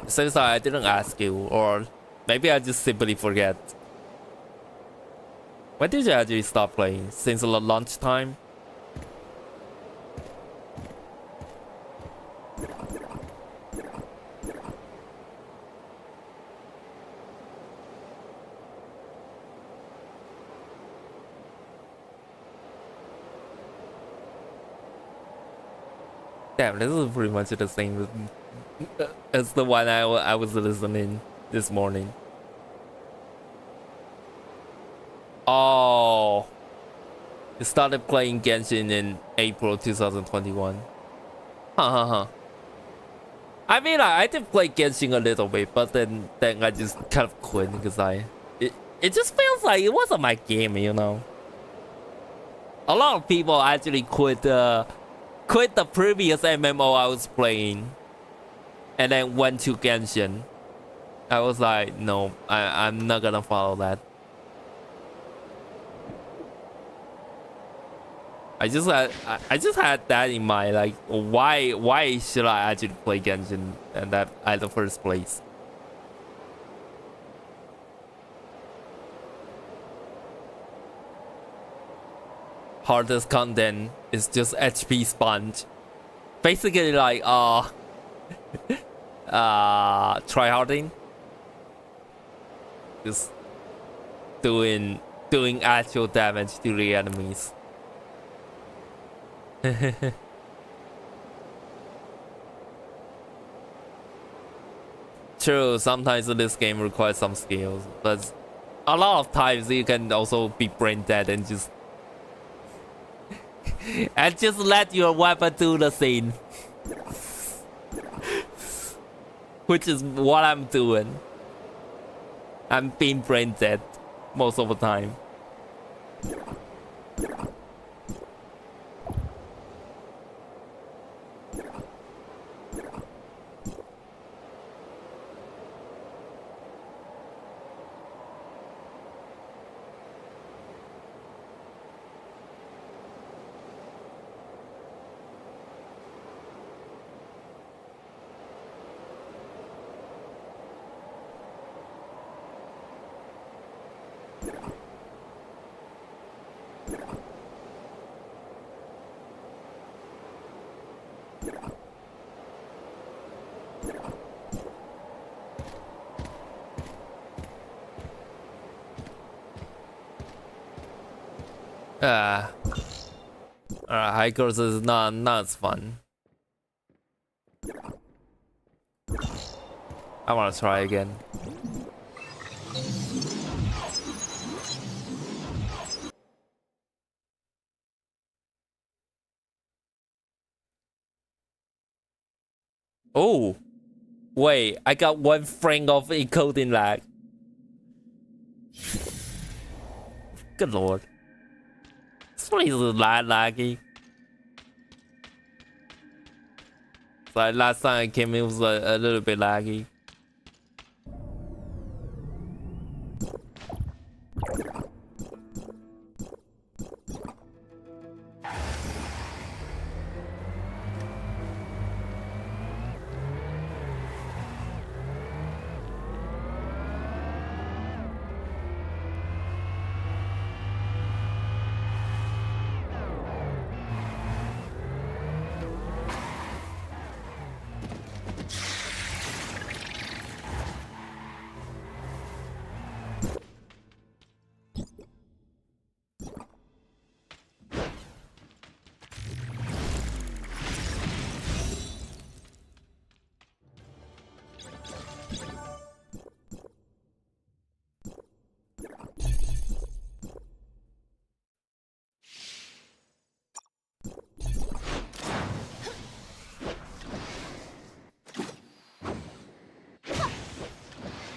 Since I didn't ask you, or maybe I just simply forget. When did you actually stop playing? Since lunchtime? Damn, this is pretty much the same as the one I was listening this morning. Oh, you started playing Genshin in April 2021. Huh. I mean, I did play Genshin a little bit, but then I just kind of quit because it just feels like it wasn't my game, you know. A lot of people actually quit the previous MMO I was playing, and then went to Genshin. I was like, no, I'm not gonna follow that. I just had that in mind, like why should I actually play Genshin and that at the first place? Hardest content is just HP sponge. Basically like tryharding. Just doing actual damage to the enemies. True, sometimes this game requires some skills, but a lot of times you can also be brain dead and just let your weapon do the thing. Which is what I'm doing. I'm being brain dead most of the time. Hikers is not as fun. I wanna try again. Oh, wait, I got 1 frame of encoding lag. Good lord. This one is laggy. Like last time I came, it was a little bit laggy.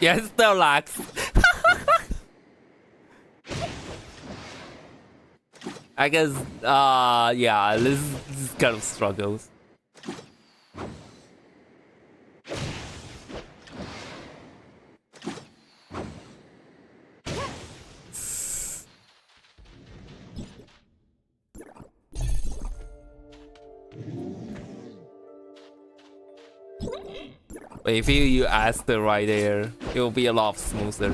Yeah, it still lags. I guess, yeah, this kind of struggles. But if you ask the right there, it will be a lot smoother.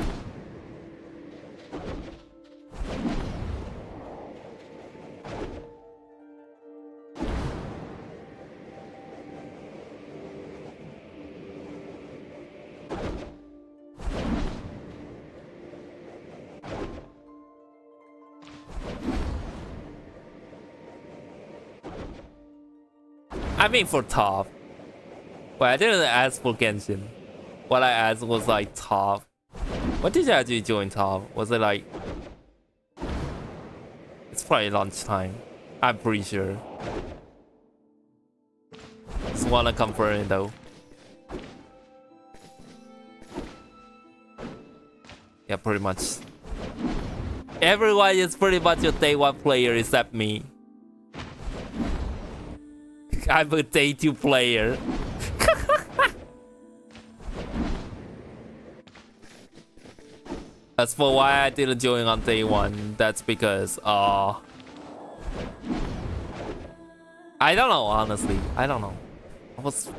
I mean for top. Well, I didn't ask for Genshin. What I asked was like top. What did you actually join top? Was it like... It's probably lunchtime. I'm pretty sure. Just wanna confirm it though. Yeah, pretty much. Everyone is pretty much a day 1 player except me. I'm a day 2 player. As for why I didn't join on day one, that's because I don't know, honestly. I don't know. I was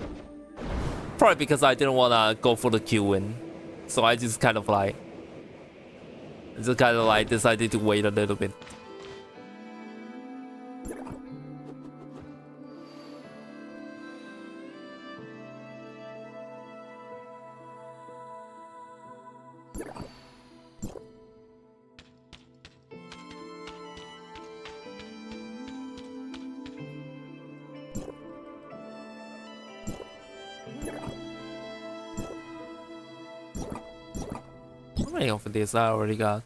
probably because I didn't wanna go for the queue-in. So I just kind of like decided to wait a little bit. How many of these I already got?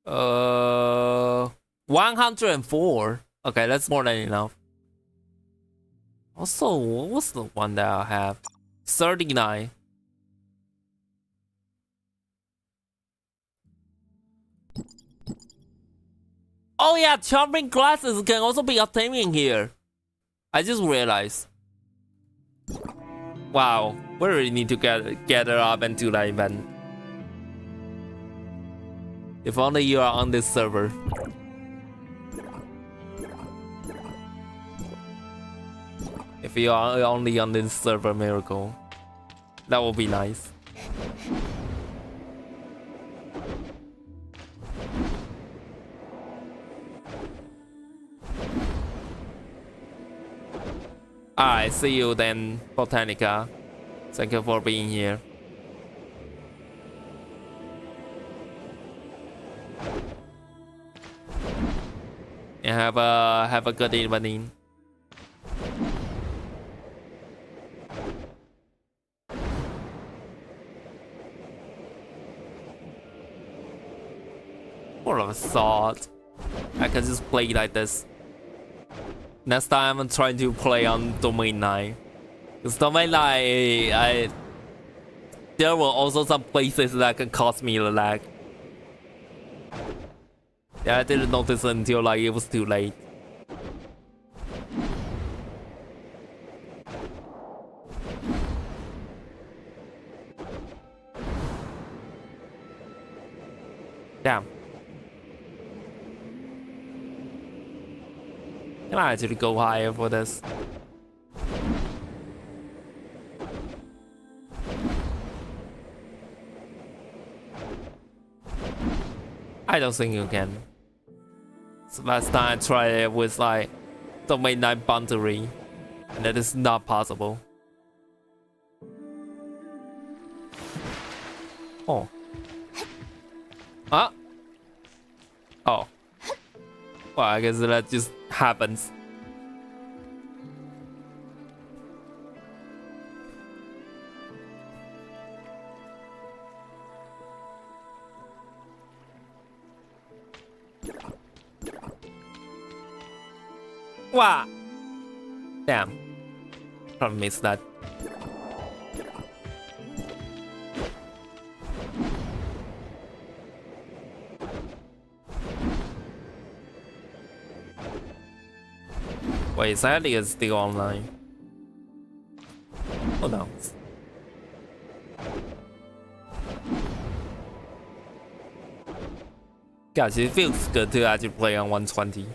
Uh, 104. Okay, that's more than enough. Also, what was the one that I have? 39. Oh yeah, charming glasses can also be obtained here. I just realized. Wow, we really need to gather up and do that event. If only you are on this server. If you are only on this server, miracle. That would be nice. Alright, see you then, Botanica. Thank you for being here. And have a good evening. What a thought. I can just play like this. Next time I'm trying to play on Domain 9. Because Domain 9, there were also some places that can cause me the lag. Yeah, I didn't notice until like it was too late. Damn. Can I actually go higher for this? I don't think you can. So last time I tried it with like Domain 9 boundary, and that is not possible. Oh. Huh? Oh. Well, I guess that just happens. Wow. Damn. Probably missed that. Wait, Sally is still online. Oh no. Gosh, it feels good to actually play on 120.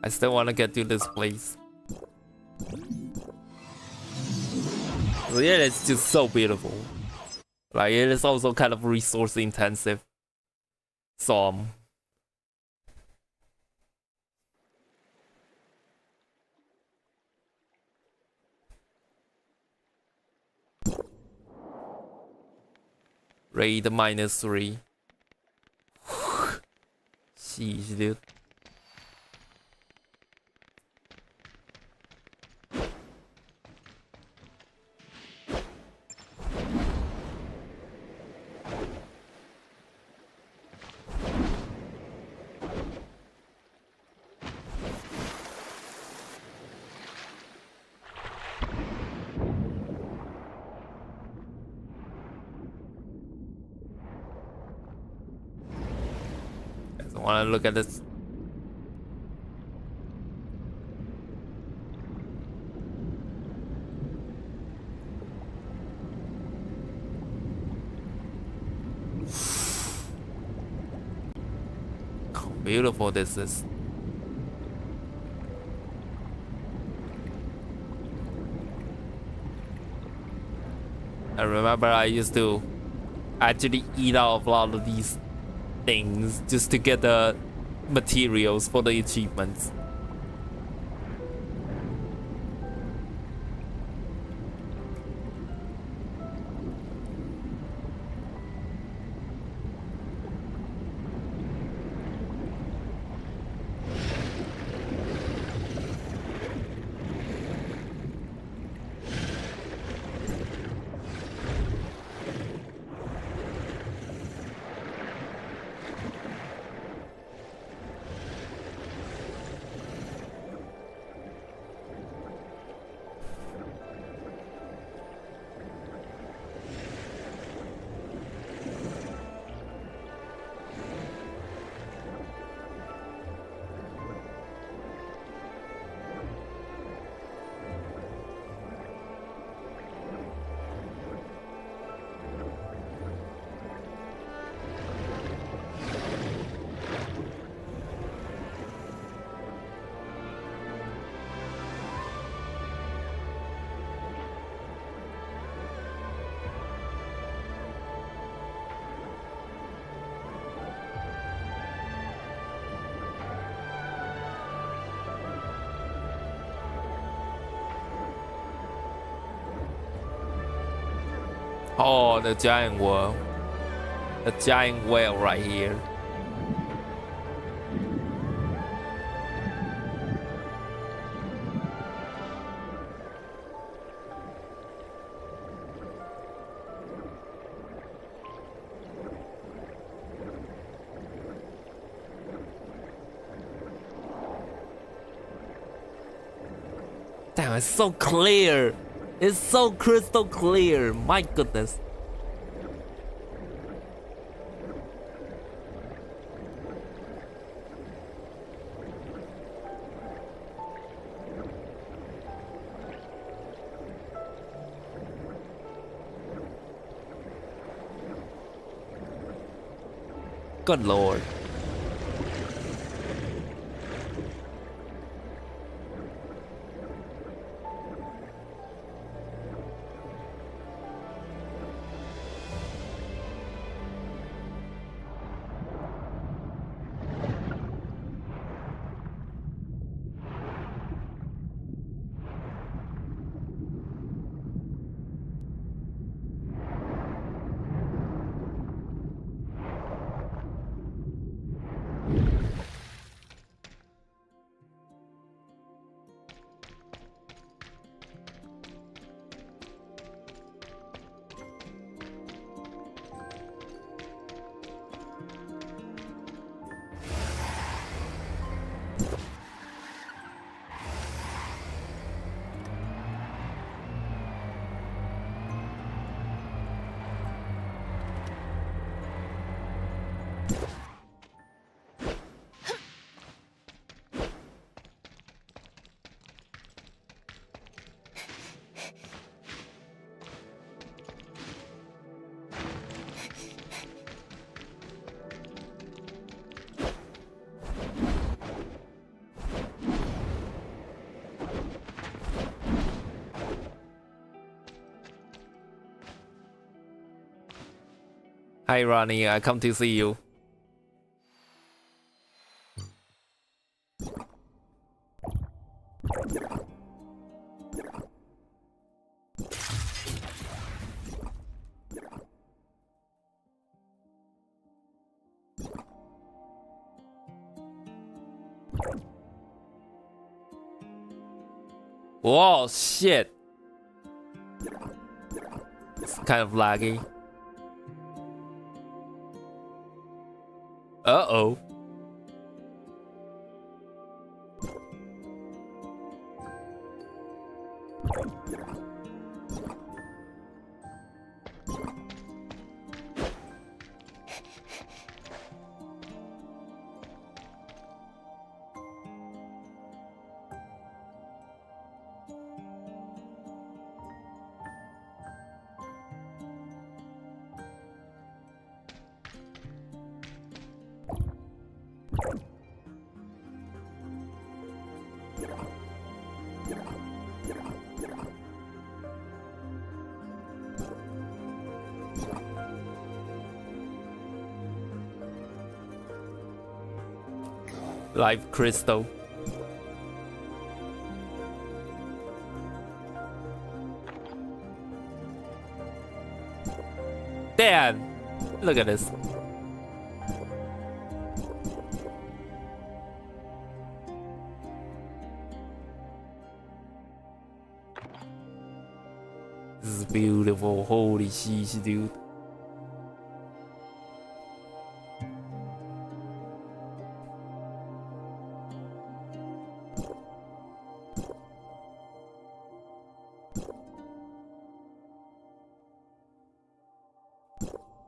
I still want to get to this place. So yeah, it's just so beautiful. Like it is also kind of resource intensive. So raid -3. Sheesh, dude. I want to look at this. How beautiful this is. I remember I used to actually eat out of a lot of these things just to get the materials for the achievements. Oh, the giant whale. The giant whale right here. Damn, it's so clear. It's so crystal clear. My goodness. Good lord. Hi Ronnie, I come to see you. Whoa, shit. It's kind of laggy. Uh-oh. Live crystal. Damn! Look at this. This is beautiful. Holy sheesh, dude.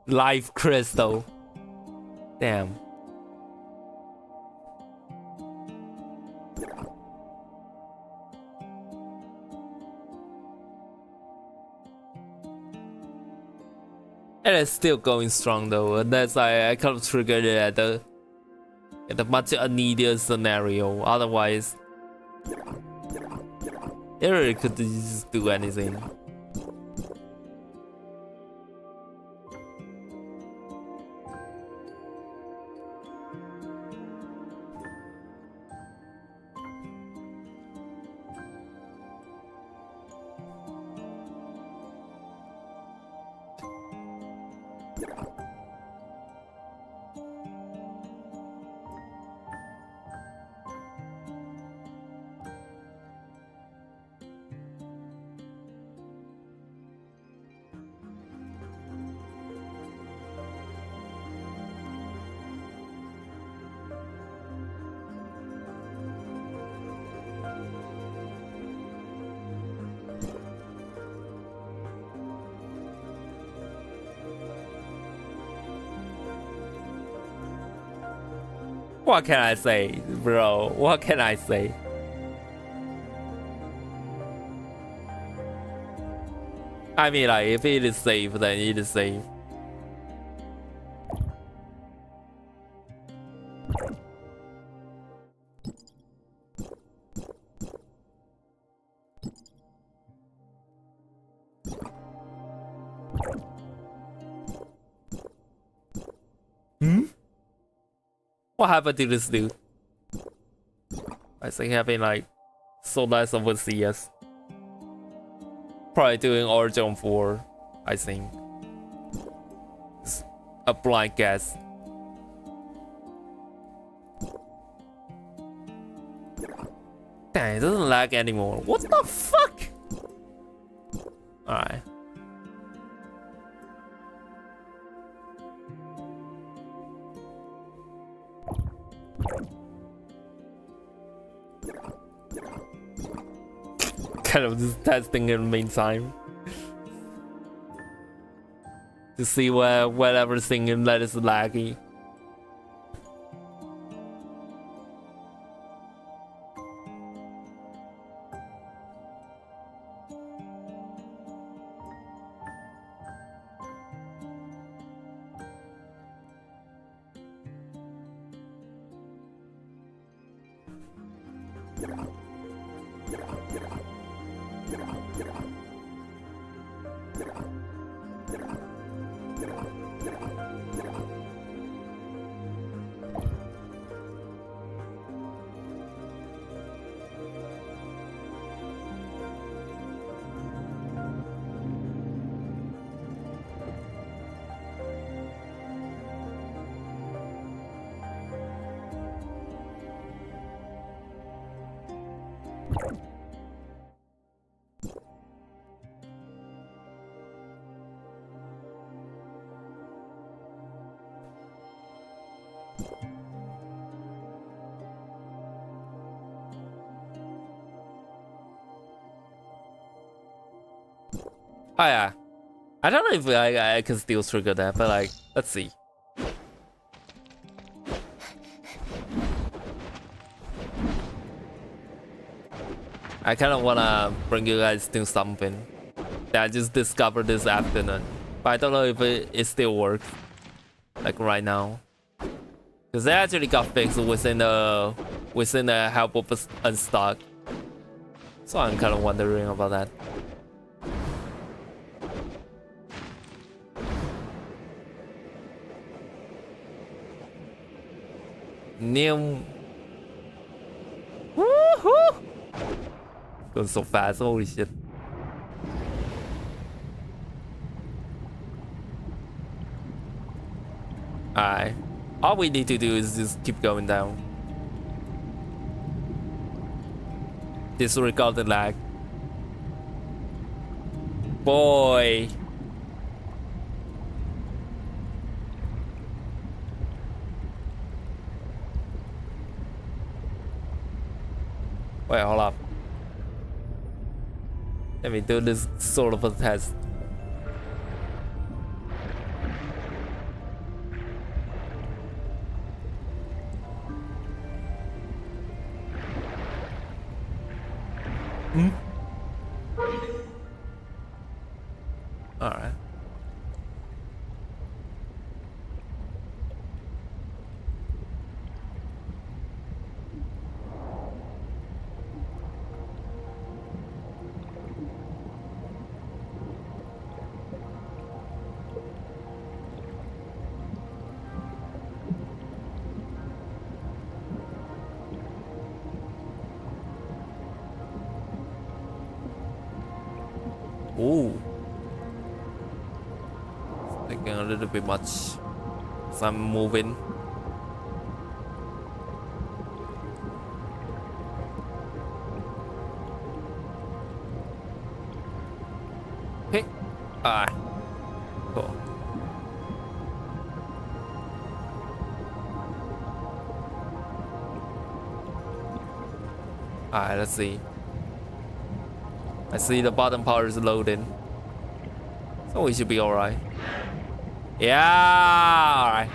Live crystal. Damn. It is still going strong though, and that's I kind of triggered it at the much needed scenario. Otherwise, it really could just do anything. What can I say, bro? What can I say? I mean, like, if it is safe, then it is safe. What happened to this dude? I think having like so nice of a CS. Probably doing Origin 4, I think. It's a blind guess. Dang, it doesn't lag anymore. What the fuck? Alright. Kind of just testing in the meantime to see where everything in that is laggy. Oh yeah. I don't know if I can still trigger that, but like, let's see. I kind of wanna bring you guys to something that I just discovered this afternoon, but I don't know if it still works, like right now. Cause they actually got fixed within the help of unstock, so I'm kind of wondering about that. New. Woohoo! Going so fast, holy shit. Alright. All we need to do is just keep going down. Disregard the lag. Boy. Wait, hold up. Let me do this sort of a test. All right. Ooh. It's taking a little bit much. So I'm moving. Hey. Ah. Cool. Alright, let's see. I see the bottom part is loading, so we should be all right. Yeah, all right.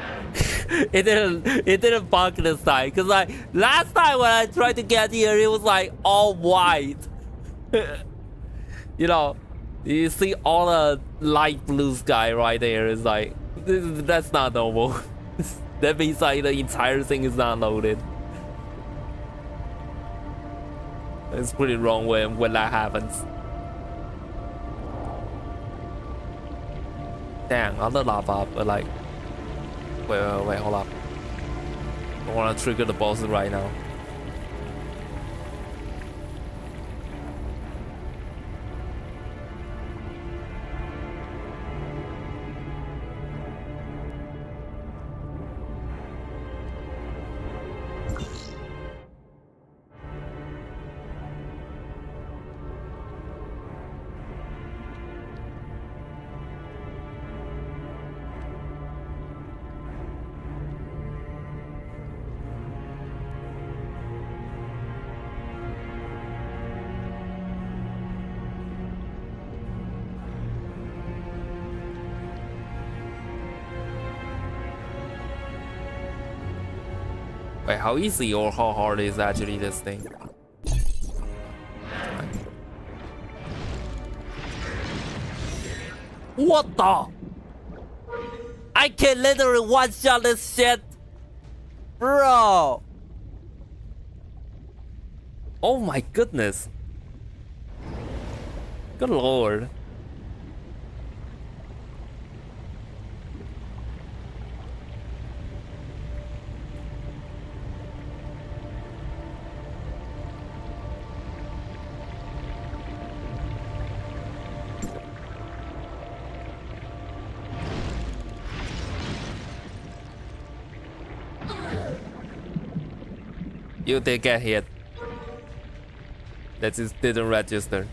it didn't bug this time, cause like last time when I tried to get here, it was like all white. You know, you see all the light blue sky right there. It's like that's not normal. That means like the entire thing is not loaded. It's pretty wrong when that happens. Damn, other lava, but like, wait, hold up. I wanna trigger the boss right now. Wait, how easy or how hard is actually this thing? What the? I can literally one-shot this shit, bro. Oh my goodness. Good lord. You did get hit. That just didn't register.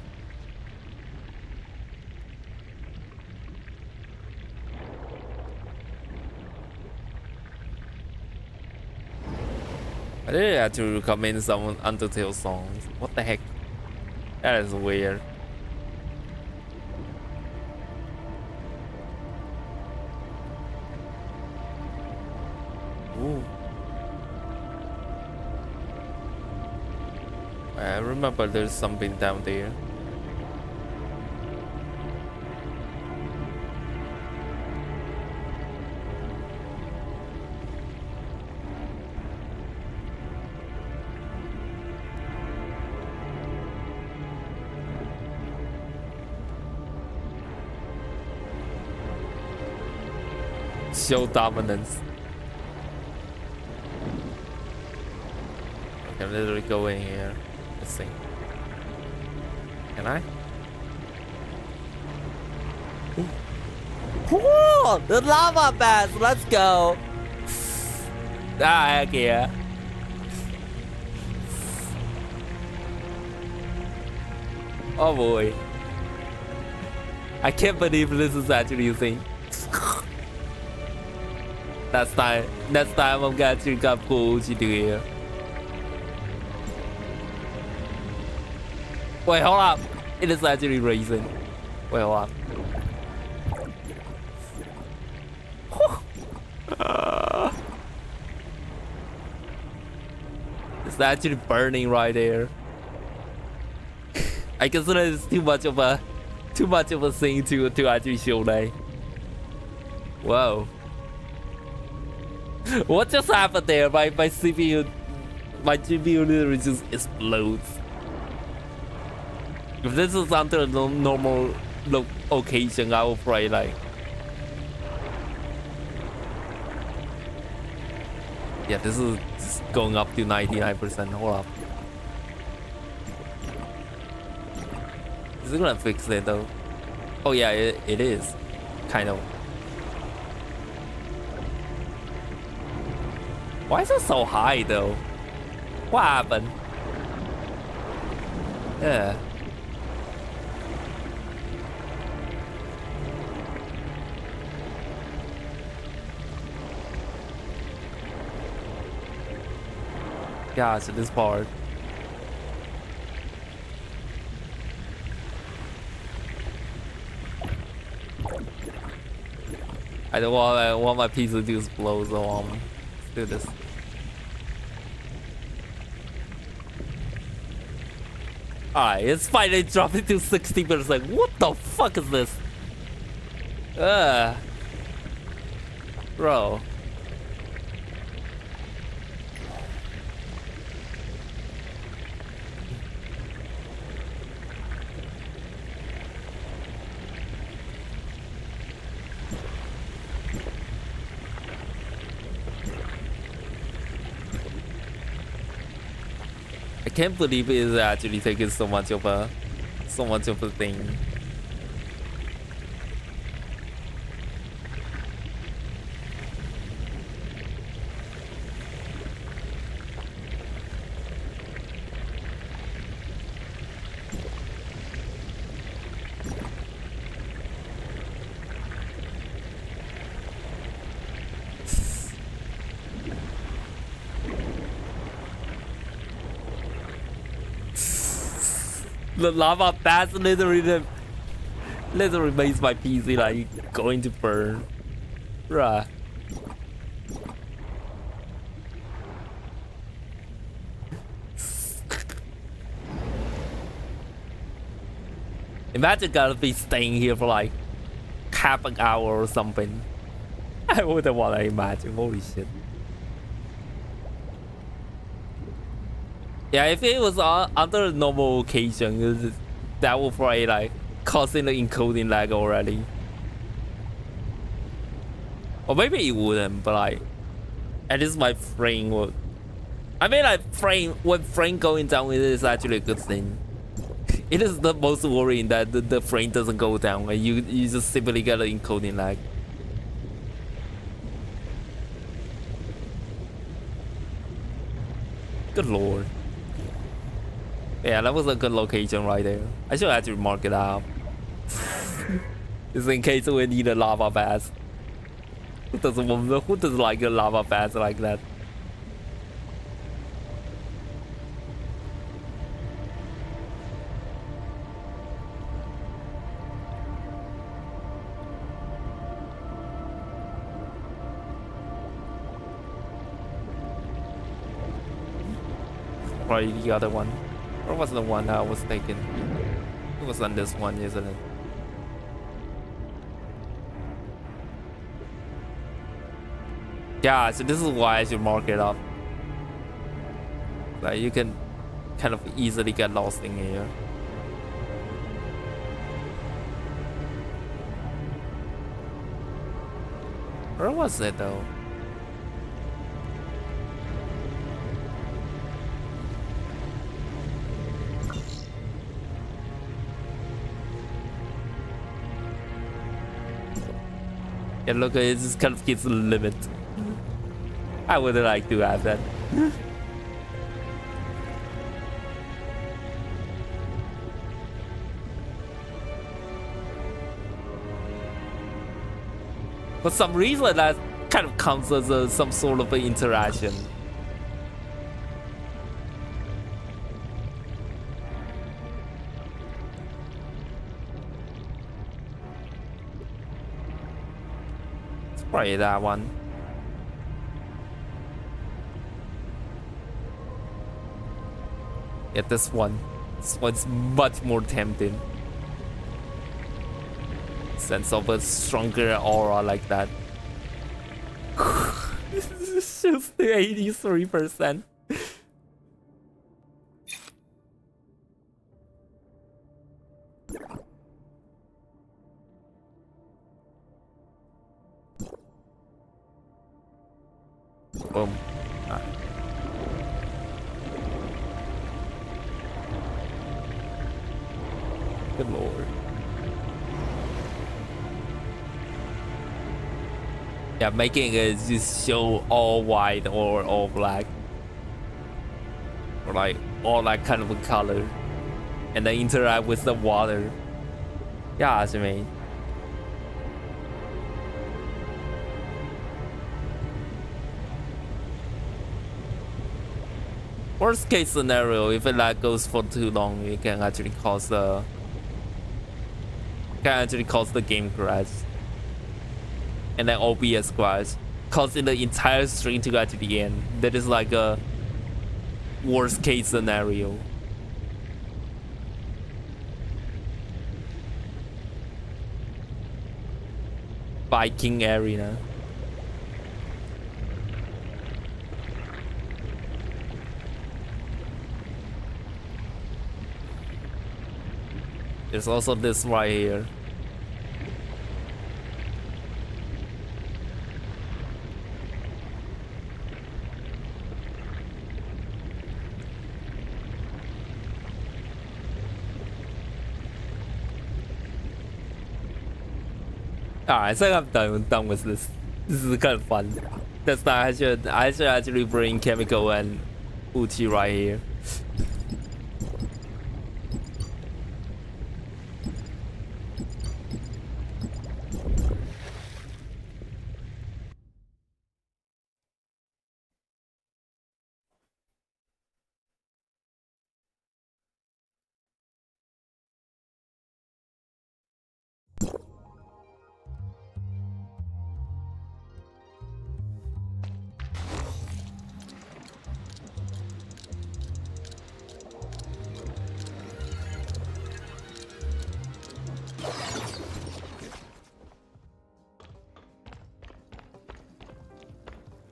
I didn't have to recommend some Undertale songs. What the heck? That is weird. I remember there's something down there. Show dominance. I can literally go in here. Let's see. Can I? Whoa! The lava baths! Let's go! Ah, heck yeah. Oh boy. I can't believe this is actually a thing. Next time I'm gonna check up cool to do here. Wait, hold up. It is actually racing. Wait, hold up. It's actually burning right there. I consider it's too much of a thing to actually show that. Whoa. What just happened there? My CPU, my GPU literally just explodes. If this is under a normal occasion, I will probably like. Yeah, this is just going up to 99%. Hold up. Is it gonna fix it though? Oh yeah, it is. Kind of. Why is it so high though? What happened? Yeah. Gosh, this part. I don't want my pizza to explode, so let's do this. Alright, it's finally dropping to 60%. What the fuck is this? Bro. I can't believe it is actually taking so much of a thing. The lava bath literally makes my PC like going to burn. Bruh. Imagine gotta be staying here for like half an hour or something. I wouldn't want to imagine. Holy shit. Yeah, if it was under a normal occasion, that would probably like causing the encoding lag already. Or maybe it wouldn't, but like at least my frame would. I mean, like when frame going down, it is actually a good thing. It is the most worrying that the frame doesn't go down and you just simply get an encoding lag. Good lord. Yeah, that was a good location right there. I should actually mark it out. Just in case we need a lava bath. Who doesn't like a lava bath like that? Probably the other one. Or was the one I was thinking? It was on this one, isn't it? Yeah, so this is why I should mark it up. Like you can kind of easily get lost in here. Where was it though? Yeah, look, it just kind of gets a limit. I would like to have that. For some reason, that kind of comes as some sort of interaction. It's probably that one. Yeah, this one. This one's much more tempting. Sense of a stronger aura like that. This is just the 83%. Boom. Ah. Good lord. Yeah, making it just show all white or all black. Or like all that kind of a color. And then interact with the water. Yeah, I mean. Worst case scenario, if it like goes for too long, it can actually cause the game crash. And then OBS crash, causing the entire string to go to the end. That is like a worst case scenario. Viking Arena. There's also this right here. I think I'm done with this. This is kind of fun. That's time I should actually bring Chemical and Uchi right here.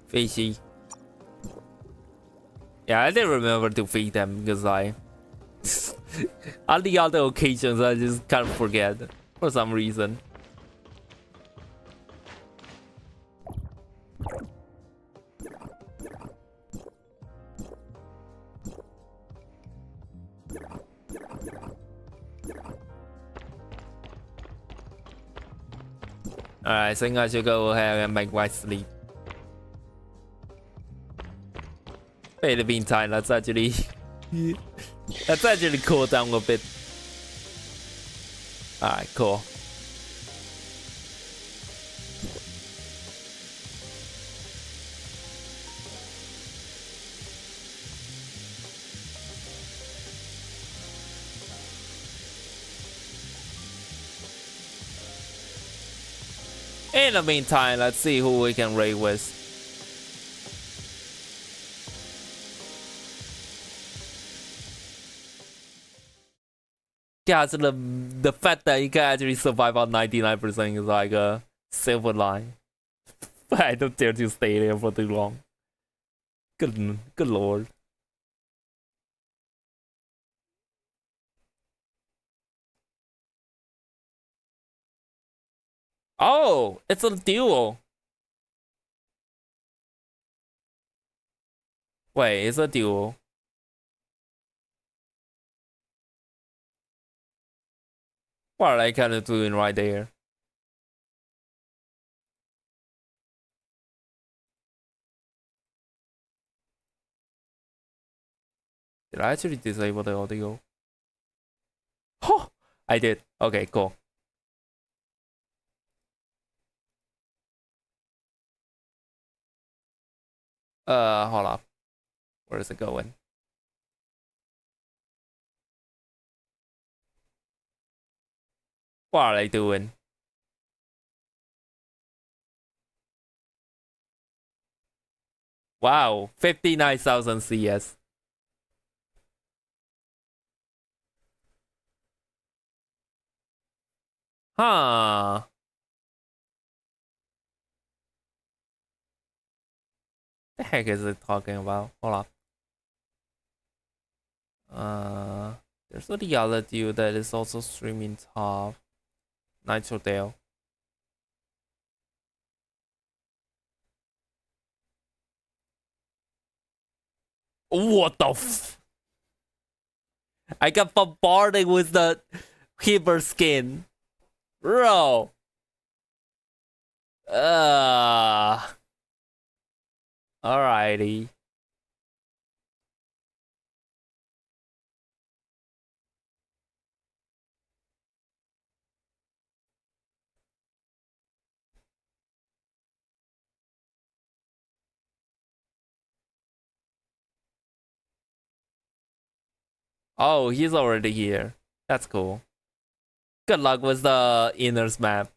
Fishy. Yeah, I didn't remember to feed them because on the other occasions I just kind of forget for some reason. Alright, I think I should go ahead and make my sleep. In the meantime, let's actually cool down a bit. Alright, cool. In the meantime, let's see who we can raid with. Yeah, so the fact that you can actually survive on 99% is like a silver line. But I don't dare to stay there for too long. Good lord. Oh, it's a duo. Wait, it's a duo. What are they kind of doing right there? Did I actually disable the audio? Oh, I did. Okay, cool. Hold up. Where is it going? What are they doing? Wow, 59,000 CS. Huh. The heck is it talking about? Hold up. There's the other dude that is also streaming top. Nitro Dale. What the f? I got bombarded with the Heber skin. Bro. Alrighty. Oh, he's already here. That's cool. Good luck with the inners map.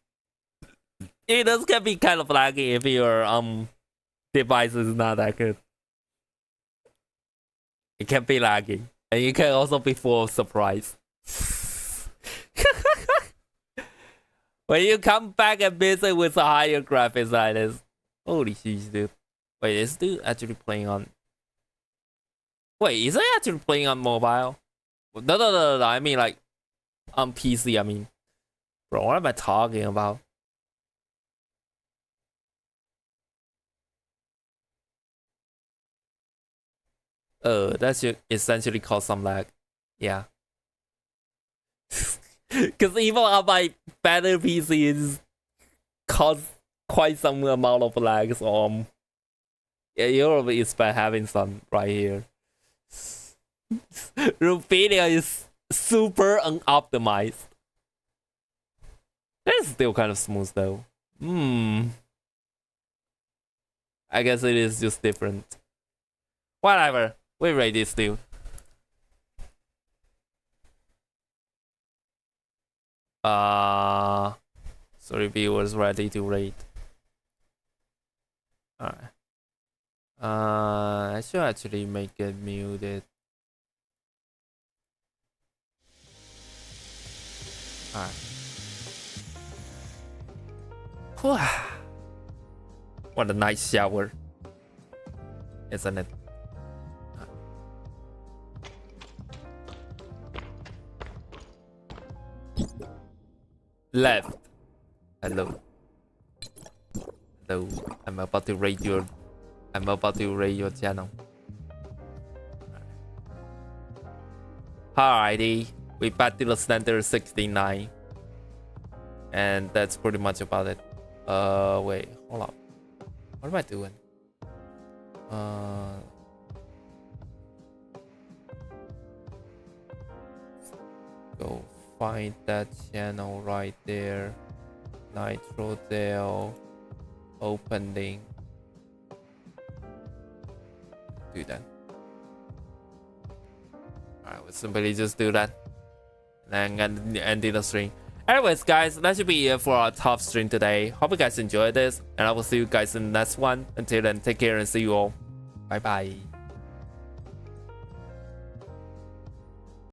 Inners can be kind of laggy if your device is not that good. It can be laggy. And you can also be full of surprise. When you come back and visit with a higher graphics like this. Holy shit, dude. Wait, is dude actually playing on... Wait, is he actually playing on mobile? No. I mean, like, on PC, I mean. Bro, what am I talking about? That should essentially cause some lag. Yeah. Because even on my better PC, it's caused quite some amount of lag. So, yeah, you'll expect having some right here. Rubidia is super unoptimized. It's still kind of smooth though. I guess it is just different. Whatever. We rate this still. Sorry, viewers ready to rate. Alright. I should actually make it muted. Alright. What a nice shower, isn't it? Left. Hello. I'm about to raid your channel. Alrighty, we back to the standard 69. And that's pretty much about it. Wait, hold up. What am I doing? Go find that channel right there. Nitro Dale opening. Do that. Alright, we'll simply just do that. And then end the stream. Anyways, guys, that should be it for our top stream today. Hope you guys enjoyed this, and I will see you guys in the next one. Until then, take care and see you all. Bye bye.